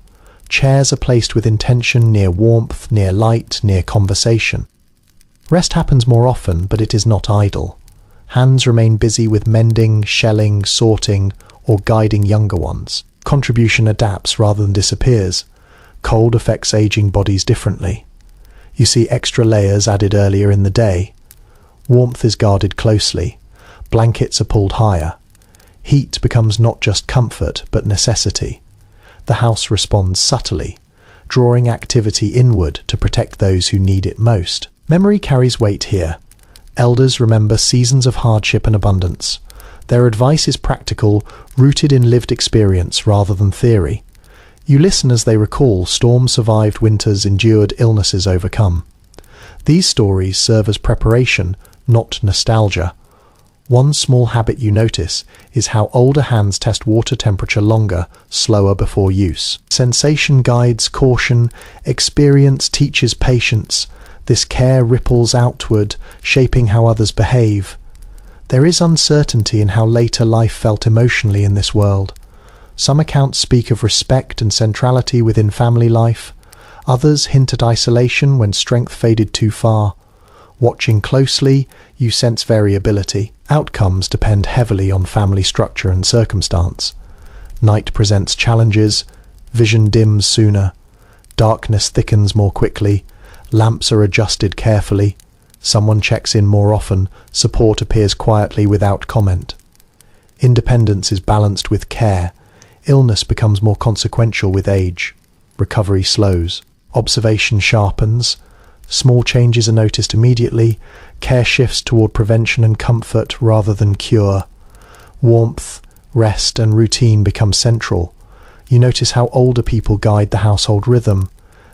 S1: Chairs are placed with intention, near warmth, near light, near conversation. Rest happens more often, but it is not idle. Hands remain busy with mending, shelling, sorting, or guiding younger ones. Contribution adapts rather than disappears. Cold affects aging bodies differently. You see extra layers added earlier in the day. Warmth is guarded closely. Blankets are pulled higher. Heat becomes not just comfort, but necessity. The house responds subtly, drawing activity inward to protect those who need it most. Memory carries weight here. Elders remember seasons of hardship and abundance. Their advice is practical, rooted in lived experience rather than theory. You listen as they recall storm-survived winters, endured illnesses overcome. These stories serve as preparation, not nostalgia. One small habit you notice is how older hands test water temperature longer, slower before use. Sensation guides caution, experience teaches patience. This care ripples outward, shaping how others behave. There is uncertainty in how later life felt emotionally in this world. Some accounts speak of respect and centrality within family life. Others hint at isolation when strength faded too far. Watching closely, you sense variability. Outcomes depend heavily on family structure and circumstance. Night presents challenges, vision dims sooner, darkness thickens more quickly, lamps are adjusted carefully, someone checks in more often, support appears quietly without comment. Independence is balanced with care, illness becomes more consequential with age, recovery slows, observation sharpens, small changes are noticed immediately, care shifts toward prevention and comfort rather than cure. Warmth, rest and routine become central. You notice how older people guide the household rhythm.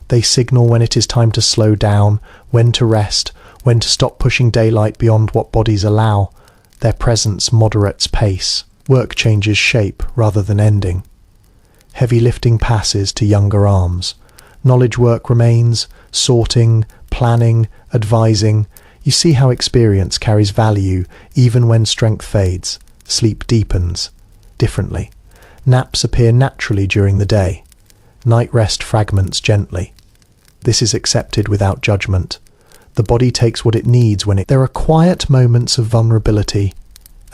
S1: They signal when it is time to slow down, when to rest, when to stop pushing daylight beyond what bodies allow. Their presence moderates pace. Work changes shape rather than ending. Heavy lifting passes to younger arms. Knowledge work remains, sorting, planning, advising. You see how experience carries value even when strength fades. Sleep deepens differently. Naps appear naturally during the day. Night rest fragments gently. This is accepted without judgment. The body takes what it needs when it... There are quiet moments of vulnerability,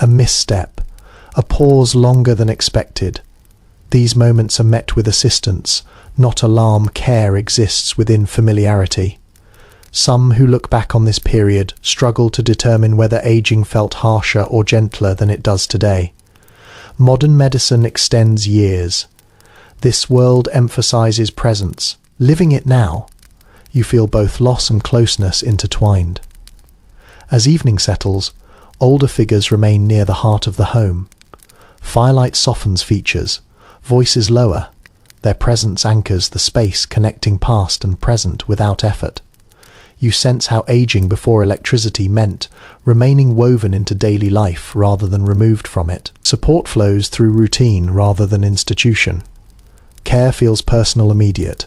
S1: a misstep, a pause longer than expected. These moments are met with assistance, not alarm. Care exists within familiarity. Some who look back on this period struggle to determine whether aging felt harsher or gentler than it does today. Modern medicine extends years. This world emphasizes presence. Living it now, you feel both loss and closeness intertwined. As evening settles, older figures remain near the heart of the home. Firelight softens features, voices lower. Their presence anchors the space connecting past and present without effort. You sense how aging before electricity meant remaining woven into daily life rather than removed from it. Support flows through routine rather than institution. Care feels personal, immediate.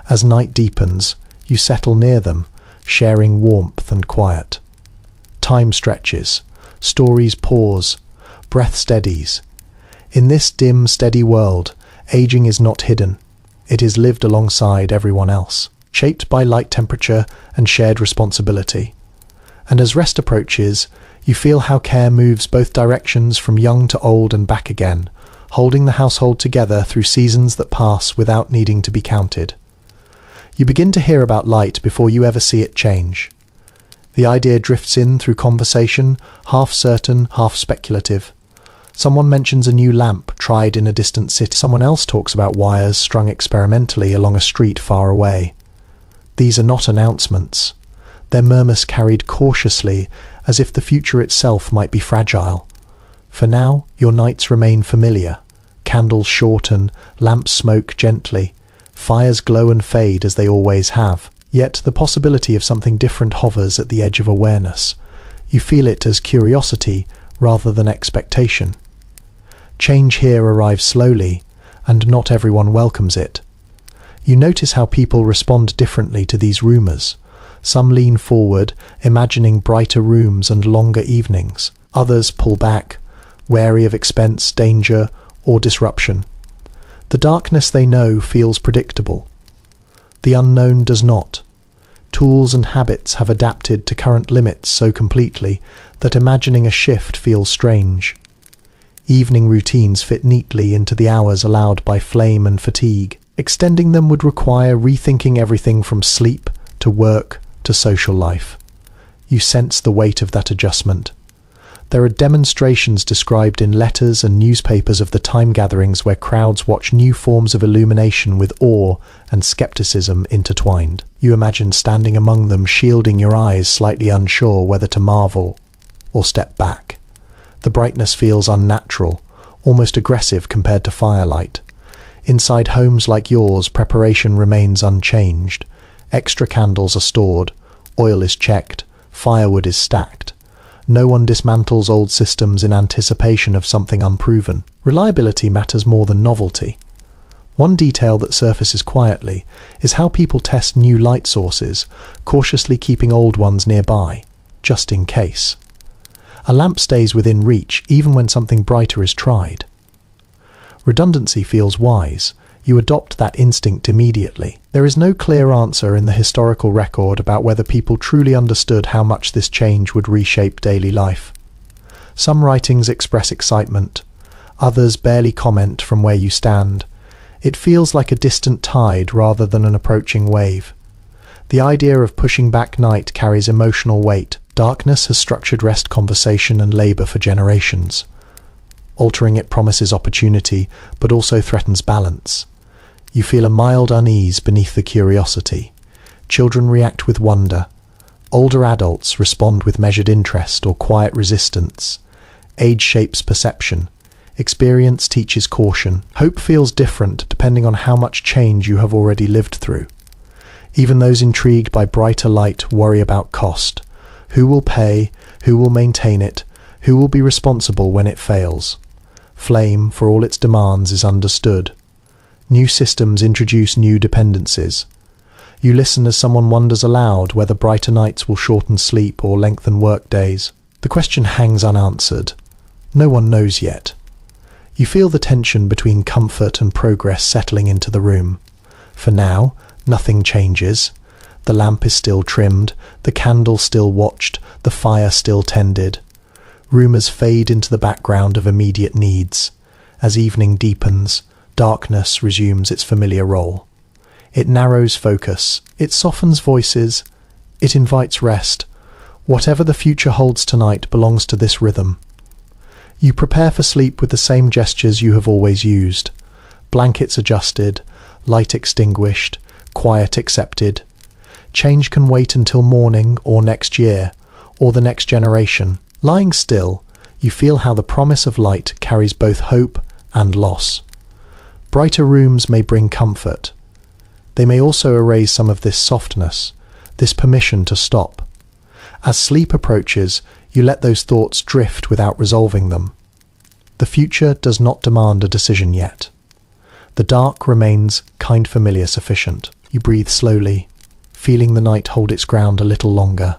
S1: As night deepens, you settle near them, sharing warmth and quiet. Time stretches, stories pause, breath steadies. In this dim, steady world, aging is not hidden. It is lived alongside everyone else, shaped by light temperature and shared responsibility. And as rest approaches, you feel how care moves both directions, from young to old and back again, holding the household together through seasons that pass without needing to be counted. You begin to hear about light before you ever see it change. The idea drifts in through conversation, half certain, half speculative. Someone mentions a new lamp tried in a distant city. Someone else talks about wires strung experimentally along a street far away. These are not announcements. Their murmurs carried cautiously, as if the future itself might be fragile. For now, your nights remain familiar. Candles shorten, lamps smoke gently, fires glow and fade as they always have. Yet the possibility of something different hovers at the edge of awareness. You feel it as curiosity rather than expectation. Change here arrives slowly, and not everyone welcomes it. You notice how people respond differently to these rumours. Some lean forward, imagining brighter rooms and longer evenings. Others pull back, wary of expense, danger, or disruption. The darkness they know feels predictable. The unknown does not. Tools and habits have adapted to current limits so completely that imagining a shift feels strange. Evening routines fit neatly into the hours allowed by flame and fatigue. Extending them would require rethinking everything from sleep to work to social life. You sense the weight of that adjustment. There are demonstrations described in letters and newspapers of the time gatherings where crowds watch new forms of illumination with awe and skepticism intertwined. You imagine standing among them, shielding your eyes, slightly unsure whether to marvel or step back. The brightness feels unnatural, almost aggressive compared to firelight. Inside homes like yours, preparation remains unchanged. Extra candles are stored, oil is checked, firewood is stacked. No one dismantles old systems in anticipation of something unproven. Reliability matters more than novelty. One detail that surfaces quietly is how people test new light sources, cautiously keeping old ones nearby, just in case. A lamp stays within reach even when something brighter is tried. Redundancy feels wise. You adopt that instinct immediately. There is no clear answer in the historical record about whether people truly understood how much this change would reshape daily life. Some writings express excitement, others barely comment from where you stand. It feels like a distant tide rather than an approaching wave. The idea of pushing back night carries emotional weight. Darkness has structured rest, conversation, and labor for generations. Altering it promises opportunity, but also threatens balance. You feel a mild unease beneath the curiosity. Children react with wonder. Older adults respond with measured interest or quiet resistance. Age shapes perception. Experience teaches caution. Hope feels different depending on how much change you have already lived through. Even those intrigued by brighter light worry about cost. Who will pay? Who will maintain it? Who will be responsible when it fails? Flame, for all its demands, is understood. New systems introduce new dependencies. You listen as someone wonders aloud whether brighter nights will shorten sleep or lengthen work days. The question hangs unanswered. No one knows yet. You feel the tension between comfort and progress settling into the room. For now, nothing changes. The lamp is still trimmed, the candle still watched, the fire still tended. Rumours fade into the background of immediate needs. As evening deepens, darkness resumes its familiar role. It narrows focus, it softens voices, it invites rest. Whatever the future holds tonight belongs to this rhythm. You prepare for sleep with the same gestures you have always used. Blankets adjusted, light extinguished, quiet accepted. Change can wait until morning or next year, or the next generation. Lying still, you feel how the promise of light carries both hope and loss. Brighter rooms may bring comfort. They may also erase some of this softness, this permission to stop. As sleep approaches, you let those thoughts drift without resolving them. The future does not demand a decision yet. The dark remains kind, familiar, sufficient. You breathe slowly, feeling the night hold its ground a little longer.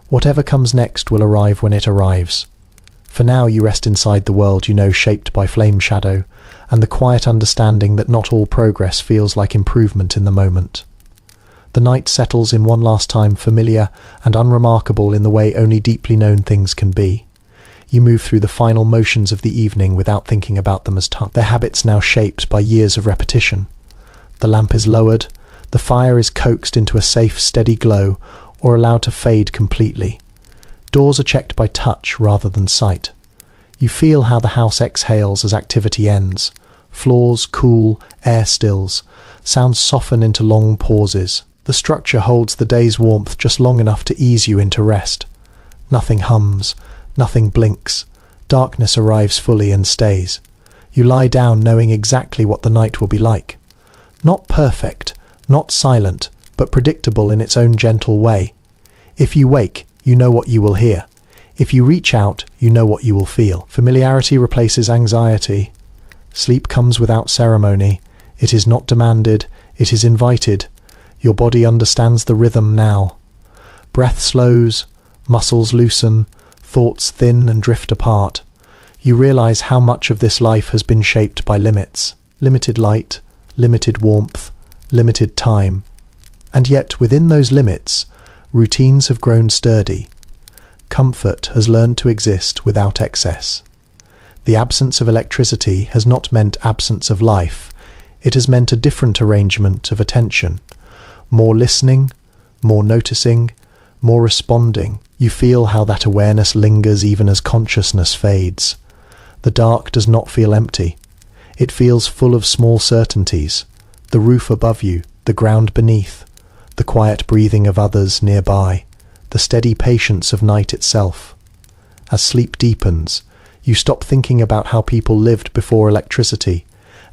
S1: Whatever comes next will arrive when it arrives. For now you rest inside the world you know, shaped by flame shadow, and the quiet understanding that not all progress feels like improvement in the moment. The night settles in one last time, familiar and unremarkable in the way only deeply known things can be. You move through the final motions of the evening without thinking about them as their habits now shaped by years of repetition. The lamp is lowered, the fire is coaxed into a safe, steady glow, or allowed to fade completely. Doors are checked by touch rather than sight. You feel how the house exhales as activity ends. Floors cool, air stills, sounds soften into long pauses. The structure holds the day's warmth just long enough to ease you into rest. Nothing hums, nothing blinks, Darkness arrives fully and stays. You lie down knowing exactly what the night will be like. Not perfect, not silent, but predictable in its own gentle way. If you wake, you know what you will hear. If you reach out, you know what you will feel. Familiarity replaces anxiety. Sleep comes without ceremony. It is not demanded, it is invited. Your body understands the rhythm now. Breath slows, muscles loosen, thoughts thin and drift apart. You realize how much of this life has been shaped by limits. Limited light, limited warmth, limited time. And yet, within those limits, routines have grown sturdy. Comfort has learned to exist without excess. The absence of electricity has not meant absence of life. It has meant a different arrangement of attention. More listening, more noticing, more responding. You feel how that awareness lingers even as consciousness fades. The dark does not feel empty. It feels full of small certainties. The roof above you, the ground beneath, the quiet breathing of others nearby, the steady patience of night itself. As sleep deepens, you stop thinking about how people lived before electricity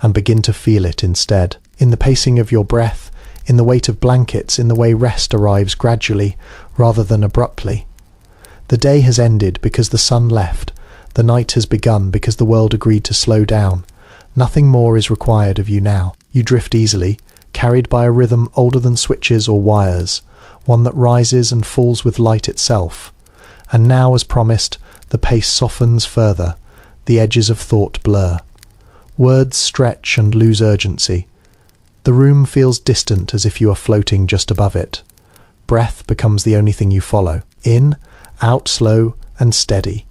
S1: and begin to feel it instead. In the pacing of your breath, in the weight of blankets, in the way rest arrives gradually rather than abruptly. The day has ended because the sun left. The night has begun because the world agreed to slow down. Nothing more is required of you now. You drift easily, carried by a rhythm older than switches or wires, one that rises and falls with light itself. And now, as promised, the pace softens further. The edges of thought blur. Words stretch and lose urgency. The room feels distant, as if you are floating just above it. Breath becomes the only thing you follow. In, out slow and steady.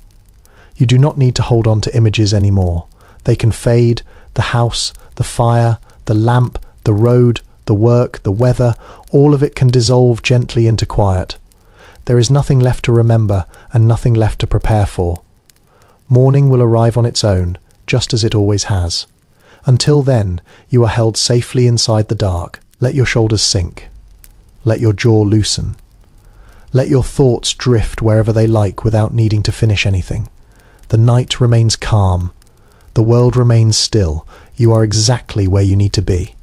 S1: You do not need to hold on to images anymore. They can fade. The house, the fire, the lamp, the road, the work, the weather, all of it can dissolve gently into quiet. There is nothing left to remember and nothing left to prepare for. Morning will arrive on its own, just as it always has. Until then, you are held safely inside the dark. Let your shoulders sink. Let your jaw loosen. Let your thoughts drift wherever they like without needing to finish anything. The night remains calm. The world remains still. You are exactly where you need to be.